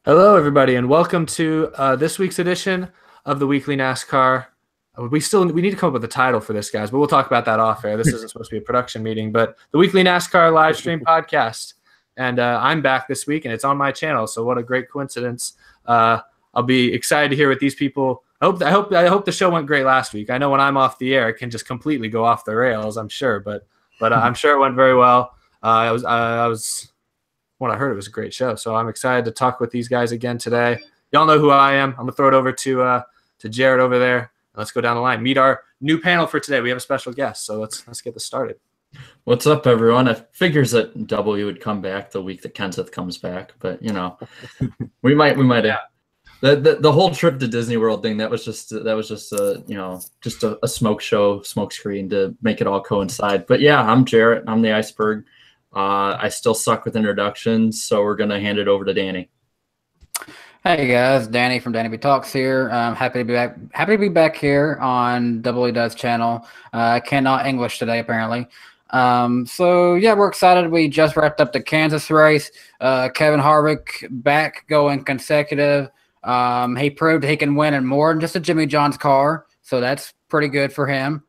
Hello, everybody, and welcome to this week's edition of the Weekly NASCAR. We need to come up with a title for this, guys, but we'll talk about that off air. This isn't supposed to be a production meeting, but the Weekly NASCAR live stream podcast. And I'm back this week, and it's on my channel. So what a great coincidence! I'll be excited to hear what these people. I hope the show went great last week. I know when I'm off the air, it can just completely go off the rails. I'm sure, but I'm sure it went very well. I was. When I heard it was a great show. So I'm excited to talk with these guys again today. Y'all know who I am. I'm going to throw it over to Jared over there. Let's go down the line. Meet our new panel for today. We have a special guest, so let's get this started. What's up, everyone? I figures that W would come back the week that Kenseth comes back, but we might. Yeah. The whole trip to Disney World thing, that was just a smoke show, smoke screen to make it all coincide. But yeah, I'm Jarrett. I'm the Iceberg. I still suck with introductions, so we're going to hand it over to Danny. Hey guys, Danny from DannyBTalks here. Happy to be back. Happy to be back here on Double E Does channel. Cannot English today apparently. So yeah, we're excited. We just wrapped up the Kansas race. Kevin Harvick back going consecutive. He proved he can win in more than just a Jimmie John's car, so that's pretty good for him.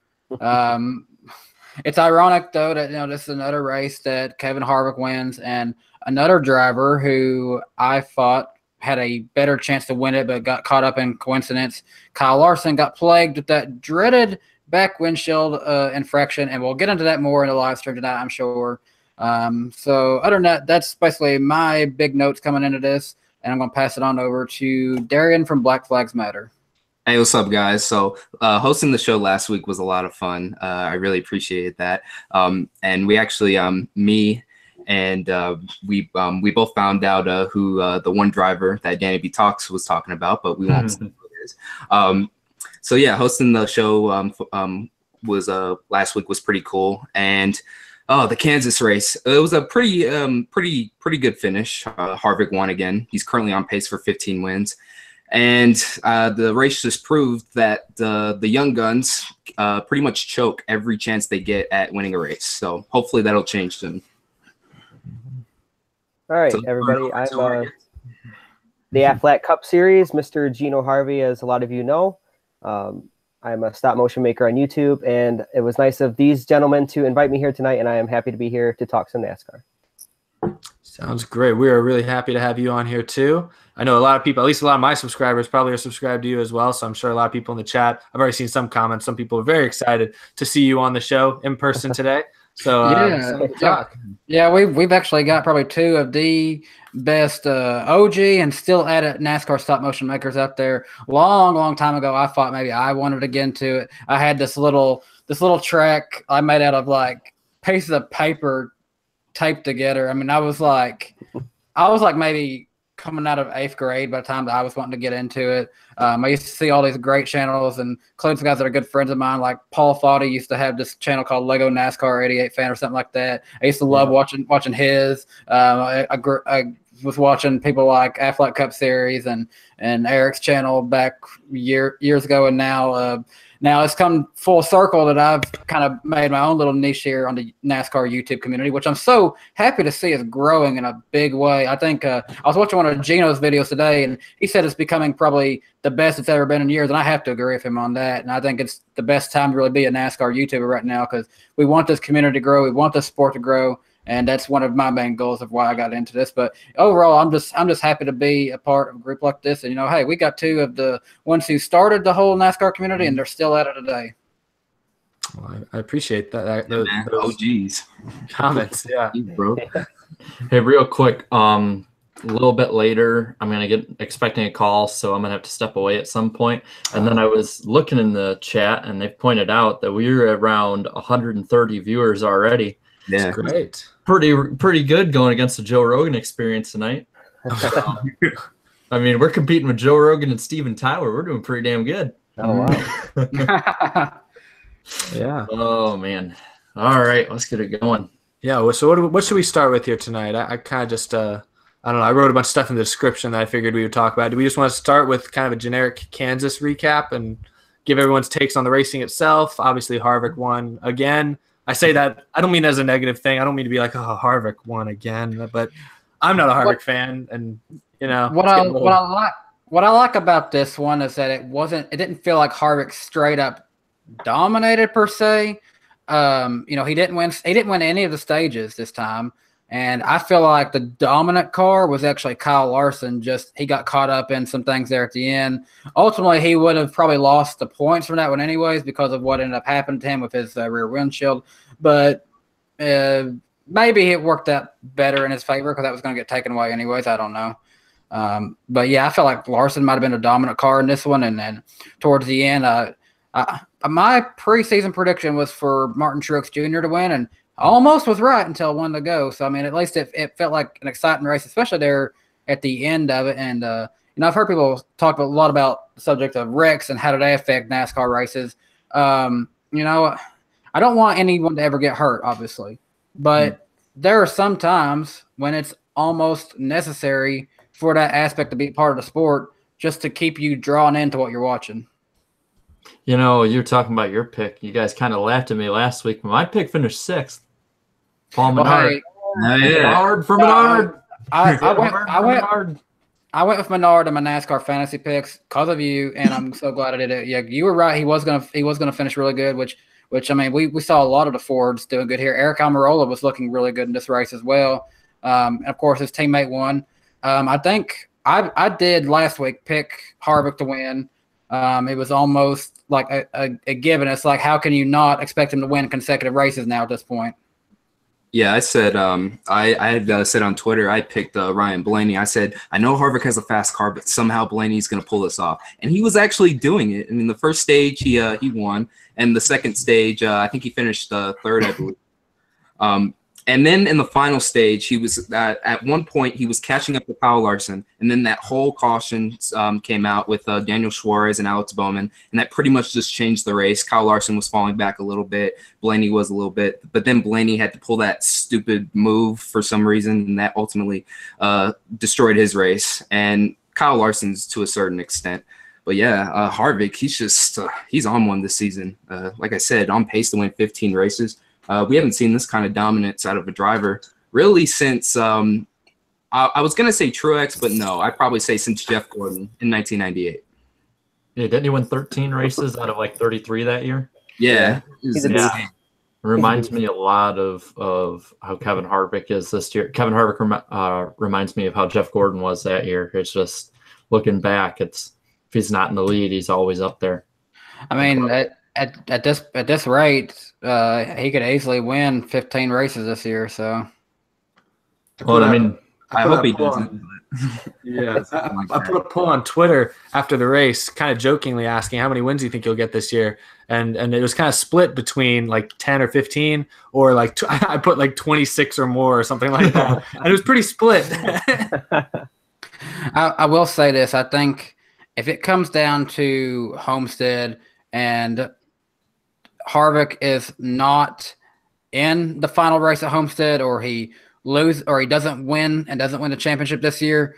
It's ironic, though, that this is another race that Kevin Harvick wins, and another driver who I thought had a better chance to win it but got caught up in coincidence. Kyle Larson got plagued with that dreaded back windshield infraction, and we'll get into that more in the live stream tonight, I'm sure. So other than that, that's basically my big notes coming into this, and I'm going to pass it on over to Darian from Black Flags Matter. Hey, what's up, guys? So hosting the show last week was a lot of fun. I really appreciated that. And we actually, me and we both found out who the one driver that DannyBTalks was talking about, but we won't say who it is. So yeah, hosting the show was last week was pretty cool. And the Kansas race, it was a pretty good finish. Harvick won again. He's currently on pace for 15 wins. And the race just proved that the young guns pretty much choke every chance they get at winning a race. So hopefully that'll change soon. All right, everybody. I'm the Aflac Cup Series, Mr. Gino Harvey, as a lot of you know. I'm a stop motion maker on YouTube, and it was nice of these gentlemen to invite me here tonight, and I am happy to be here to talk some NASCAR. Sounds great. We are really happy to have you on here too. I know a lot of people, at least a lot of my subscribers, probably are subscribed to you as well. So I'm sure a lot of people in the chat, I've already seen some comments. Some people are very excited to see you on the show in person today. So we've actually got probably two of the best OG and still at it NASCAR stop motion makers out there. Long time ago, I thought maybe I wanted to get into it. I had this little track I made out of like pieces of paper taped together. I mean, I was like maybe coming out of 8th grade by the time that I was wanting to get into it. I used to see all these great channels, and including some guys that are good friends of mine, like Paul Foddy used to have this channel called Lego NASCAR 88 Fan or something like that. I used to love watching his. I was watching people like Aflac Cup Series and Eric's channel back years ago, and now it's come full circle that I've kind of made my own little niche here on the NASCAR YouTube community, which I'm so happy to see is growing in a big way. I think I was watching one of Gino's videos today, and he said it's becoming probably the best it's ever been in years, and I have to agree with him on that. And I think it's the best time to really be a NASCAR YouTuber right now because we want this community to grow. We want this sport to grow. And that's one of my main goals of why I got into this. But overall, I'm just happy to be a part of a group like this. And, hey, we got two of the ones who started the whole NASCAR community, and they're still at it today. Well, I appreciate that. Those OGs. Comments, yeah. Bro. Hey, real quick, a little bit later, I'm going to get expecting a call, so I'm going to have to step away at some point. And then I was looking in the chat, and they pointed out that we were around 130 viewers already. Yeah, that's great. Pretty good going against the Joe Rogan experience tonight. I mean, we're competing with Joe Rogan and Steven Tyler. We're doing pretty damn good. Oh, wow. Yeah. Oh, man. All right, let's get it going. Yeah, so what should we start with here tonight? I kind of just, I don't know, I wrote a bunch of stuff in the description that I figured we would talk about. Do we just want to start with kind of a generic Kansas recap and give everyone's takes on the racing itself? Obviously, Harvick won again. I say that, I don't mean as a negative thing. I don't mean to be like, oh, Harvick won again. But I'm not a Harvick fan, and what I like about this one is that it didn't feel like Harvick straight up dominated per se. He didn't win any of the stages this time. And I feel like the dominant car was actually Kyle Larson. He got caught up in some things there at the end. Ultimately, he would have probably lost the points from that one anyways because of what ended up happening to him with his rear windshield. But maybe it worked out better in his favor because that was going to get taken away anyways. I don't know. But yeah, I feel like Larson might have been a dominant car in this one. And then towards the end, my preseason prediction was for Martin Truex Jr. to win, and almost was right until one to go. So, I mean, at least it felt like an exciting race, especially there at the end of it. And, I've heard people talk a lot about the subject of wrecks and how do they affect NASCAR races. I don't want anyone to ever get hurt, obviously. But there are some times when it's almost necessary for that aspect to be part of the sport just to keep you drawn into what you're watching. You're talking about your pick. You guys kind of laughed at me last week, but my pick finished 6th. Paul Menard. Menard for Menard. I went with Menard in my NASCAR fantasy picks because of you, and I'm so glad I did it. Yeah, you were right. He was gonna finish really good, which I mean we saw a lot of the Fords doing good here. Eric Almirola was looking really good in this race as well. And of course his teammate won. I think I did last week pick Harvick to win. It was almost like a given. It's like, how can you not expect him to win consecutive races now at this point? Yeah, I said I had said on Twitter I picked Ryan Blaney. I said I know Harvick has a fast car, but somehow Blaney's going to pull this off, and he was actually doing it. And in the first stage, he won, and the second stage, I think he finished third, I believe. And then in the final stage, he was at one point he was catching up to Kyle Larson, and then that whole caution came out with Daniel Suarez and Alex Bowman, and that pretty much just changed the race. Kyle Larson was falling back a little bit, Blaney was a little bit, but then Blaney had to pull that stupid move for some reason, and that ultimately destroyed his race. And Kyle Larson's to a certain extent. But yeah, Harvick, he's on one this season. Like I said, on pace to win 15 races. We haven't seen this kind of dominance out of a driver really since I was going to say Truex, but no, I'd probably say since Jeff Gordon in 1998. Yeah, didn't he win 13 races out of like 33 that year? Yeah. It reminds me a lot of how Kevin Harvick is this year. Kevin Harvick reminds me of how Jeff Gordon was that year. It's just looking back, if he's not in the lead, he's always up there. I mean, at this rate, he could easily win 15 races this year. So, well, I mean, I hope he doesn't. Yeah, I put a poll on Twitter after the race, kind of jokingly asking how many wins do you think you'll get this year, and it was kind of split between like 10 or 15, or like I put like 26 or more or something like that, and it was pretty split. I will say this: I think if it comes down to Homestead and Harvick is not in the final race at Homestead, or he doesn't win the championship this year,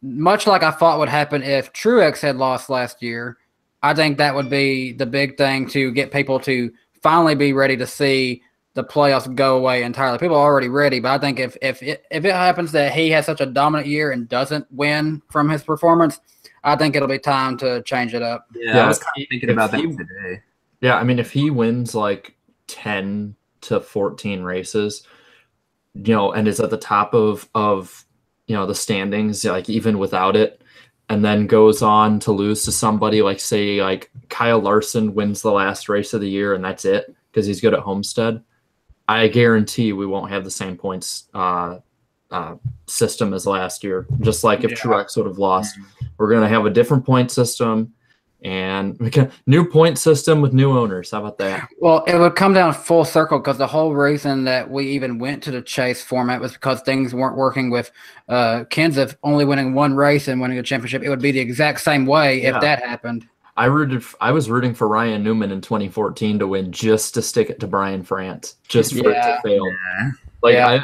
much like I thought would happen if Truex had lost last year, I think that would be the big thing to get people to finally be ready to see the playoffs go away entirely. People are already ready, but I think if it happens that he has such a dominant year and doesn't win from his performance, I think it'll be time to change it up. Yeah, I was kind of thinking about that today. Yeah, I mean, if he wins like 10 to 14 races, and is at the top of the standings, like even without it, and then goes on to lose to somebody like, say, like Kyle Larson wins the last race of the year and that's it because he's good at Homestead, I guarantee we won't have the same points system as last year. Just like if Truex would have lost, we're going to have a different point system. And new point system with new owners. How about that? Well, it would come down full circle because the whole reason that we even went to the chase format was because things weren't working with Kenseth only winning one race and winning a championship. It would be the exact same way if that happened. I was rooting for Ryan Newman in 2014 to win just to stick it to Brian France, just for it to fail. Yeah.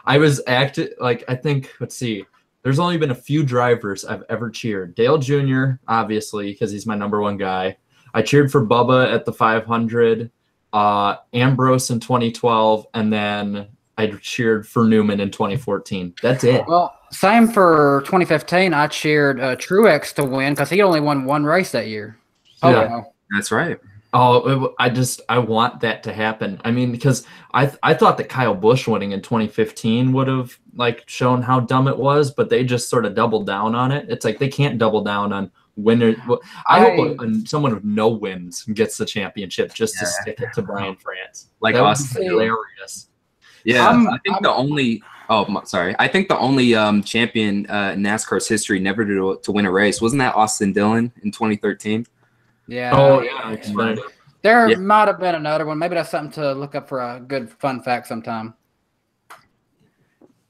I was acting like, I think, let's see. There's only been a few drivers I've ever cheered. Dale Jr., obviously, because he's my number one guy. I cheered for Bubba at the 500, Ambrose in 2012, and then I cheered for Newman in 2014. That's it. Well, same for 2015. I cheered Truex to win because he only won one race that year. Yeah. That's right. Oh, I want that to happen. I mean, because I thought that Kyle Busch winning in 2015 would have like shown how dumb it was, but they just sort of doubled down on it. It's like they can't double down on winner. I hope someone with no wins gets the championship just to stick it to Brian France. Like that us, would be hilarious. Yeah, I think the only. Oh, sorry. I think the only champion in NASCAR's history never to win a race wasn't that Austin Dillon in 2013. Yeah. Oh yeah. There might have been another one. Maybe that's something to look up for a good fun fact sometime.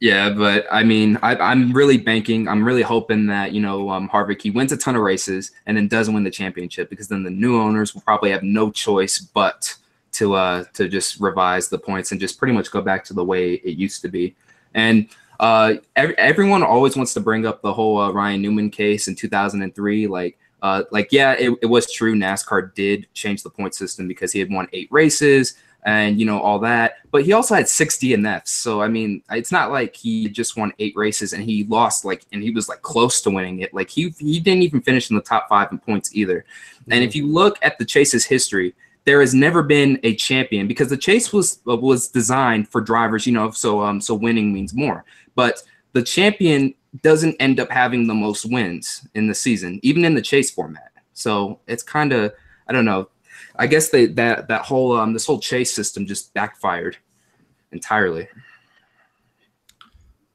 Yeah, but I mean, I'm really banking. I'm really hoping that Harvick, he wins a ton of races and then doesn't win the championship, because then the new owners will probably have no choice but to just revise the points and just pretty much go back to the way it used to be. And everyone always wants to bring up the whole Ryan Newman case in 2003. Yeah, it was true. NASCAR did change the point system because he had won 8 races and all that, but he also had 6 DNFs. So I mean, it's not like he just won 8 races and he lost and he was close to winning it. He didn't even finish in the top 5 in points either. Mm-hmm. And if you look at the Chase's history, there has never been a champion, because the Chase was designed for drivers, so winning means more. But the champion doesn't end up having the most wins in the season, even in the Chase format. So it's kind of, I don't know. I guess that whole this whole Chase system just backfired entirely.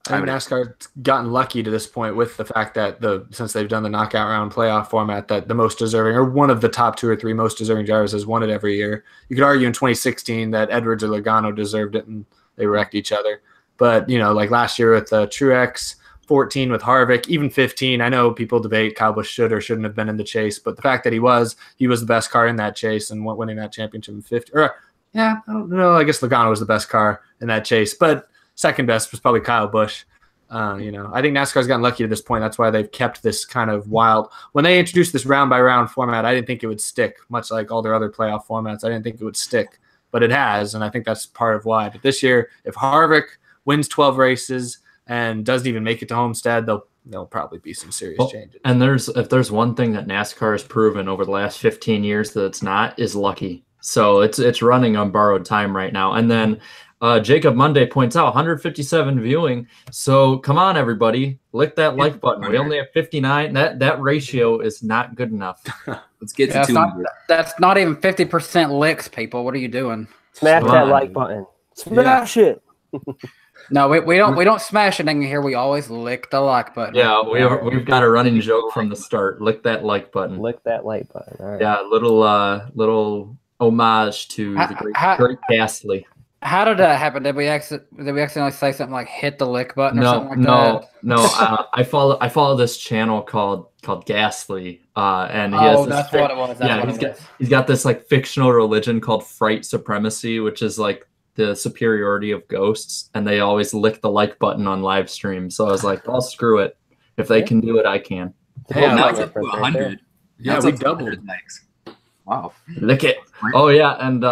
I think NASCAR's gotten lucky to this point with the fact that since they've done the knockout round playoff format, that the most deserving, or one of the top 2 or 3 most deserving drivers, has won it every year. You could argue in 2016 that Edwards or Logano deserved it and they wrecked each other. But, like last year with Truex, 14 with Harvick, even 15. I know people debate Kyle Busch should or shouldn't have been in the chase, but the fact that he was the best car in that chase and winning that championship in 50. I don't know. I guess Logano was the best car in that chase, but second best was probably Kyle Busch. I think NASCAR's gotten lucky to this point. That's why they've kept this kind of wild. When they introduced this round by round format, I didn't think it would stick, much like all their other playoff formats. I didn't think it would stick, but it has, and I think that's part of why. But this year, if Harvick wins 12 races and doesn't even make it to Homestead, there'll probably be some serious changes. And if there's one thing that NASCAR has proven over the last 15 years that it's not, is lucky. So it's running on borrowed time right now. And then Jacob Monday points out 157 viewing. So come on, everybody, lick that like button. We only have 59. That ratio is not good enough. Let's get to 200. That's not even 50% licks, people. What are you doing? Smash that like button. Smash it. No, we don't smash anything here. We always lick the like button. Yeah, we've got a running joke from the start. Lick that like button. Lick that like button. All right. Yeah, little homage to the great Ghastly. How did that happen? Did we accidentally say something like "hit the lick button" or something like that? No. I follow this channel called Ghastly, and he has that's what it was. He's got this fictional religion called Fright Supremacy, which is the superiority of ghosts, and they always lick the like button on live stream. So I was like, "I'll screw it. If they can do it, I can." Hey, now it's up to 100. Yeah, we doubled. Wow. Lick it. Oh yeah, and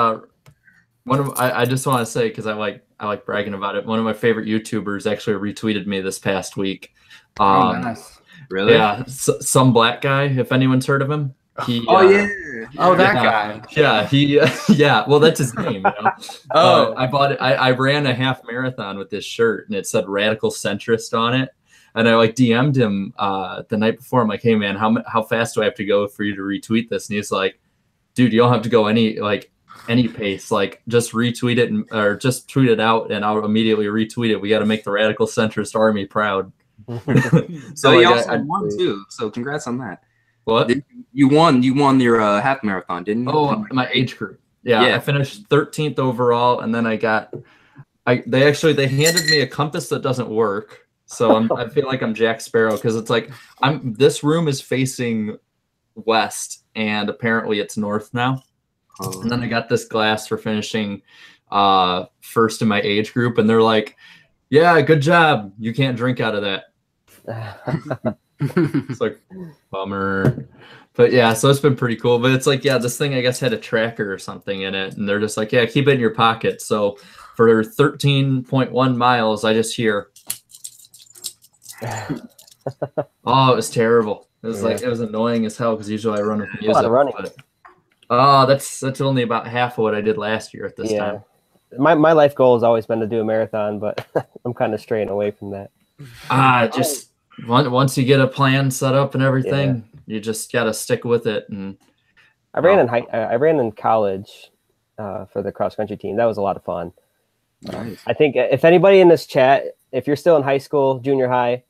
I just want to say, because I like bragging about it, one of my favorite YouTubers actually retweeted me this past week. Nice. Really? Yeah, some black guy. If anyone's heard of him. That guy. Yeah, well, that's his name. I bought it. I ran a half marathon with this shirt, and it said "Radical Centrist" on it. And I DM'd him the night before. I'm like, "Hey man, how fast do I have to go for you to retweet this?" And he's like, "Dude, you don't have to go any pace. Just retweet it or just tweet it out, and I'll immediately retweet it. We got to make the Radical Centrist Army proud." So you also won too. So congrats on that. What? You won your half marathon, didn't you? Oh, my age group. Yeah. I finished 13th overall, and then they handed me a compass that doesn't work. So I feel like I'm Jack Sparrow, because it's this room is facing west, and apparently it's north now. And then I got this glass for finishing first in my age group, and they're like, "Yeah, good job. You can't drink out of that." It's bummer. But yeah, so it's been pretty cool. But it's like, yeah, this thing I guess had a tracker or something in it, and they're just like, yeah, keep it in your pocket. So for 13.1 miles, I just hear. Oh, it was terrible. It was like, it was annoying as hell because usually I run with music. A lot of running. But, oh, that's only about half of what I did last year at this time. My life goal has always been to do a marathon, but I'm kind of straying away from that. Just once you get a plan set up and everything, you just got to stick with it. And I ran in college for the cross country team. That was a lot of fun. Nice. I think if anybody in this chat, if you're still in high school, junior high,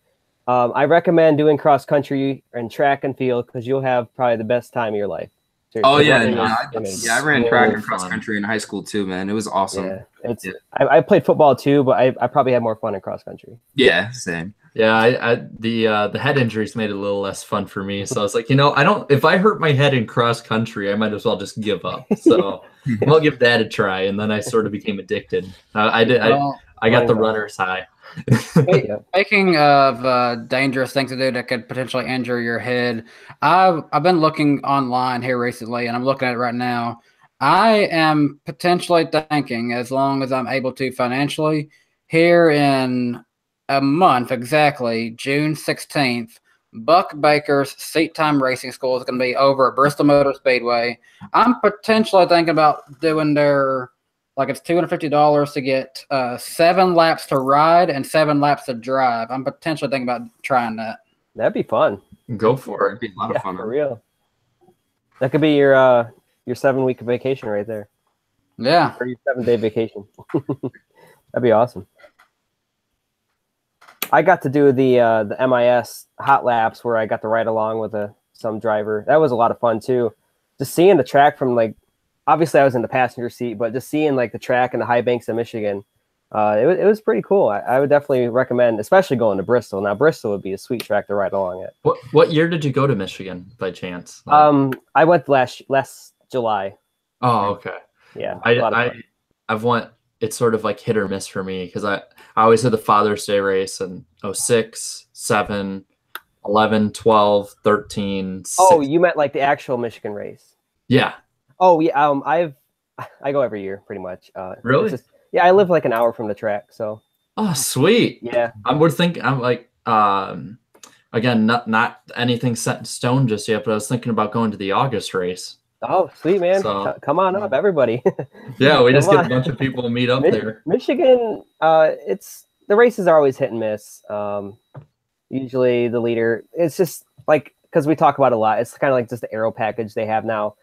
I recommend doing cross country and track and field because you'll have probably the best time of your life. Seriously. Oh yeah, I ran track and cross country in high school too, man. It was awesome. Yeah, I played football too, but I probably had more fun in cross country. Yeah, same. Yeah, the head injuries made it a little less fun for me. So I was like, if I hurt my head in cross country, I might as well just give up. So I'll give that a try. And then I sort of became addicted. I got the runner's high. Speaking of dangerous things to do that could potentially injure your head, I've been looking online here recently, and I'm looking at it right now. I am potentially thinking, as long as I'm able to financially, here in a month exactly, June 16th, Buck Baker's Seat Time Racing School is going to be over at Bristol Motor Speedway. I'm potentially thinking about doing their, like, it's $250 to get 7 laps to ride and 7 laps to drive. I'm potentially thinking about trying that. That'd be fun. Go for it. It'd be a lot of fun. For real. That could be your 7-week vacation right there. Yeah. Or your 7-day vacation. That'd be awesome. I got to do the MIS hot laps where I got to ride along with some driver. That was a lot of fun too. Just seeing the track from, like, obviously I was in the passenger seat, but just seeing like the track and the high banks of Michigan, it was pretty cool. I would definitely recommend, especially going to Bristol. Now Bristol would be a sweet track to ride along at. What year did you go to Michigan by chance? I went last July. Oh, okay. Yeah, I've went. It's sort of like hit or miss for me because I always did the Father's Day race in 06, 7, 11, 12, 13. 6. Oh, you meant like the actual Michigan race? Yeah. Oh yeah. I go every year pretty much. Really? I live like an hour from the track, so. Oh, sweet. Yeah. I'm like again, not anything set in stone just yet, but I was thinking about going to the August race. Oh, sweet, man. So, come on up, everybody. Yeah, we just get a bunch of people to meet up there. Michigan, the races are always hit and miss. Usually the leader, it's just like, because we talk about it a lot, it's kind of like just the aero package they have now.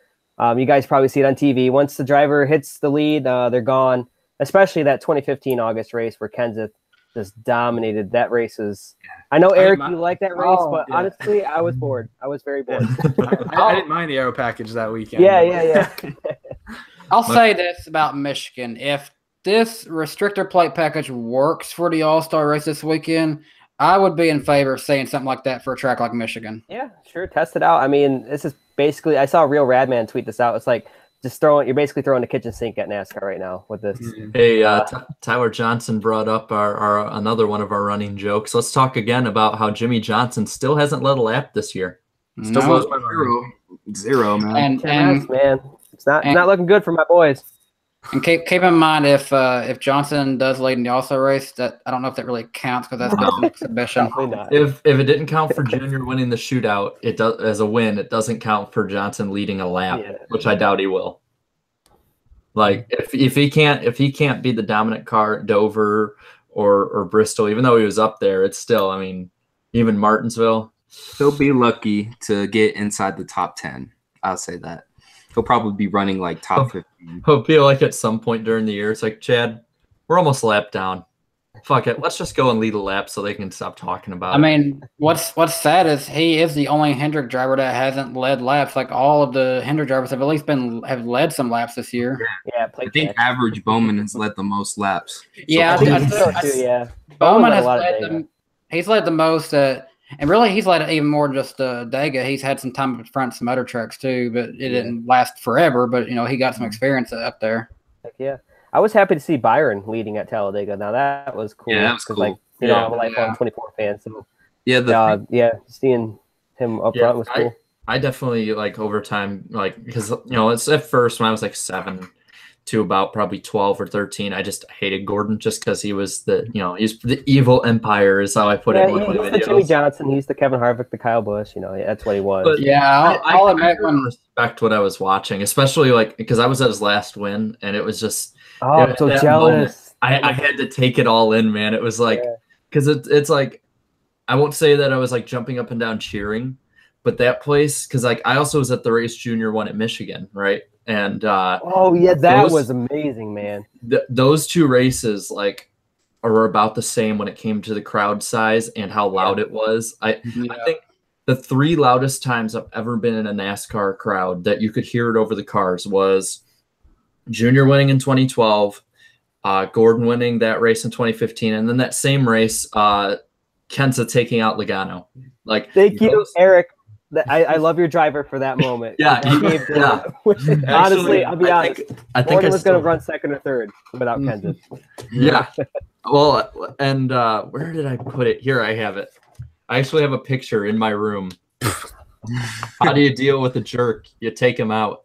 You guys probably see it on TV. Once the driver hits the lead, they're gone. Especially that 2015 August race where Kenseth just dominated. That race is. I know, Eric, you like that race, but honestly, I was bored. I was very bored. I didn't mind the aero package that weekend. Yeah. I'll say this about Michigan: if this restrictor plate package works for the All-Star race this weekend, I would be in favor of seeing something like that for a track like Michigan. Yeah, sure. Test it out. I mean, this is basically, I saw a real Radman tweet this out. It's like you're basically throwing the kitchen sink at NASCAR right now with this. Hey, Tyler Johnson brought up our another one of our running jokes. Let's talk again about how Jimmie Johnson still hasn't led a lap this year. Still blows my mind. Zero, man. And man, it's not looking good for my boys. And keep in mind, if Johnson does lead in the All-Star race, that I don't know if that really counts because that's just an exhibition. If it didn't count for Junior winning the shootout, it does as a win. It doesn't count for Johnson leading a lap, which I doubt he will. Like if he can't be the dominant car at Dover or Bristol, even though he was up there, it's still. I mean, even Martinsville. He'll be lucky to get inside the top 10. I'll say that. He'll probably be running like top 15. He'll feel like at some point during the year, it's like, Chad, we're almost a lap down. Fuck it. Let's just go and lead a lap so they can stop talking about it. I mean, what's sad is he is the only Hendrick driver that hasn't led laps. Like all of the Hendrick drivers have at least have led some laps this year. Yeah, I think average Bowman has led the most laps. Yeah, Bowman has led them. He's led the most. And really, he's led even more just Dega. He's had some time up front, some other tracks too, but it didn't last forever. But he got some experience up there. Heck yeah, I was happy to see Byron leading at Talladega. Now that was cool. Yeah, that was cool. Like I'm a lifelong 24 fan, so seeing him up front was cool. I definitely like over time, like, because it's at first when I was like 7 to about probably 12 or 13, I just hated Gordon just because he was he's the evil empire is how I put it in one of my He's the videos. Jimmie Johnson, he's the Kevin Harvick, the Kyle Busch, that's what he was. But Yeah, I'll admit when respect what I was watching, especially like because I was at his last win and it was just I'm so jealous. I had to take it all in, man. It was like because it's like I won't say that I was like jumping up and down cheering, but that place because like I also was at the race Junior one at Michigan, right? And that was amazing, man. Those two races like are about the same when it came to the crowd size and how loud it was. I think the 3 loudest times I've ever been in a NASCAR crowd that you could hear it over the cars was Junior winning in 2012, Gordon winning that race in 2015, and then that same race, Kenseth taking out Logano. Like, thank you, Eric. I love your driver for that moment. Honestly, I'll be honest. I think Gordon was going to run second or third without Kenseth. Yeah. Well, and where did I put it? Here, I have it. I actually have a picture in my room. How do you deal with a jerk? You take him out.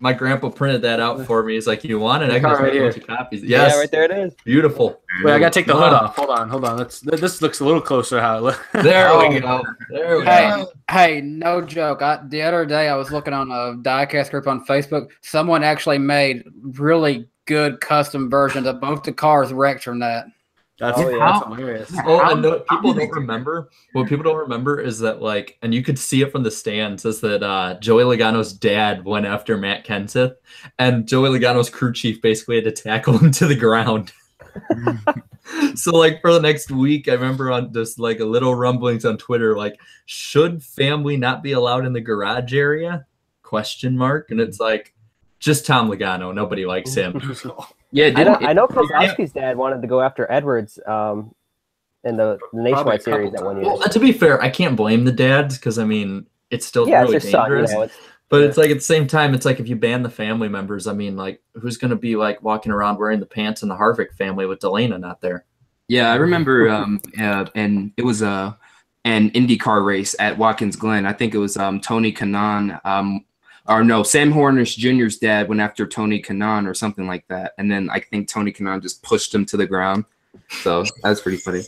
My grandpa printed that out for me. He's like, "You want it? I can make a bunch of copies." Yes, right there it is. Beautiful. Wait, I gotta take the hood off. Hold on. This looks a little closer. How it looks. There we go. There we go. Hey, no joke. The other day I was looking on a diecast group on Facebook. Someone actually made really good custom versions of both the cars wrecked from that. That's hilarious. And people don't remember. What people don't remember is that, like, and you could see it from the stands, is that Joey Logano's dad went after Matt Kenseth, and Joey Logano's crew chief basically had to tackle him to the ground. So, like, for the next week, I remember on just like a little rumblings on Twitter, like, should family not be allowed in the garage area? ? And it's like, just Tom Logano. Nobody likes him. Yeah, I know Kozlowski's dad wanted to go after Edwards in the Nationwide Series that 1 year. Well, to be fair, I can't blame the dads because, I mean, it's still really it's dangerous. Son, but it's like at the same time, it's like if you ban the family members, I mean, like, who's going to be like walking around wearing the pants in the Harvick family with Delana not there? Yeah, I remember, and it was an IndyCar race at Watkins Glen. I think it was Tony Kanaan. Or no, Sam Hornish Jr.'s dad went after Tony Kanaan or something like that. And then I think Tony Kanaan just pushed him to the ground. So that's pretty funny.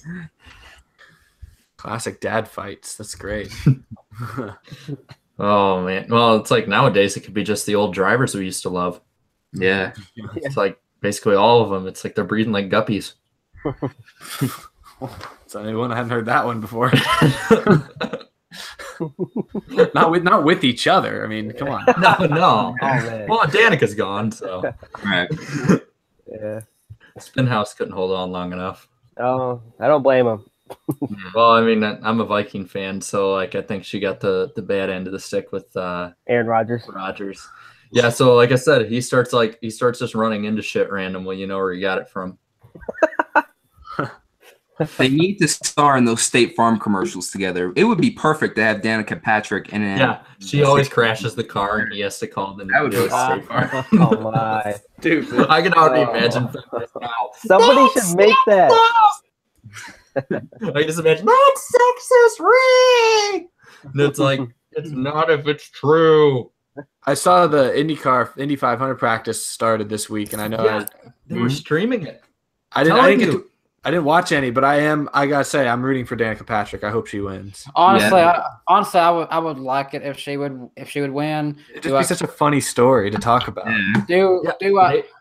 Classic dad fights. That's great. Oh, man. Well, it's like nowadays it could be just the old drivers we used to love. Yeah. It's like basically all of them. It's like they're breeding like guppies. So anyone, I hadn't heard that one before. not with each other. I mean, come on. No. Oh, man. Well, Danica's gone, so. Right. Yeah. Spinhouse couldn't hold on long enough. Oh, I don't blame him. Well, I mean, I'm a Viking fan, so like I think she got the bad end of the stick with Aaron Rodgers. Yeah, so like I said, he starts just running into shit randomly. You know where he got it from. They need to star in those State Farm commercials together. It would be perfect to have Danica Patrick in it. Yeah, she always crashes the car and he has to call them. That would be State Farm. Oh my, dude! I can already imagine. Somebody should make that. I just imagine that's sexist, Ray. And it's like it's not if it's true. I saw the Indy 500 practice started this week, and I know they were streaming it. I didn't watch any, but I gotta say I'm rooting for Danica Patrick. I hope she wins. Honestly, I would like it if she would win. It'd just be such a funny story to talk about.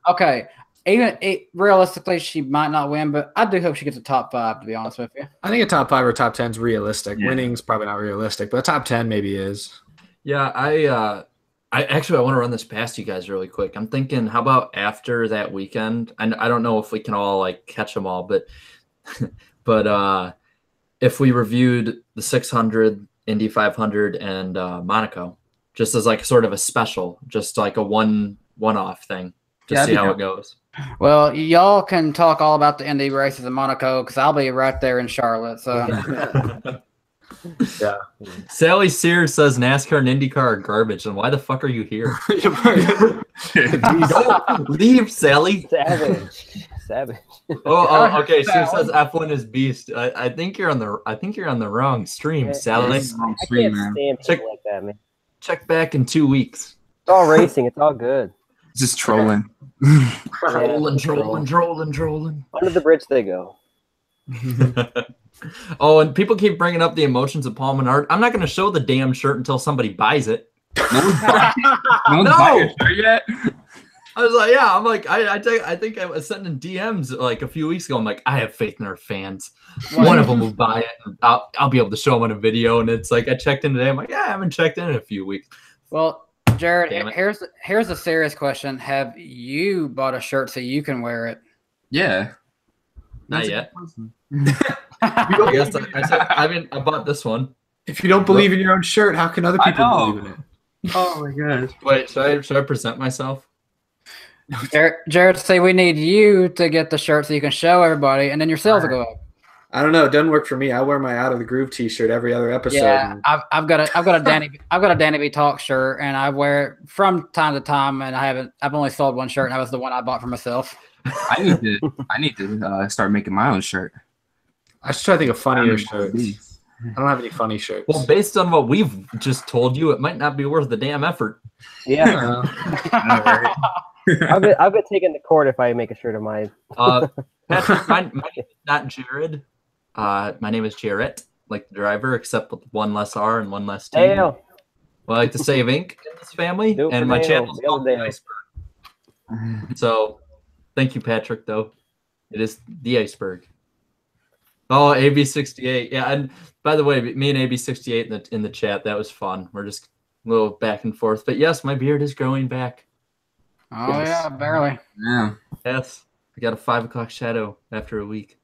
Okay. Even realistically, she might not win, but I do hope she gets a top 5. To be honest with you, I think a top 5 or top 10 is realistic. Yeah. Winning's probably not realistic, but a top 10 maybe is. Yeah, I want to run this past you guys really quick. I'm thinking, how about after that weekend? And I don't know if we can all like catch them all, but if we reviewed the 600, Indy 500, and Monaco, just as like sort of a special, just like a one-off thing, to see how it goes. Well, y'all can talk all about the Indy races in Monaco because I'll be right there in Charlotte. So Yeah. Sally Sears says NASCAR and IndyCar are garbage. And why the fuck are you here? Don't leave, Sally. Savage. Oh, okay. She says F1 is beast. I think you're on the wrong stream, Sally. I can't stand people like that, man. Check back in 2 weeks. It's all racing. It's all good. Just trolling. Trolling. Under the bridge they go. Oh, and people keep bringing up the emotions of Paul Menard. I'm not going to show the damn shirt until somebody buys it. No one's buying a shirt yet. I was like, yeah. I'm like, I think I was sending DMs like a few weeks ago. I'm like, I have faith in our fans. One of them will buy it. And I'll be able to show them on a video. And it's like, I checked in today. I'm like, yeah, I haven't checked in a few weeks. Well, Jared, here's a serious question. Have you bought a shirt so you can wear it? Yeah. Not yet. I guess I bought this one. If you don't believe in your own shirt, how can other people believe in it? Oh my gosh. Wait, should I present myself? Jared, say we need you to get the shirt so you can show everybody, and then your sales will go up. I don't know. It doesn't work for me. I wear my Out of the Groove T-shirt every other episode. Yeah, I've got a DannyBTalks shirt, and I wear it from time to time. And I've only sold one shirt, and that was the one I bought for myself. I need to start making my own shirt. I should try to think of funnier shirts. I don't have any funny shirts. Well, based on what we've just told you, it might not be worth the damn effort. Yeah. I'll get taken to court if I make a shirt of mine. Patrick, my name is not Jared. My name is Jarrett, like the driver, except with one less R and one less T. Dale. Well, I like to save ink in this family, and my channel is called the Iceberg. So, thank you, Patrick. Though it is the Iceberg. Oh, AB68. Yeah, and by the way, me and AB68 in the chat, that was fun. We're just a little back and forth. But yes, my beard is growing back. Oh, yes. Yeah, barely. Yeah. Yes. I got a 5 o'clock shadow after a week.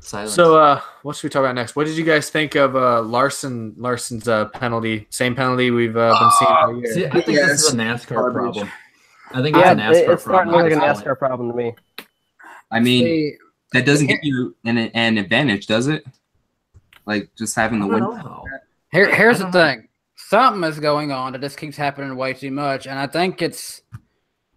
Silence. So, what should we talk about next? What did you guys think of Larson's penalty? Same penalty we've been seeing all year. See, I think this is a NASCAR problem. I think it's a NASCAR problem. It's starting to look like a NASCAR problem to me. I mean, that doesn't give you an advantage, does it? Like just having the win. Here's the thing. Something is going on that just keeps happening way too much, and I think it's.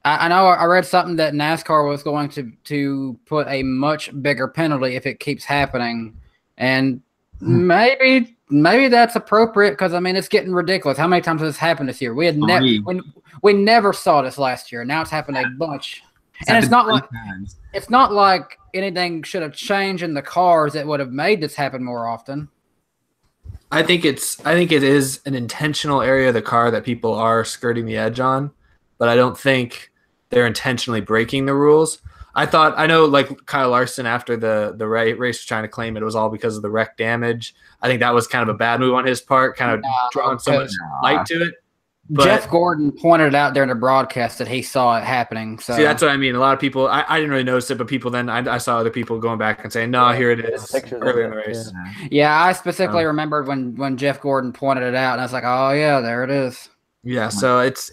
I know I read something that NASCAR was going to put a much bigger penalty if it keeps happening, and maybe that's appropriate because I mean it's getting ridiculous. How many times has this happened this year? We never saw this last year. Now it's happened a bunch, and it's not like anything should have changed in the cars that would have made this happen more often. I think it is an intentional area of the car that people are skirting the edge on, but I don't think they're intentionally breaking the rules. I know like Kyle Larson after the race was trying to claim it was all because of the wreck damage. I think that was kind of a bad move on his part, kind of drawing so much light to it. But Jeff Gordon pointed out during the broadcast that he saw it happening. So see, that's what I mean. A lot of people, I didn't really notice it, but people then I saw other people going back and saying, "No, here it is." Early in the race. Yeah, I specifically remembered when Jeff Gordon pointed it out, and I was like, "Oh yeah, there it is." Yeah, so it's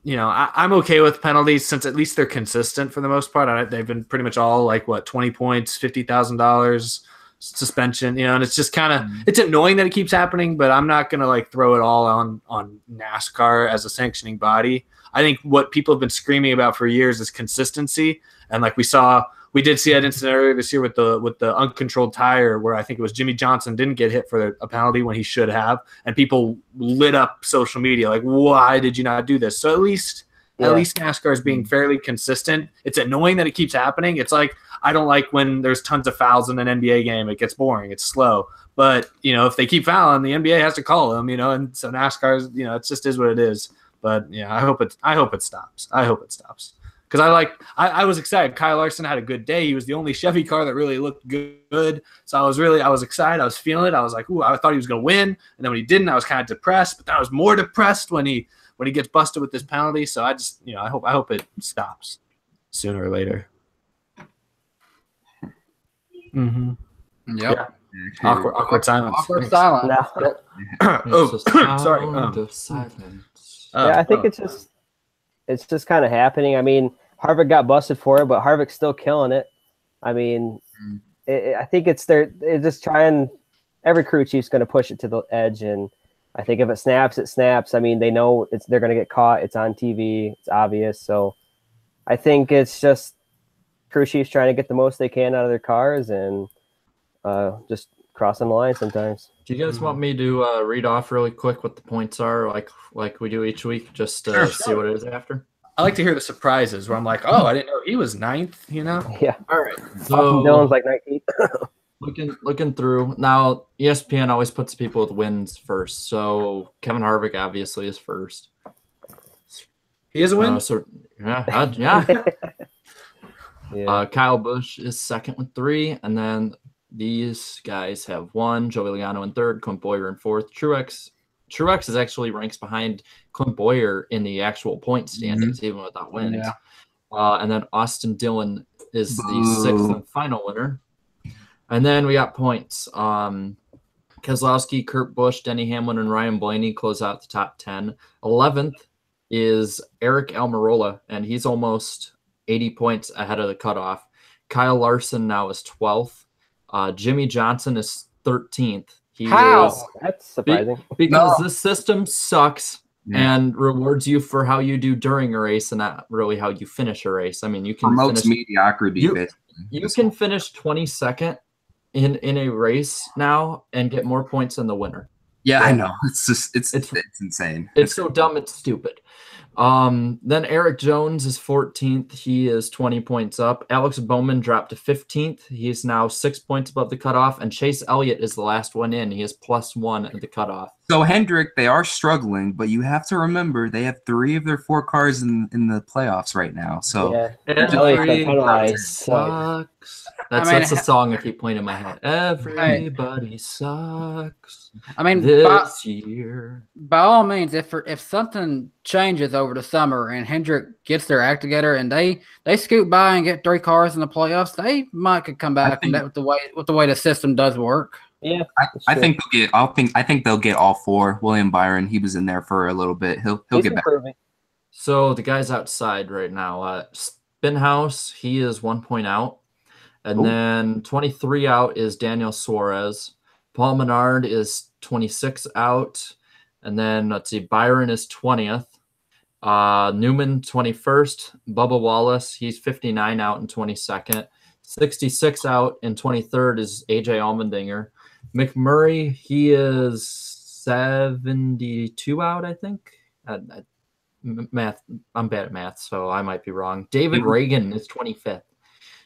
I'm okay with penalties since at least they're consistent for the most part. They've been pretty much all like 20 points, $50,000 suspension, and it's just kind of it's annoying that it keeps happening, but I'm not gonna like throw it all on NASCAR as a sanctioning body. I think what people have been screaming about for years is consistency, and like we did see that incident earlier this year with the uncontrolled tire where I think it was Jimmie Johnson didn't get hit for a penalty when he should have, and people lit up social media like, why did you not do this? So at least NASCAR is being fairly consistent. It's annoying that it keeps happening. It's like I don't like when there's tons of fouls in an NBA game. It gets boring. It's slow. But if they keep fouling, the NBA has to call them. And so NASCAR's it just is what it is. But yeah, I hope it stops. Because I was excited. Kyle Larson had a good day. He was the only Chevy car that really looked good. So I was excited. I was feeling it. I was like, ooh, I thought he was going to win. And then when he didn't, I was kind of depressed. But then I was more depressed when he gets busted with this penalty. So I just, I hope it stops sooner or later. Mm-hmm. Yep. Yeah. Awkward silence. Awkward silence. Oh, sorry. I think it's just kind of happening. I mean, Harvick got busted for it, but Harvick's still killing it. I mean, I think they're just trying. Every crew chief's going to push it to the edge, and I think if it snaps, it snaps. I mean, they know they're going to get caught. It's on TV. It's obvious. So I think it's just crew chiefs trying to get the most they can out of their cars and just crossing the line sometimes. Do you guys want me to read off really quick what the points are, like we do each week, just to see what it is after? I like to hear the surprises where I'm like, oh, I didn't know he was 9th, you know? Yeah. All right. So Dylan's like 19th. looking through now, ESPN always puts people with wins first. So Kevin Harvick obviously is first. He is a win? Yeah. Yeah. Kyle Busch is second with 3, and then these guys have 1. Joey Logano in 3rd, Clint Bowyer in 4th. Truex is actually ranks behind Clint Bowyer in the actual point standings, even without wins. Yeah. And then Austin Dillon is the 6th and final winner. And then we got points. Keselowski, Kurt Busch, Denny Hamlin, and Ryan Blaney close out the top 10. 11th is Eric Almirola, and he's almost 80 points ahead of the cutoff. Kyle Larson now is 12th. Jimmie Johnson is 13th. That's surprising. Because this system sucks and rewards you for how you do during a race and not really how you finish a race. I mean, you can promotes mediocrity. You can finish 22nd in a race now and get more points than the winner. Yeah, I know. It's just it's insane. It's so dumb, it's stupid. Then Eric Jones is 14th. He is 20 points up. Alex Bowman dropped to 15th. He is now 6 points above the cutoff. And Chase Elliott is the last one in. He is +1 at the cutoff. So Hendrick, they are struggling, but you have to remember they have 3 of their 4 cars in the playoffs right now. So everybody sucks. That's a song I keep playing in my head. Everybody sucks. I mean, this year. By all means, if something changes over the summer and Hendrick gets their act together and they scoot by and get 3 cars in the playoffs, they could come back with the way the system does work. Yeah, I think they'll get all 4. William Byron, he was in there for a little bit. He'll get back. So the guys outside right now, Spinhouse, he is 1 point out. And then 23 out is Daniel Suarez. Paul Menard is 26 out. And then, let's see, Byron is 20th. Newman, 21st. Bubba Wallace, he's 59 out in 22nd. 66 out in 23rd is AJ Allmendinger. McMurray, he is 72 out, I think. Math, I'm bad at math, so I might be wrong. David Reagan is 25th.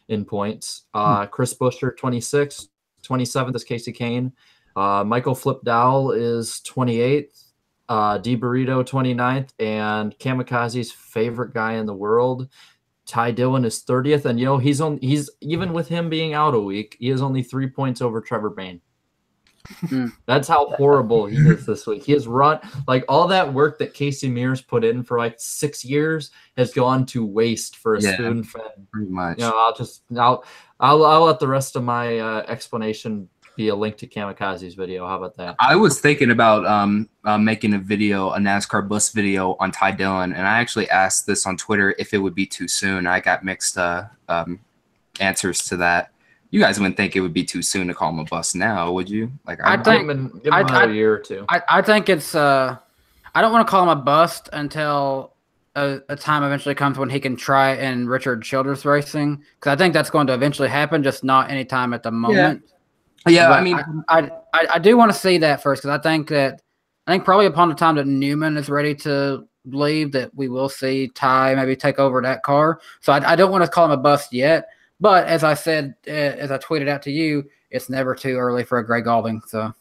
In points. Chris Buescher, 26th. 27th is Casey Kane. Michael Flip Dowell is 28th. D Burrito, 29th. And Kamikaze's favorite guy in the world, Ty Dillon, is 30th. And, he's even with him being out a week, he is only 3 points over Trevor Bayne. That's how horrible he is this week. He has run all that work that Casey Mears put in for 6 years has gone to waste for a spoon fed. Pretty much. I'll let the rest of my explanation be a link to Kamikaze's video. How about that? I was thinking about making a NASCAR bus video on Ty Dillon, and I actually asked this on Twitter if it would be too soon. I got mixed answers to that. You guys wouldn't think it would be too soon to call him a bust now, would you? I think give him a year or two. I think it's I don't want to call him a bust until a time eventually comes when he can try in Richard Childress racing, because I think that's going to eventually happen, just not any time at the moment. Yeah, but I mean, I do want to see that first, because I think probably upon the time that Newman is ready to leave, that we will see Ty maybe take over that car. So I don't want to call him a bust yet. But as I said, as I tweeted out to you, it's never too early for a Greg Galding. So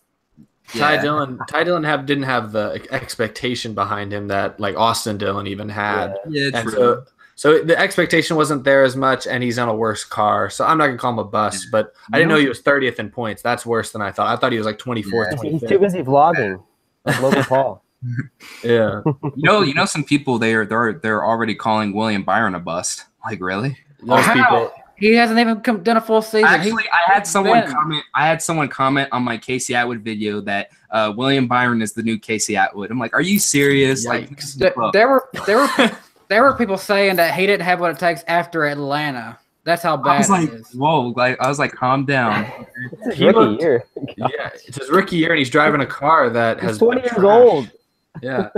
Ty Dillon didn't have the expectation behind him that Austin Dillon even had. Yeah, true. So the expectation wasn't there as much, and he's on a worse car. So I'm not gonna call him a bust, but I didn't know he was 30th in points. That's worse than I thought. I thought he was 24th. Yeah. He's too busy vlogging, like Logan Paul. Yeah. You know, some people they're already calling William Byron a bust. Really? Those people. He hasn't even done a full season. Actually, I had someone comment on my Casey Atwood video that William Byron is the new Casey Atwood. I'm like, are you serious? There were people saying that he didn't have what it takes after Atlanta. That's how I bad was like, it is. whoa! Like I was like, calm down. It's his He rookie looked- year. Yeah, it's his rookie year, and he's driving a car that He's has 20 been years trash. old. Yeah,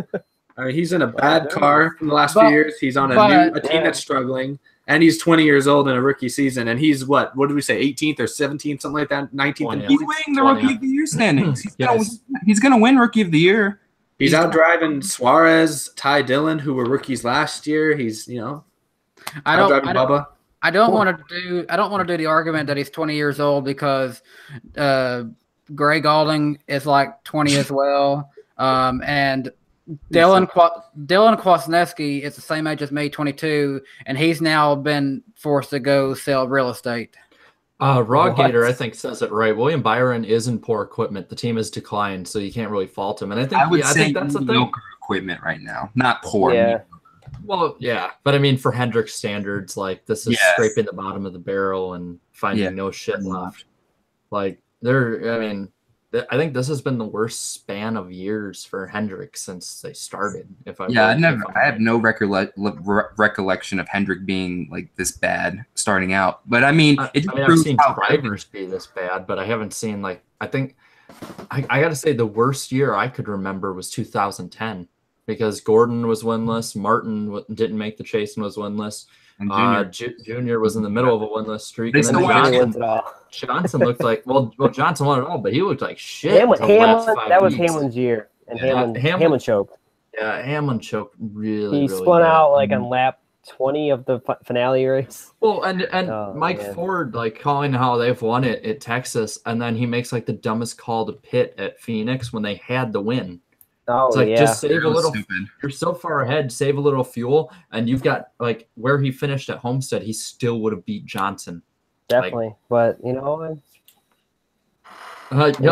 I mean, he's in a bad there car from the last few But- years. He's on but- a team that's struggling, and he's 20 years old in a rookie season, and he's what did we say, 18th or 17th, something like that, 19th. Yeah. He's winning the Rookie of the Year standings. Yes. He's gonna win Rookie of the Year. He's out driving Suarez, Ty Dillon, who were rookies last year. He's I out don't. driving Bubba. I don't want to do the argument that he's 20 years old because Gray Galding is like 20 as well, and Dylan Kwasniewski is the same age as me, 22, and he's now been forced to go sell real estate. Raw What? Gator, I think, says it right. William Byron is in poor equipment. The team has declined, so you can't really fault him. And I think I think that's the thing. mediocre equipment right now, not poor. Yeah. Well, yeah, but I mean, for Hendrick's standards, like this is Yes. scraping the bottom of the barrel and finding no shit left. Like I think this has been the worst span of years for Hendrick since they started. I have no recollection of Hendrick being like this bad starting out. But I mean, I've seen drivers be this bad, but I haven't seen I think I got to say the worst year I could remember was 2010 because Gordon was winless, Martin didn't make the chase and was winless. And Junior was in the middle of a winless streak. And then Johnson looked like Johnson won it all, but he looked like shit. That was Hamlin's year, and Hamlin choked. Yeah, Hamlin choked really. He spun out like on lap 20 of the finale race. Well, and Mike Ford calling how they've won it at Texas, and then he makes the dumbest call to pit at Phoenix when they had the win. Oh, it's just save a little. Stupid. You're so far ahead. Save a little fuel, and you've got where he finished at Homestead. He still would have beat Johnson. Definitely, but I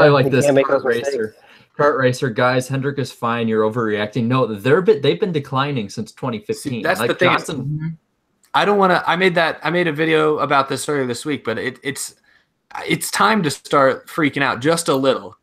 like this kart racer guys. Hendrick is fine. You're overreacting. No, they've been declining since 2015. See, that's the thing. Johnson, I don't want to. I made a video about this earlier this week, but it's time to start freaking out just a little,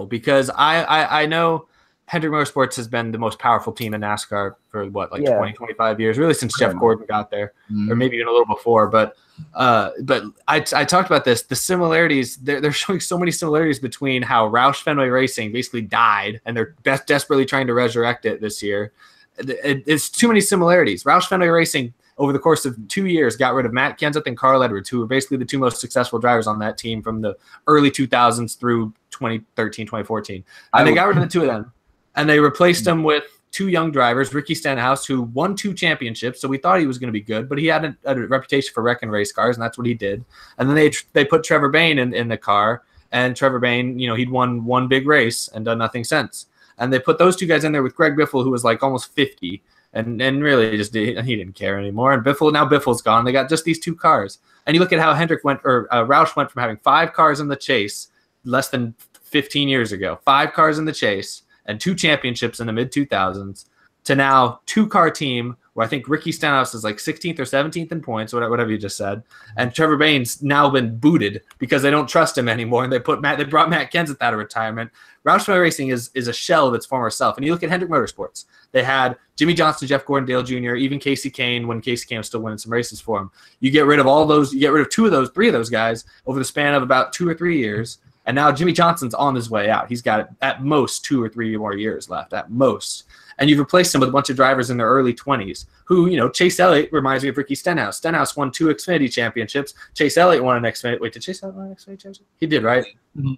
because I know Hendrick Motorsports has been the most powerful team in NASCAR for 20, 25 years, really since Jeff Gordon got there, or maybe even a little before. But I talked about this. The similarities, they're showing so many similarities between how Roush Fenway Racing basically died, and they're desperately trying to resurrect it this year. It's too many similarities. Roush Fenway Racing, over the course of 2 years, got rid of Matt Kenseth and Carl Edwards, who were basically the two most successful drivers on that team from the early 2000s through 2013, 2014. And they got rid of the two of them. And they replaced them with two young drivers, Ricky Stenhouse, who won 2 championships, so we thought he was going to be good, but he had a reputation for wrecking race cars, and that's what he did. And then they put Trevor Bayne in the car, and Trevor Bayne, he'd won one big race and done nothing since. And they put those two guys in there with Greg Biffle, who was almost 50, and really he didn't care anymore. And Biffle's gone. They got just these 2 cars. And you look at how Roush went from having 5 cars in the chase less than 15 years ago, 5 cars in the chase, and 2 championships in the mid-2000s, to now 2-car team where I think Ricky Stenhouse is 16th or 17th in points, whatever you just said, and Trevor Bayne's now been booted because they don't trust him anymore, and they brought Matt Kenseth out of retirement. Roush Fenway Racing is a shell of its former self. And you look at Hendrick Motorsports, they had Jimmie Johnson, Jeff Gordon, Dale Jr., even Casey Kane when Casey Kane was still winning some races for him. You get rid of all those, you get rid of 3 of those guys over the span of about 2 or 3 years. And now Jimmie Johnson's on his way out. He's got at most 2 or 3 more years left, at most. And you've replaced him with a bunch of drivers in their early 20s who, Chase Elliott reminds me of Ricky Stenhouse. Stenhouse won 2 Xfinity championships. Chase Elliott won an Xfinity. Wait, did Chase Elliott win an Xfinity championship? He did, right?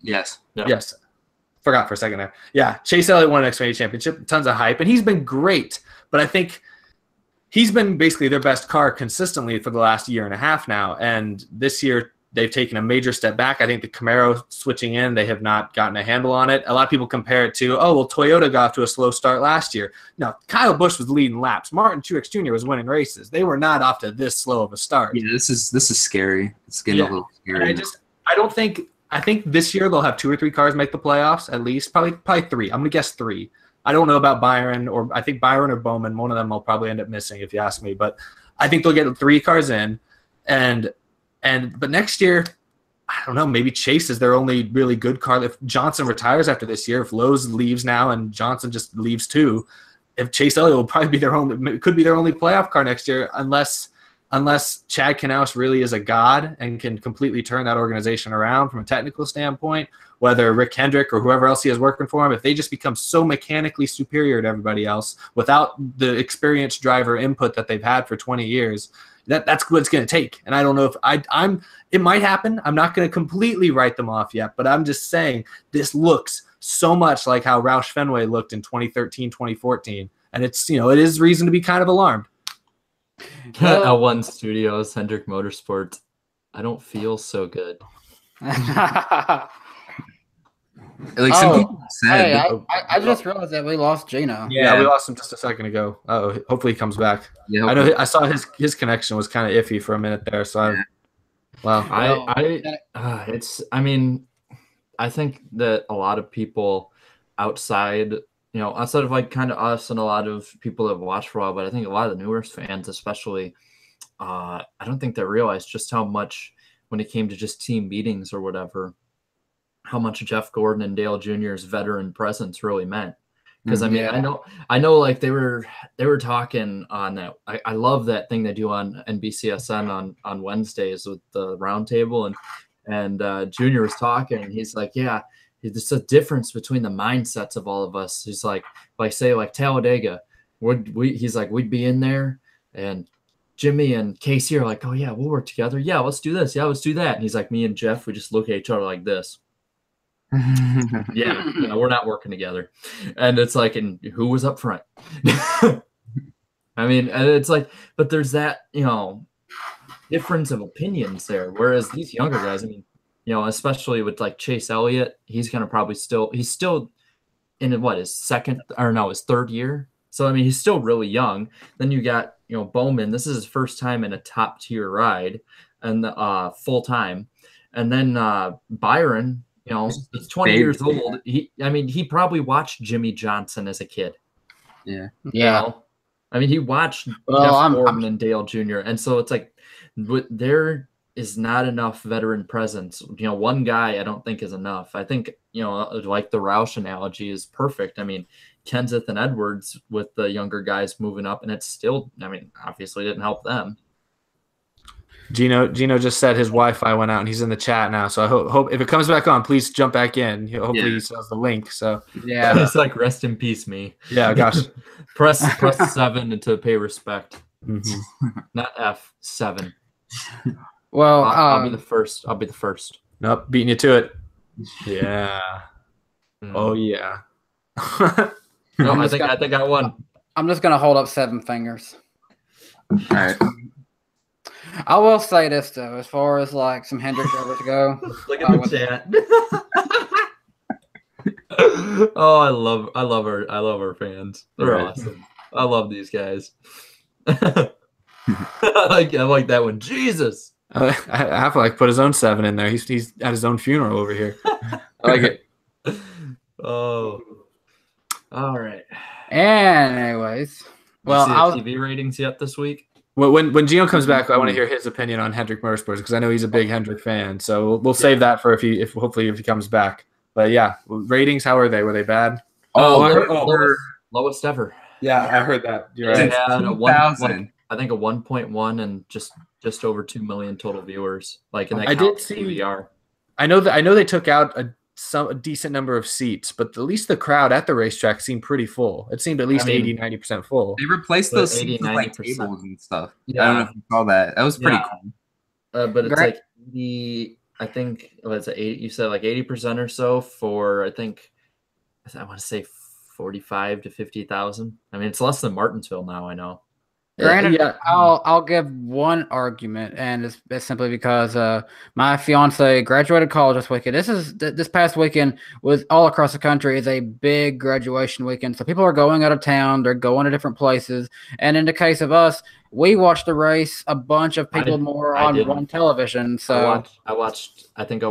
Yes. Yeah. Yes. Forgot for a second there. Yeah, Chase Elliott won an Xfinity championship. Tons of hype. And he's been great. But I think he's been basically their best car consistently for the last year and a half now. And this year, they've taken a major step back. I think the Camaro switching in, they have not gotten a handle on it. A lot of people compare it to, Toyota got off to a slow start last year. No, Kyle Busch was leading laps. Martin Truex Jr. was winning races. They were not off to this slow of a start. Yeah, this is scary. It's getting a little scary. I think this year they'll have 2 or 3 cars make the playoffs at least. Probably 3. I'm gonna guess 3. I don't know about Byron, or I think Byron or Bowman. One of them will probably end up missing if you ask me. But I think they'll get 3 cars in, but next year, I don't know, maybe Chase is their only really good car. If Johnson retires after this year, if Lowe's leaves now and Johnson just leaves too, if Chase Elliott will probably be could be their only playoff car next year, unless unless Chad Knaus really is a god and can completely turn that organization around from a technical standpoint, whether Rick Hendrick or whoever else he has working for him, if they just become so mechanically superior to everybody else without the experienced driver input that they've had for 20 years, that's what it's going to take. And I don't know if it might happen. I'm not going to completely write them off yet, but I'm just saying this looks so much like how Roush Fenway looked in 2013, 2014. And it's, it is reason to be kind of alarmed. L1 Studios, Hendrick Motorsports. I don't feel so good. Like some people said. Hey, I just realized that we lost Gino. Yeah, we lost him just a second ago. Oh, hopefully he comes back. Yeah, I know. I saw his connection was kind of iffy for a minute there. So, I think that a lot of people outside of like kind of us and a lot of people that have watched for a while, but I think a lot of the newer fans, especially, I don't think they realized just how much when it came to just team meetings or whatever, how much Jeff Gordon and Dale Jr.'s veteran presence really meant. Because I know like they were talking on that. I love that thing they do on NBCSN on Wednesdays with the roundtable, and Junior was talking, and he's like, yeah, there's a difference between the mindsets of all of us. He's like say like Talladega, he's like, we'd be in there, and Jimmy and Casey are like, oh yeah, we'll work together. Yeah, let's do this. Yeah, let's do that. And he's like, me and Jeff, we just look at each other like this. Yeah, we're not working together. And it's like, and who was up front? I mean, and it's like, but there's that, difference of opinions there. Whereas these younger guys, I mean, especially with like Chase Elliott, he's going to probably he's still in his third year. So, I mean, he's still really young. Then you got, Bowman, this is his first time in a top tier ride and full time. And then Byron, he's 20 years old. He probably watched Jimmie Johnson as a kid. Yeah. Yeah. I mean, he watched Jeff Gordon and Dale Jr. And so it's like, there is not enough veteran presence. One guy I don't think is enough. I think, like the Roush analogy is perfect. I mean, Kenseth and Edwards with the younger guys moving up, and it's still, obviously didn't help them. Gino just said his Wi-Fi went out and he's in the chat now. So I hope if it comes back on, please jump back in. Hopefully he says the link. So yeah, it's like rest in peace, me. Yeah, gosh. press 7 to pay respect. Mm-hmm. Not F7. Well, I'll be the first. Nope, beating you to it. Yeah. Oh yeah. No, I think I won. I'm just gonna hold up 7 fingers. All right. I will say this though, as far as like some Hendrick drivers go. Look at the chat. Oh, I love our fans. They're awesome. I love these guys. I like that one. Jesus. I have to put his own 7 in there. He's at his own funeral over here. I like it. Oh. All right. Anyways, well, TV ratings yet this week? Well, when Gino comes back, I want to hear his opinion on Hendrick Motorsports because I know he's a big Hendrick fan. So we'll save that for if hopefully he comes back. But yeah, ratings, how are they? Were they bad? Lowest ever. Yeah, I heard that. You're right. They had I think a 1.1 and just over 2 million total viewers. Like, and that counts DVR. I know they took out a decent number of seats, but at least the crowd at the racetrack seemed pretty full. It seemed at least 80-90% full. They replaced those seats with like tables and stuff. Yeah. I don't know if you saw that. That was pretty cool. But it's like I think it's 80. You said like 80% or so for I want to say 45 to 50,000. I mean, it's less than Martinsville now. I know. Granted, yeah. I'll give one argument, and it's simply because my fiance graduated college this weekend. This past weekend was all across the country is a big graduation weekend. So people are going out of town, they're going to different places. And in the case of us, we watched the race a bunch of people more on one television. So I watched 10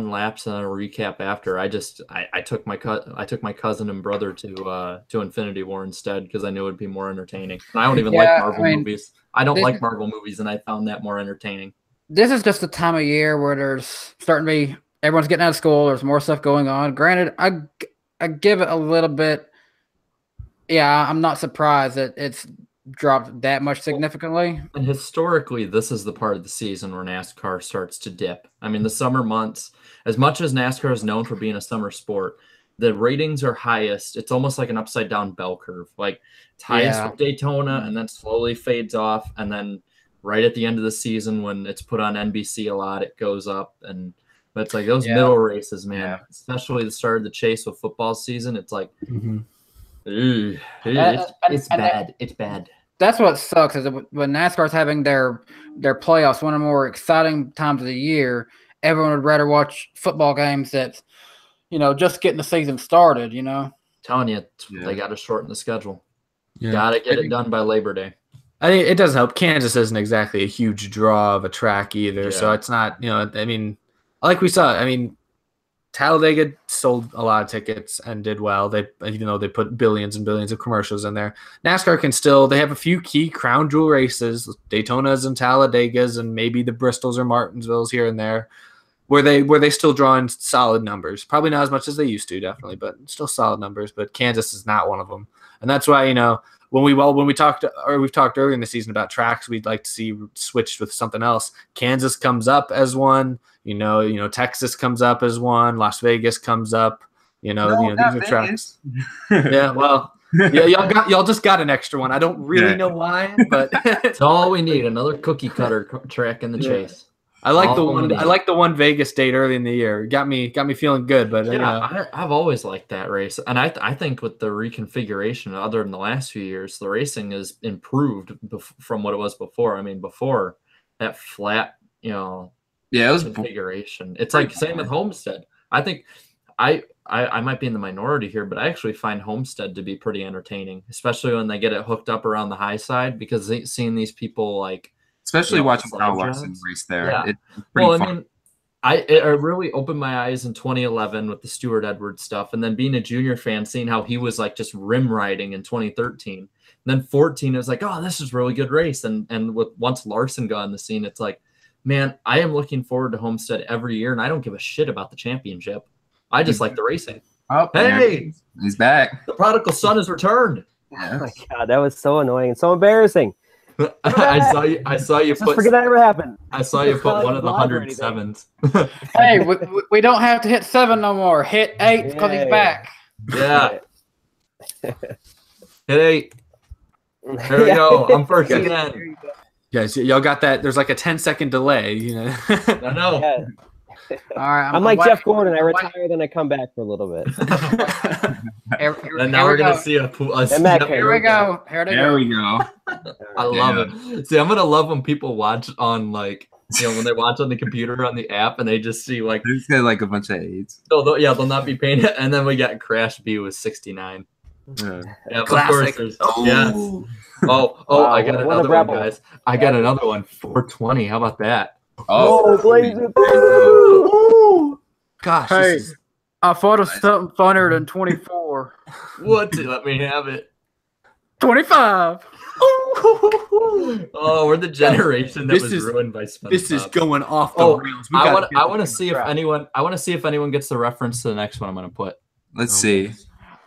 laps and a recap after. I took my cousin and brother to Infinity War instead because I knew it would be more entertaining. And I don't even like Marvel movies. I don't like Marvel movies, and I found that more entertaining. This is just the time of year where there's starting to be everyone's getting out of school. There's more stuff going on. Granted, I give it a little bit. Yeah, I'm not surprised that it's dropped that much significantly. And historically, this is the part of the season where NASCAR starts to dip. I mean, the summer months, as much as NASCAR is known for being a summer sport, the ratings are highest. It's almost like an upside down bell curve. Like it's highest with Daytona and then slowly fades off. And then right at the end of the season, when it's put on NBC a lot, it goes up. But it's like those middle races, man, especially the start of the chase with football season. It's like, it's bad. It's bad. That's what sucks is when NASCAR's having their playoffs, one of the more exciting times of the year, everyone would rather watch football games that, just getting the season started, Telling you, they got to shorten the schedule. Got to get it done by Labor Day. I think it does help. Kansas isn't exactly a huge draw of a track either, so it's not, like we saw, Talladega sold a lot of tickets and did well. Even though they put billions and billions of commercials in there. NASCAR can still, they have a few key crown jewel races, Daytonas and Talladegas and maybe the Bristols or Martinsvilles here and there, where they still draw in solid numbers. Probably not as much as they used to, definitely, but still solid numbers. But Kansas is not one of them. And that's why, when we've talked earlier in the season about tracks we'd like to see switched with something else. Kansas comes up as one. Texas comes up as one. Las Vegas comes up. These are tracks. Y'all just got an extra one. I don't really know why, but it's all we need. Another cookie cutter track in the chase. I like the one. I like the one Vegas date early in the year. It got me feeling good. But I've always liked that race, and I think with the reconfiguration, other than the last few years, the racing has improved from what it was before. Before that flat, it was configuration. It's like same with Homestead. I think I might be in the minority here, but I actually find Homestead to be pretty entertaining, especially when they get it hooked up around the high side, because seeing these people like. Especially watching Kyle Larson race there. Yeah. It's pretty fun. It really opened my eyes in 2011 with the Stuart Edwards stuff. And then being a junior fan, seeing how he was like just rim riding in 2013. And then 14, it was like, oh, this is a really good race. And once Larson got on the scene, it's like, man, I am looking forward to Homestead every year. And I don't give a shit about the championship. I just like the racing. Oh, hey, he's back. The prodigal son has returned. Yes. Oh my God, that was so annoying and so embarrassing. I saw you put. Forget that ever happened. I saw you put one of the 107s. Hey, we don't have to hit 7 no more. Hit 8 because he's back. Yeah. Hit 8. There we go. I'm first again. Guys, y'all got that? There's like a 10-second delay. I know. Yeah. All right, I'm like Jeff Gordon. I retire, then I come back for a little bit. And now we're gonna see a here we go. There we go. I love it. See, I'm gonna love when people watch on when they watch on the computer on the app and they just see like they just get like a bunch of AIDS. They'll not be paying it, and then we got Crash B with 69. Yeah, of course. Yes. Oh, wow, I got another one, guys. I got another one. 420. How about that? Oh, Blazer. Gosh. Hey, I thought of something funnier than 24. What? Let me have it. 25. Oh, we're the generation that was ruined by SpongeBob. This is going off the rails. I want to see if anyone. I want to see if anyone gets the reference to the next one I'm going to put. Let's see.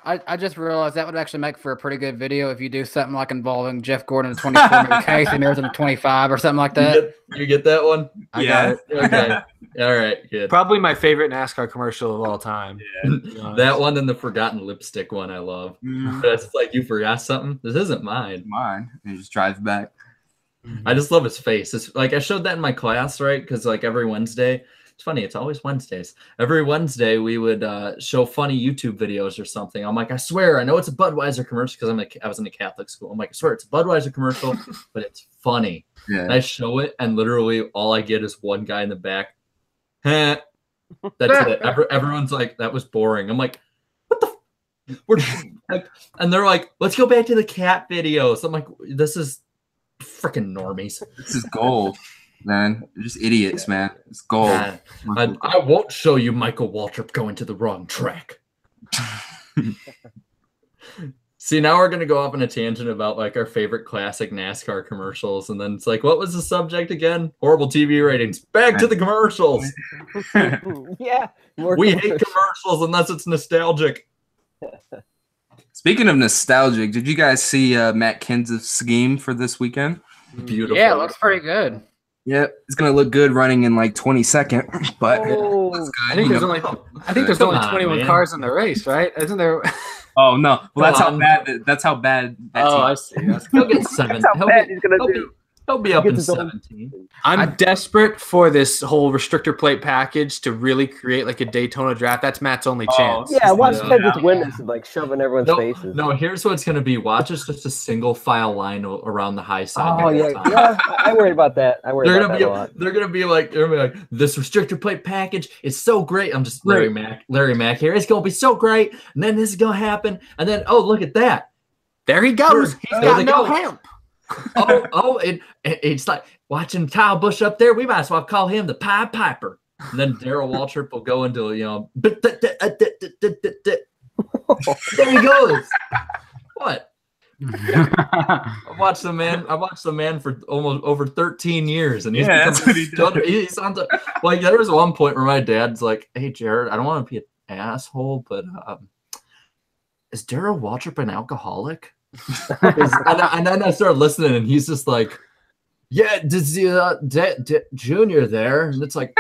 I just realized that would actually make for a pretty good video if you do something like involving Jeff Gordon in 24, maybe Casey Mears in 25 or something like that. You get that one? I got it. Okay. All right. Good. Probably my favorite NASCAR commercial of all time. Yeah. That one and the forgotten lipstick one I love. It's like you forgot something. This isn't mine. And he just drives back. I just love his face. It's like I showed that in my class, right? Because like every Wednesday. It's funny. It's always Wednesdays. Every Wednesday, we would show funny YouTube videos or something. I'm like, I swear, I know it's a Budweiser commercial because I was in a Catholic school. I'm like, I swear, it's a Budweiser commercial, but it's funny. Yeah. And I show it, and literally all I get is one guy in the back. That's it. Everyone's like, that was boring. I'm like, what the? And they're like, let's go back to the cat videos. I'm like, this is freaking normies. This is gold. Man, you're just idiots, man. It's gold. I won't show you Michael Waltrip going to the wrong track. See, now we're going to go off on a tangent about like our favorite classic NASCAR commercials. And then it's like, what was the subject again? Horrible TV ratings. Back to the commercials. Yeah. We hate commercials unless it's nostalgic. Speaking of nostalgic, did you guys see Matt Kenseth's scheme for this weekend? Beautiful. Yeah, it looks pretty good. Yep, it's gonna look good running in like 22nd, but Oh, I think there's only 21 man. cars in the race, right? Isn't there? oh no, well that's Come how on. bad. That's how bad. That Oh, team I see. He'll get 7. That's how bad he's gonna do. He'll be up in Gets his own- 17. I'm desperate for this whole restrictor plate package to really create like a Daytona draft. That's Matt's only chance. Yeah, watch Yeah. Kenseth win this and like shoving everyone's faces. No, here's what it's going to be. Watch us just a single file line around the high side. Oh the yeah, whole time. yeah. I worry about that. I worry They're about gonna that be a lot. they're gonna be like this restrictor plate package is so great. I'm just Larry Mack here. It's gonna be so great, and then this is gonna happen, and then oh look at that. There he goes. He's There got they no go. hemp. It's like watching Kyle Busch up there. We might as well call him the Pied Piper. And then Darrell Waltrip will go into there he goes. What? I watched the man for almost over 13 years, and he's that's what he did. He's on the like. There was one point where my dad's like, "Hey, Jared, I don't want to be an asshole, but is Darrell Waltrip an alcoholic?" and then I started listening, and he's just like, "Yeah, Junior there," and it's like,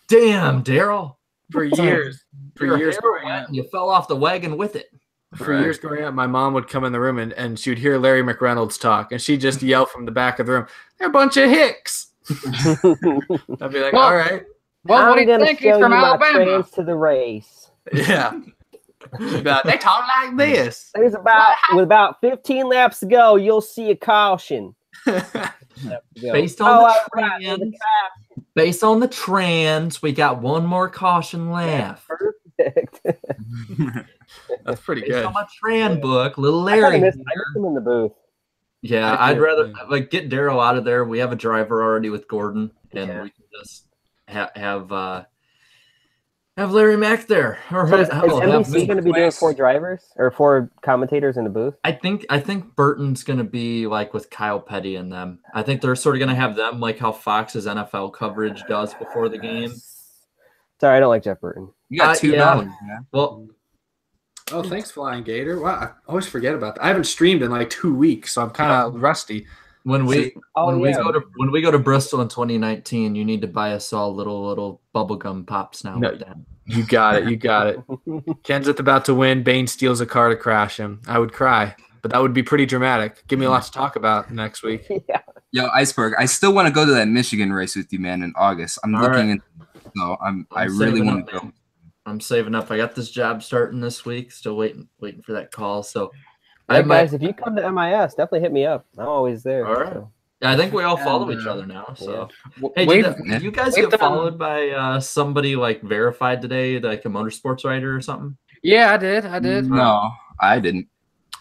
"Damn, Darrell, For years. your hair wet and you fell off the wagon with it." For years growing up, my mom would come in the room and she would hear Larry McReynolds talk, and she'd just yell from the back of the room, "They're a bunch of hicks." I'd be like, Well, all right. Well, what do I'm you gonna think? show He's from you my Alabama. trans to the race. Yeah. They talk like this. There's with about 15 laps to go, you'll see a caution. Based on the trends, we got one more caution left. Perfect. That's pretty Based good. on my trend book, little I Larry. miss him in the booth. Yeah, I I'd do. rather like get Darrell out of there. We have a driver already with Gordon, and Yeah. we can just have Larry Mack there. Or So is have NBC going to be doing West. 4 drivers or 4 commentators in the booth? I think Burton's gonna be like with Kyle Petty and them. I think they're sort of gonna have them like how Fox's NFL coverage does before the game. Sorry, I don't like Jeff Burton. You got $2, yeah. man. Well, Oh, thanks, Flying Gator. Wow, I always forget about that. I haven't streamed in like 2 weeks, so I'm kind of rusty. when we yeah. go to Bristol in 2019, you need to buy us all little bubblegum pops now. No. with that. You got it. You got it. Kenseth about to win. Bane steals a car to crash him. I would cry, but that would be pretty dramatic. Give me a lot to talk about next week. Yeah. Yo, Iceberg, I still want to go to that Michigan race with you, man, in August. I'm All looking right. into so I I'm really saving want up, to go. man. I'm saving up. I got this job starting this week. Still waiting for that call. So, Hey, guys, if you come to MIS, definitely hit me up. I'm always there. All right. so. I think we all follow each other now. So, hey, We've- did you guys we've get done- followed by somebody like verified today, like a motorsports writer or something? Yeah, I did. No, I didn't.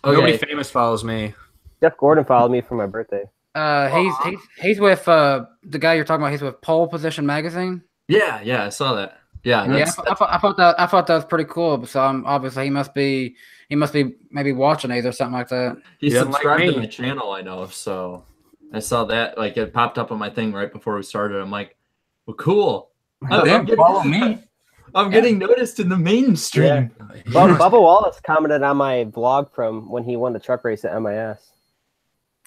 Nobody famous follows me. Jeff Gordon followed me for my birthday. He's with the guy you're talking about. He's with Pole Position Magazine. Yeah, I saw that. Yeah, Yeah, that's, I thought that was pretty cool. So obviously he must be maybe watching these or something like that. he He doesn't like subscribed to me. my channel, I know. So I saw that, like it popped up on my thing right before we started. I'm like, well, cool. Then follow me. I'm getting noticed in the mainstream. Well, Bubba Wallace commented on my vlog from when he won the truck race at MIS.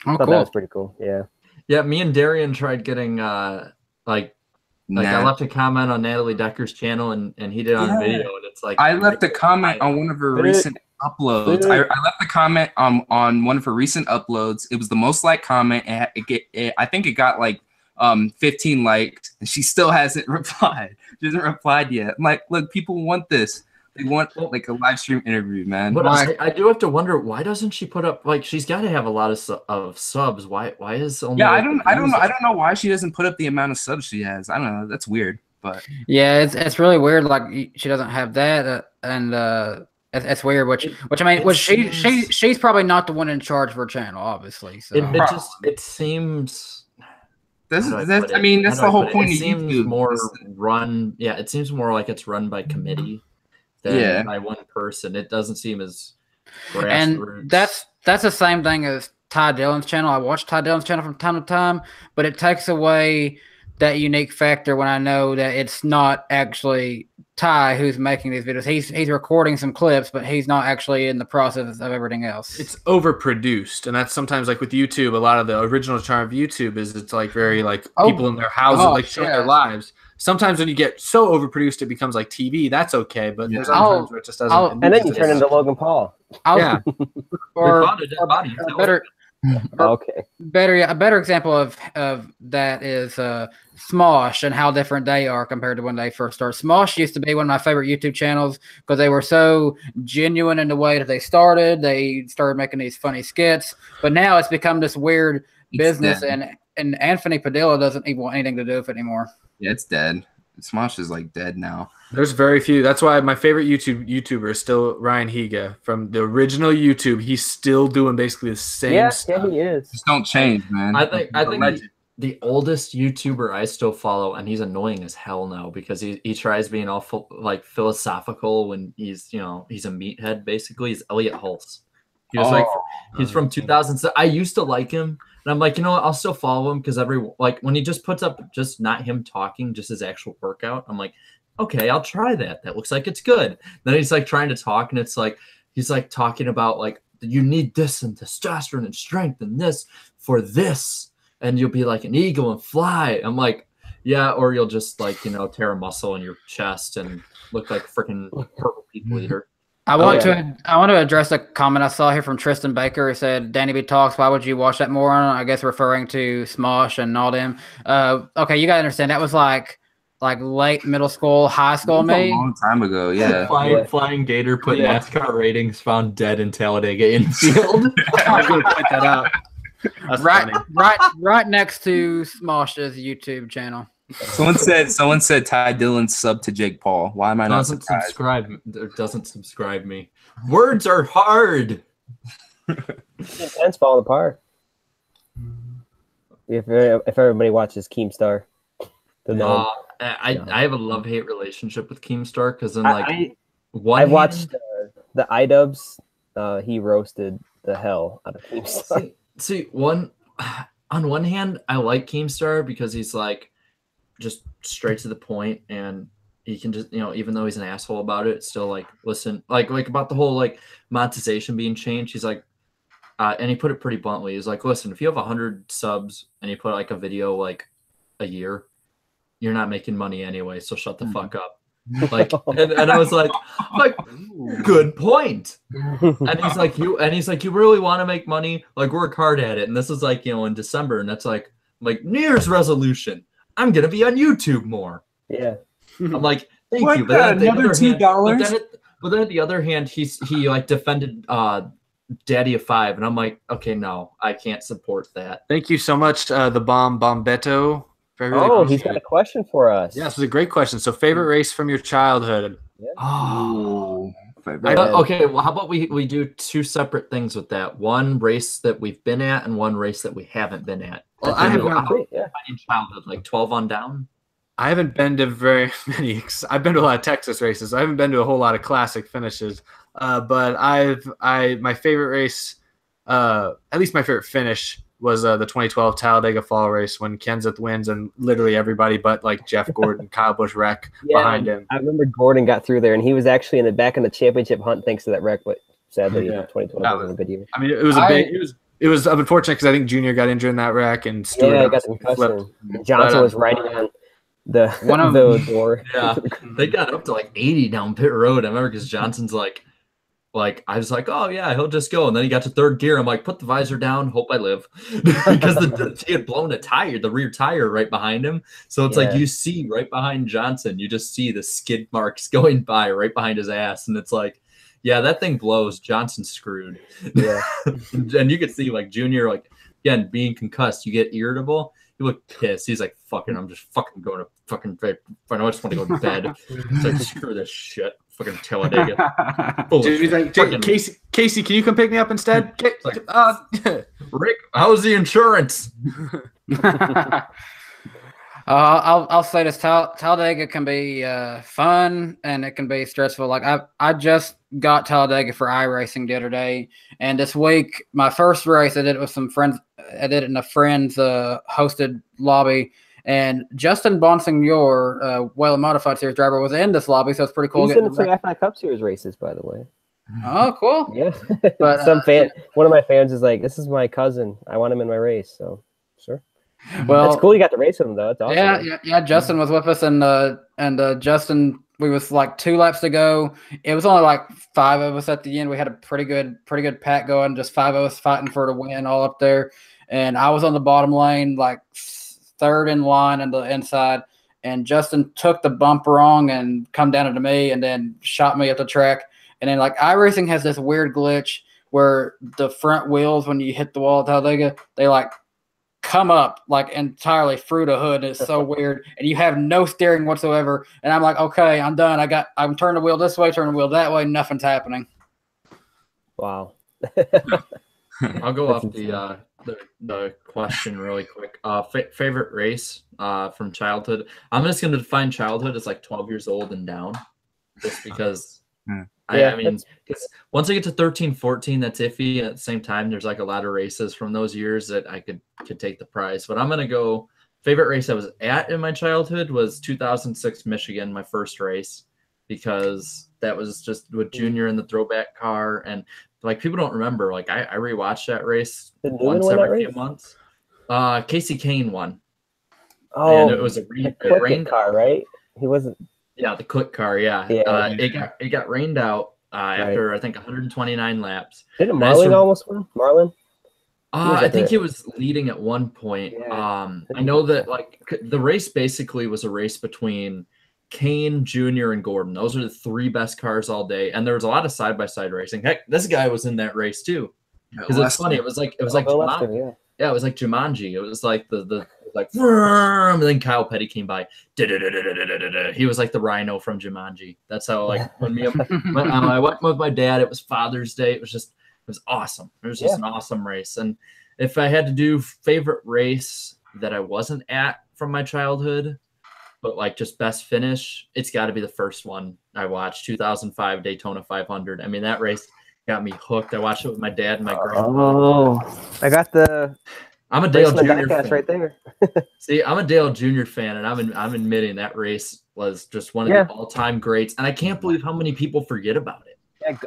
Oh, Thought that cool. was pretty cool. Yeah. Yeah, me and Darian tried getting I left a comment on Natalie Decker's channel and he did on video, and it's like I left a comment on one of her recent uploads. I left a comment on one of her recent uploads. It was the most liked comment. I think it got like 15 likes, and she still hasn't replied. She hasn't replied yet. I'm like, look, people want this. They want like a live stream interview, man. But I do have to wonder, why doesn't she put up, like, she's got to have a lot of subs. Why is only Yeah, like, I don't know why she doesn't put up the amount of subs she has. I don't know. That's weird. But Yeah, it's really weird. Like she doesn't have that, and it's weird. Which I mean, she's probably not the one in charge of her channel, obviously. So it seems. that's How do I put I it? mean, that's How do the I whole put it? point It of seems YouTube. more run. Yeah, it seems more like it's run by committee than by one person. It doesn't seem as grassroots. And that's the same thing as Ty Dillon's channel. I watch Ty Dillon's channel from time to time, but it takes away that unique factor when I know that it's not actually Ty who's making these videos. He's recording some clips, but he's not actually in the process of everything else. It's overproduced, and that's sometimes like with YouTube. A lot of the original charm of YouTube is it's like very like people in their houses like showing their lives. Sometimes when you get so overproduced, it becomes like TV. That's okay, but there's other times where it just doesn't. And then you turn into Logan Paul. Yeah, or better. Okay. A better example of that is Smosh and how different they are compared to when they first started. Smosh used to be one of my favorite YouTube channels because they were so genuine in the way that they started. They started making these funny skits, but now it's become this weird business, and Anthony Padilla doesn't even want anything to do with it anymore. Yeah, it's dead. Smosh is like dead now. There's very few. That's why my favorite YouTuber is still Ryan Higa from the original YouTube. He's still doing basically the same stuff. Yeah, he is. Just don't change, man. I think the oldest YouTuber I still follow, and he's annoying as hell now because he tries being all philosophical when he's he's a meathead basically. He's Elliot Hulse. He was he's from 2000. I used to like him. And I'm like, I'll still follow him because when he just puts up just not him talking, just his actual workout, I'm like, okay, I'll try that. That looks like it's good. Then he's like trying to talk, and it's like he's like talking about like you need this and testosterone and strength and this for this, and you'll be like an eagle and fly. I'm like, yeah, or you'll just like tear a muscle in your chest and look like a freaking purple people eater. I want to address a comment I saw here from Tristan Baker. He said, DannyBTalks, why would you watch that more on? I guess referring to Smosh and all them. Okay, you got to understand, that was like late middle school, high school me. A long time ago, yeah. Flying Gator put NASCAR ratings found dead in Talladega infield. I'm going to point that out. That's right next to Smosh's YouTube channel. Someone said Ty Dillon sub to Jake Paul. Why am I not surprised? Doesn't subscribe me. Words are hard. It's falling apart. If everybody watches Keemstar, I have a love-hate relationship with Keemstar because then I watched the iDubbbz. He roasted the hell out of Keemstar. See, on one hand, I like Keemstar because he's like just straight to the point, and he can just even though he's an asshole about it, still like listen, like about the whole like monetization being changed. He's like, and he put it pretty bluntly. He's like, listen, if you have 100 subs and you put like a video like a year, you're not making money anyway, so shut the fuck up. Like, and I was like, good point. And he's like, you really want to make money? Like, work hard at it. And this is like, in December, and that's like New Year's resolution. I'm gonna be on YouTube more. Yeah. I'm like, thank you. But then another $2. But then at the other hand, he like defended Daddy of Five, and I'm like, okay, no, I can't support that. Thank you so much, the Bombetto. He's got a question for us. Yeah, this was a great question. So, favorite race from your childhood? Yeah. Oh, okay. Well, how about we do two separate things with that? One race that we've been at, and one race that we haven't been at. Well, I have in childhood, like 12 on down. I haven't been to very many. I've been to a lot of Texas races. I haven't been to a whole lot of classic finishes. But my favorite race, at least my favorite finish, was the 2012 Talladega Fall race when Kenseth wins and literally everybody but like Jeff Gordon, Kyle Busch wreck behind him. I remember Gordon got through there, and he was actually in the back in the championship hunt thanks to that wreck. But sadly, 2012 was a good year. I mean, it was unfortunate because I think Junior got injured in that wreck, and Stewart got concussion. Johnson was riding on the door. Yeah, they got up to like 80 down pit road. I remember because Johnson's like I was like, oh yeah, he'll just go, and then he got to third gear. I'm like, put the visor down, hope I live, because he had blown the rear tire right behind him. So it's like you see right behind Johnson, you just see the skid marks going by right behind his ass, and it's like, yeah, that thing blows. Johnson's screwed. Yeah, and you could see like Junior, like again being concussed, you get irritable. He looked pissed. He's like, fucking, I'm just fucking going to fucking bed. I just want to go to bed. It's like, screw this shit. Fucking Talladega. Dude, he's like, Casey, can you come pick me up instead? Rick, how's the insurance? I'll say this: Talladega can be fun and it can be stressful. Like I just got Talladega for iRacing the other day, and this week my first race I did it with some friends. I did it in a friend's hosted lobby, And Justin Bonsignor, Whalen Modified Series driver, was in this lobby, so it's pretty cool. He's in some Aflac Cup Series races, by the way. Oh, cool. Yeah. But one of my fans is like, "This is my cousin. I want him in my race." So, sure. Well, that's cool. You got to race with him though. It's awesome. Yeah. Justin was with us, and Justin, we was like 2 laps to go. It was only like 5 of us at the end. We had a pretty good pack going. Just 5 of us fighting for the win, all up there. And I was on the bottom lane, like 3rd in line on the inside. And Justin took the bump wrong and come down into me, and then shot me at the track. And then like iRacing has this weird glitch where the front wheels, when you hit the wall, they like come up like entirely through the hood. It's so weird, and you have no steering whatsoever. And I'm like, okay, I'm done. I'm turning the wheel this way, turning the wheel that way. Nothing's happening. Wow. I'll go off the question really quick. Favorite race from childhood. I'm just going to define childhood as like 12 years old and down, just because. I mean, because once I get to 13, 14, that's iffy. And at the same time, there's like a lot of races from those years that I could take the prize. But I'm going to go favorite race I was at in my childhood was 2006 Michigan, my first race, because that was just with Junior in the throwback car. And like people don't remember, like I rewatched that race once every few months. Casey Kane won. Oh, and it was a rain car, right? He wasn't. Yeah, the quick car. Yeah. It got rained out after I think 129 laps. Didn't Marlin almost win? Marlin? I think he was leading at one point. Yeah. I know that like the race basically was a race between Kane, Junior, and Gordon. Those are the 3 best cars all day, and there was a lot of side-by-side racing. Heck, this guy was in that race too. Because it's funny. It was like Jumanji. Yeah, it was like Jumanji. It was like the and then Kyle Petty came by. He was like the rhino from Jumanji. That's how like when I went with my dad. It was Father's Day. It was awesome. It was just an awesome race. And if I had to do favorite race that I wasn't at from my childhood, but like just best finish, it's got to be the first one I watched, 2005 Daytona 500. I mean, that race got me hooked. I watched it with my dad and my grandpa. Oh, I got I'm a Dale Jr. fan. Right there. See, I'm a Dale Jr. fan, and I'm admitting that race was just one of the all-time greats, and I can't believe how many people forget about it. Yeah,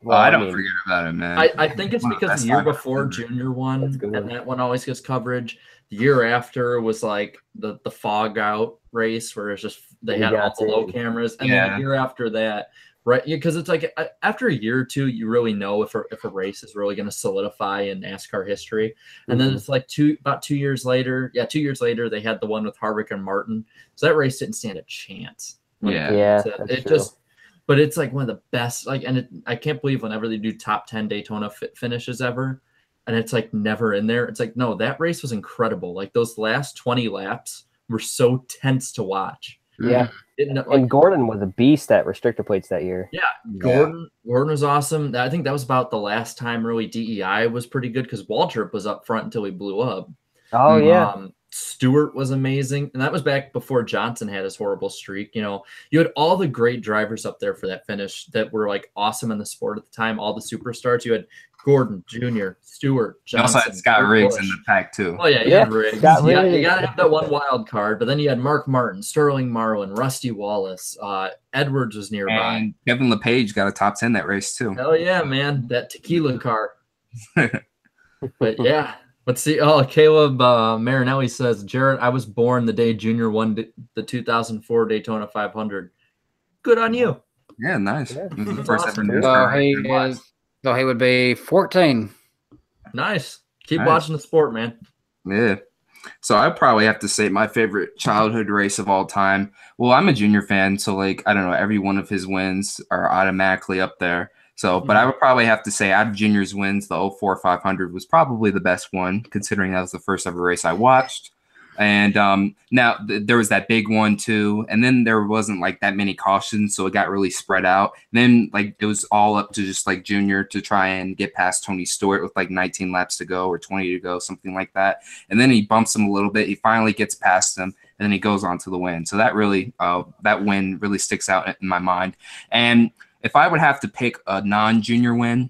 I don't forget about it, man. I think it's because the year before Junior won, and that one always gets coverage. The year after was like the fog out race where it's just they had all the low cameras, and then the year after that. Right, because it's like after a year or two, you really know if a race is really going to solidify in NASCAR history. And then it's like about 2 years later. Yeah, 2 years later, they had the one with Harvick and Martin. So that race didn't stand a chance. But it's like one of the best. Like, and I can't believe whenever they do top 10 Daytona finishes ever, and it's like never in there. It's like no, that race was incredible. Like those last 20 laps were so tense to watch. Yeah. And Gordon was a beast at restrictor plates that year. Yeah, Gordon was awesome. I think that was about the last time really DEI was pretty good because Waltrip was up front until he blew up. Oh, yeah. Stewart was amazing. And that was back before Johnson had his horrible streak. You know, you had all the great drivers up there for that finish that were like awesome in the sport at the time, all the superstars. You had Gordon, Junior, Stewart, Johnson. You also had Scott Riggs in the pack, too. Oh, yeah, you had Riggs. You got to have that one wild card. But then you had Mark Martin, Sterling Marlin, Rusty Wallace. Edwards was nearby. And Kevin LePage got a top 10 that race, too. Hell yeah, man. That tequila car. But, yeah. Let's see. Oh, Caleb Marinelli says, Jared, I was born the day Junior won the 2004 Daytona 500. Good on you. Yeah, nice. Yeah. First ever NASCAR. So he would be 14. Nice. Keep watching the sport, man. Yeah. So I probably have to say my favorite childhood race of all time. Well, I'm a Junior fan, so like I don't know, every one of his wins are automatically up there. So, but I would probably have to say out of Junior's wins, the 04 500 was probably the best one, considering that was the first ever race I watched. And now there was that big one too, and then there wasn't like that many cautions, so it got really spread out. And then like it was all up to just like Junior to try and get past Tony Stewart with like 19 laps to go or 20 to go, something like that. And then he bumps him a little bit. He finally gets past him, and then he goes on to the win. So that really that win really sticks out in my mind. And if I would have to pick a non-Junior win,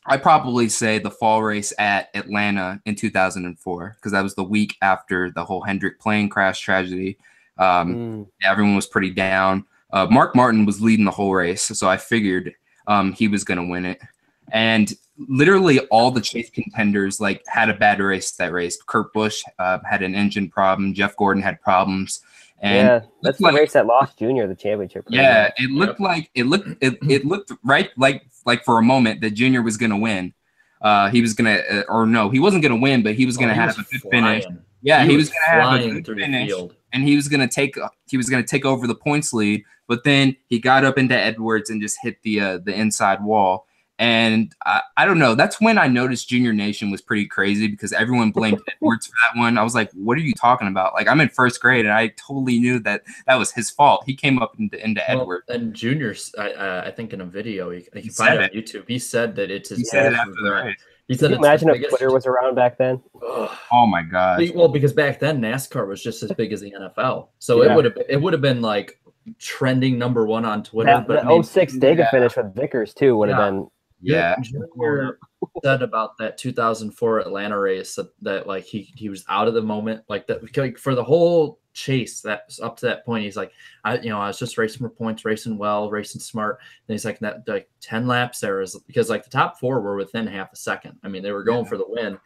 I'd probably say the fall race at Atlanta in 2004, because that was the week after the whole Hendrick plane crash tragedy. Everyone was pretty down. Mark Martin was leading the whole race, so I figured he was going to win it. And literally all the chase contenders like had a bad race that race. Kurt Busch had an engine problem. Jeff Gordon had problems. And that's the race that lost Junior the championship. Yeah, it looked like it looked right like for a moment that Junior was gonna win. He was gonna or no, he wasn't gonna win, but he was gonna have a good finish. Yeah, he was gonna have a good finish, and he was gonna take over the points lead. But then he got up into Edwards and just hit the inside wall. And I don't know. That's when I noticed Junior Nation was pretty crazy, because everyone blamed Edwards for that one. I was like, what are you talking about? Like, I'm in first grade, and I totally knew that was his fault. He came up into Edwards. And Junior's, I think in a video, you can find it on YouTube, he said that it's his He said it after the race. He said, imagine if Twitter was around back then. Oh my God. Well, because back then NASCAR was just as big as the NFL. So it would have been like trending #1 on Twitter. The 06 Dega finish with Vickers too would have been. Yeah, Junior said about that 2004 Atlanta race that like he was out of the moment, like that, like for the whole chase that up to that point. He's like, I was just racing for points, racing well, racing smart. And he's like, that like 10 laps there is, because like the top 4 were within half a second. I mean, they were going for the win,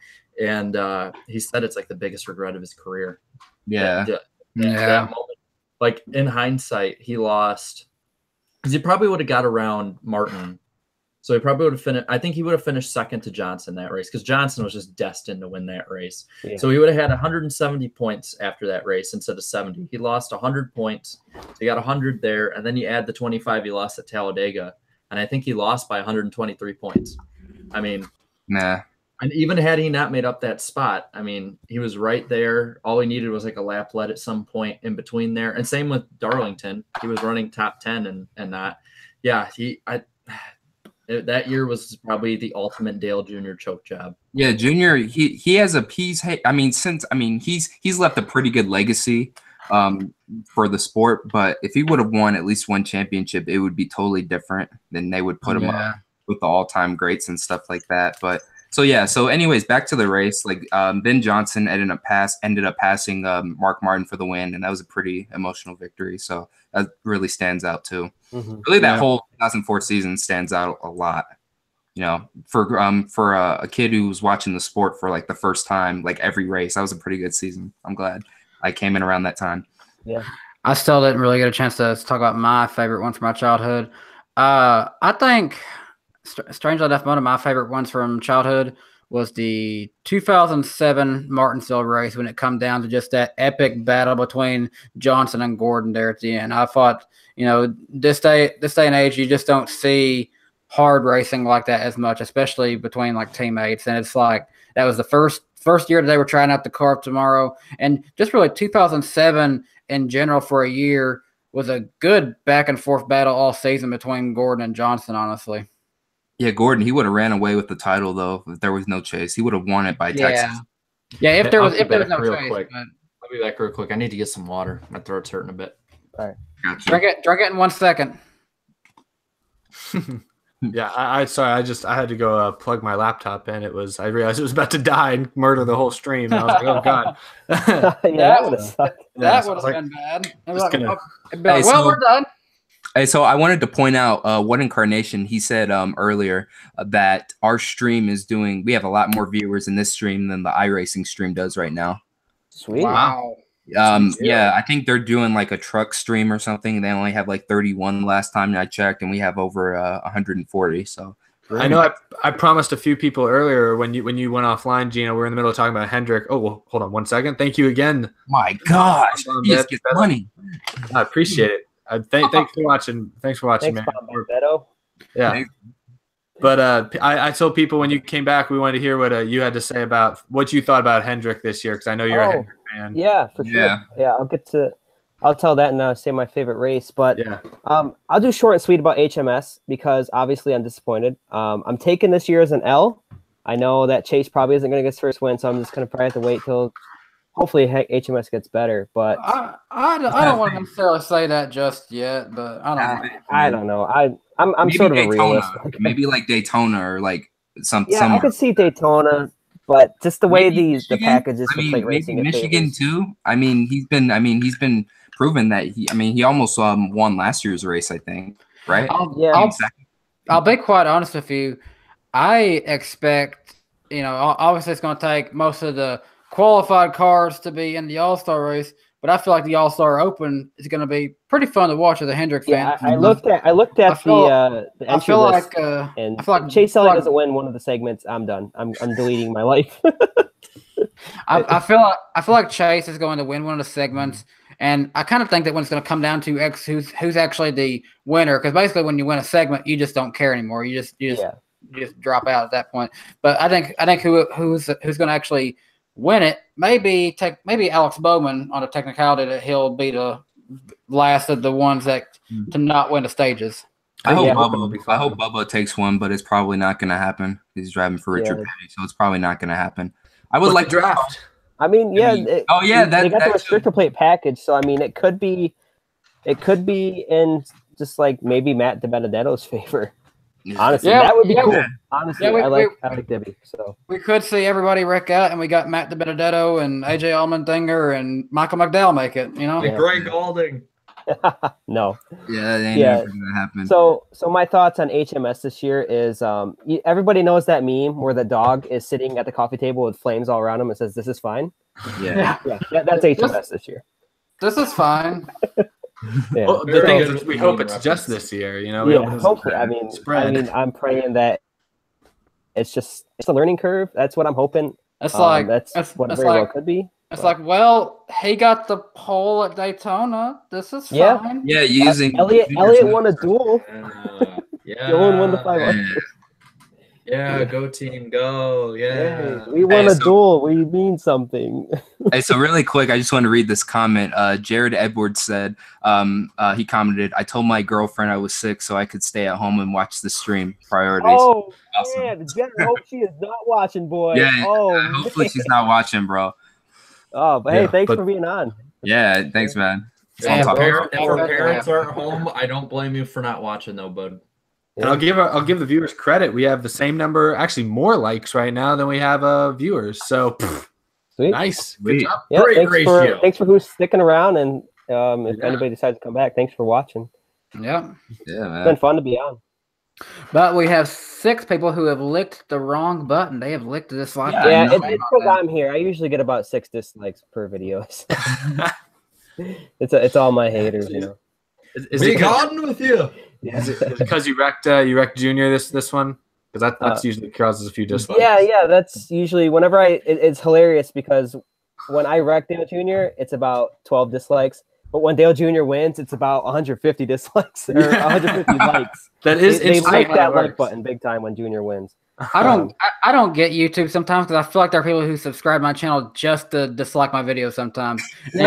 and he said it's like the biggest regret of his career. Yeah, that moment. Like in hindsight, he lost because he probably would have got around Martin. So he probably would have finished. I think he would have finished second to Johnson that race, because Johnson was just destined to win that race. Yeah. So he would have had 170 points after that race instead of 70. He lost 100 points. So he got 100 there, and then you add the 25 he lost at Talladega, and I think he lost by 123 points. I mean, nah. And even had he not made up that spot, I mean, he was right there. All he needed was like a lap lead at some point in between there. And same with Darlington. He was running top 10 and not. Yeah, that year was probably the ultimate Dale Jr. choke job. Yeah, Junior, he has a piece. He's left a pretty good legacy for the sport. But if he would have won at least one championship, it would be totally different. Then they would put him up with the all-time greats and stuff like that. But so anyways, back to the race. Like Ben Johnson ended up passing Mark Martin for the win, and that was a pretty emotional victory. So that really stands out too. Mm-hmm. Really, that whole 2004 season stands out a lot. For a kid who was watching the sport for like the first time, like every race, that was a pretty good season. I'm glad I came in around that time. Yeah, I still didn't really get a chance to talk about my favorite one from my childhood. I think, strangely enough, one of my favorite ones from childhood was the 2007 Martinsville race, when it come down to just that epic battle between Johnson and Gordon there at the end. I thought, this day and age, you just don't see hard racing like that as much, especially between like teammates. And it's like, that was the first year that they were trying out the car tomorrow. And just really 2007 in general for a year was a good back and forth battle all season between Gordon and Johnson, honestly. Yeah, Gordon, he would have ran away with the title though if there was no chase. He would have won it by Texas. Yeah, if there was no chase. Quick. I'll be back real quick. I need to get some water. My throat's hurting a bit. All right. Gotcha. Drink it in 1 second. Yeah, I had to go plug my laptop in. I realized it was about to die and murder the whole stream. And I was like, oh god. That would have sucked. That would have been bad. We're done. Hey, so I wanted to point out what Incarnation, he said earlier that our stream we have a lot more viewers in this stream than the iRacing stream does right now. Sweet. Wow. Yeah, I think they're doing like a truck stream or something. They only have like 31 last time I checked, and we have over 140. So I know I promised a few people earlier when you went offline, Gino, we were in the middle of talking about Hendrick. Oh, well, hold on 1 second. Thank you again. My gosh, he just gets money. I appreciate it. Thanks for watching. Thanks for watching, Thanks, man. Beto. Yeah. But I told people when you came back, we wanted to hear what you had to say about what you thought about Hendrick this year, because I know you're a Hendrick fan. Yeah, for sure. Yeah, I'll tell that and say my favorite race. But I'll do short and sweet about HMS, because obviously I'm disappointed. I'm taking this year as an L. I know that Chase probably isn't going to get his first win, so I'm just going to probably have to wait till hopefully HMS gets better. But I don't want to necessarily say that just yet. But I don't know. I'm sort of a realist. Maybe like Daytona or like I could see Daytona, but just the way the packages for plate maybe racing, Michigan too. He's been proven that he almost won last year's race, I think, right? I'll be quite honest with you. I expect, obviously it's going to take most of the qualified cars to be in the All-Star race, but I feel like the All-Star Open is going to be pretty fun to watch as a Hendrick fan. Yeah, I looked at the entry list, and I feel like Chase Elliott doesn't win one of the segments. I'm done. I'm deleting my life. I feel like Chase is going to win one of the segments, and I kind of think that when it's going to come down to who's actually the winner, because basically when you win a segment, you just don't care anymore. You just drop out at that point. But I think who's going to actually win it, maybe Alex Bowman on a technicality that he'll be the last of the ones that to not win the stages. I hope Bubba takes one, but it's probably not going to happen. He's driving for Richard Petty, so it's probably not going to happen. I would like draft. They got the restrictor plate package, so it could be in just like maybe Matt DiBenedetto's favor. Honestly, that would be cool. Honestly, I like Debbie. So we could see everybody wreck out, and we got Matt DiBenedetto and AJ Allmendinger and Michael McDowell make it. Greg Galding. No. Yeah, that ain't never gonna happen. So my thoughts on HMS this year is everybody knows that meme where the dog is sitting at the coffee table with flames all around him and says, "This is fine." Yeah. That's HMS this year. This is fine. Yeah. Well, the thing is, we hope it's just this year. Hopefully. I'm praying that it's a learning curve. That's what I'm hoping. That's what it very well could be. It's like, well, he got the pole at Daytona. This is fine. Yeah, using Elliott won a duel. Dylan won the 500. Yeah, go team, go. Yeah. Hey, we won a duel. We mean something. Hey, so really quick, I just want to read this comment. Jared Edwards said, he commented, "I told my girlfriend I was sick so I could stay at home and watch the stream. Priorities." Oh, awesome. Man. I hope she is not watching, boy. Yeah, man. hopefully she's not watching, bro. Oh, but hey, thanks for being on. Yeah, thanks, man. If our parents aren't home, I don't blame you for not watching, though, bud. And I'll give the viewers credit. We have the same number, actually more likes right now than we have viewers. So Sweet. Nice. Good job. Yeah, Great ratio. Thanks for who's sticking around, and if anybody decides to come back, thanks for watching. Yeah. Yeah, man. It's been fun to be on. But we have 6 people who have licked the wrong button. They have licked this like Yeah, it's because I'm here. I usually get about 6 dislikes per video. So. It's all my haters, Is Be it gone with you. Is it because you wrecked Junior this one? Because that's usually causes a few dislikes. Yeah, that's usually whenever it's hilarious because when I wreck Dale Jr., it's about 12 dislikes. But when Dale Jr. wins, it's about 150 dislikes or 150 likes. That is they like that like button big time when Junior wins. I don't get YouTube sometimes because I feel like there are people who subscribe to my channel just to dislike my videos sometimes. And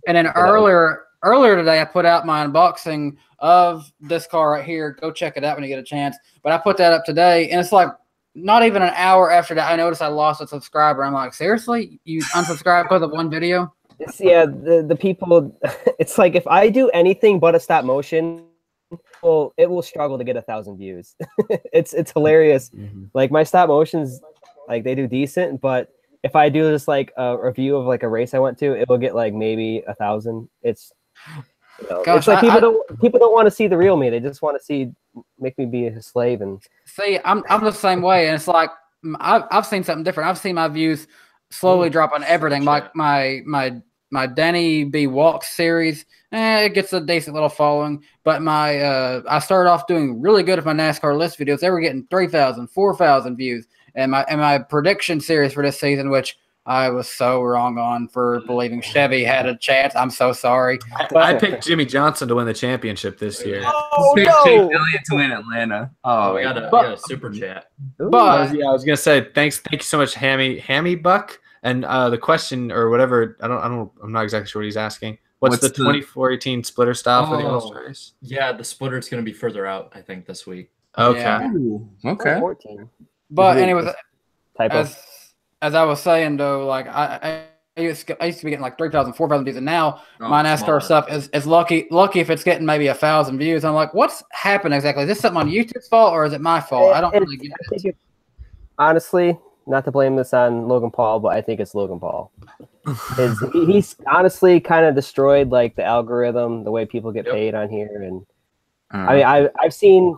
then earlier today I put out my unboxing of this car right here. Go check it out when you get a chance. But I put that up today, and it's like not even an hour after that I noticed I lost a subscriber. I'm like, seriously, you unsubscribed because of one video? Yeah, the people. It's like if I do anything but a stop motion, well, it will struggle to get 1,000 views. it's hilarious. Mm-hmm. Like my stop motions, like they do decent, but if I do just like a review of like a race I went to, it will get like maybe 1,000. It's it's like people don't want to see the real me. They just want to make me be a slave. And see, I'm the same way, and it's like I've seen something different. I've seen my views slowly drop on everything. Like my Danny B Walks series, it gets a decent little following. But I started off doing really good with my NASCAR list videos. They were getting 3,000, 4,000 views. And my prediction series for this season, which I was so wrong on for believing Chevy had a chance. I'm so sorry. I picked Jimmie Johnson to win the championship this year. Oh, Chase no! Elliott to win Atlanta. Oh, we got a super chat. But I was gonna say thank you so much, Hammy Buck. And the question or whatever, I'm not exactly sure what he's asking. What's the 24-18 splitter style for the All-Star race? Yeah, the splitter's going to be further out, I think, this week. Okay. Yeah. Ooh, okay. 14. But anyways, Typo. as I was saying though, like used to be getting like 3,000, 4,000 views, and now my NASCAR smaller. stuff is lucky if it's getting maybe 1,000 views. I'm like, what's happened exactly? Is this something on YouTube's fault or is it my fault? I don't really get it. Honestly, not to blame this on Logan Paul, but I think it's Logan Paul. He's honestly kind of destroyed like the algorithm, the way people get paid on here, and I mean, I've seen.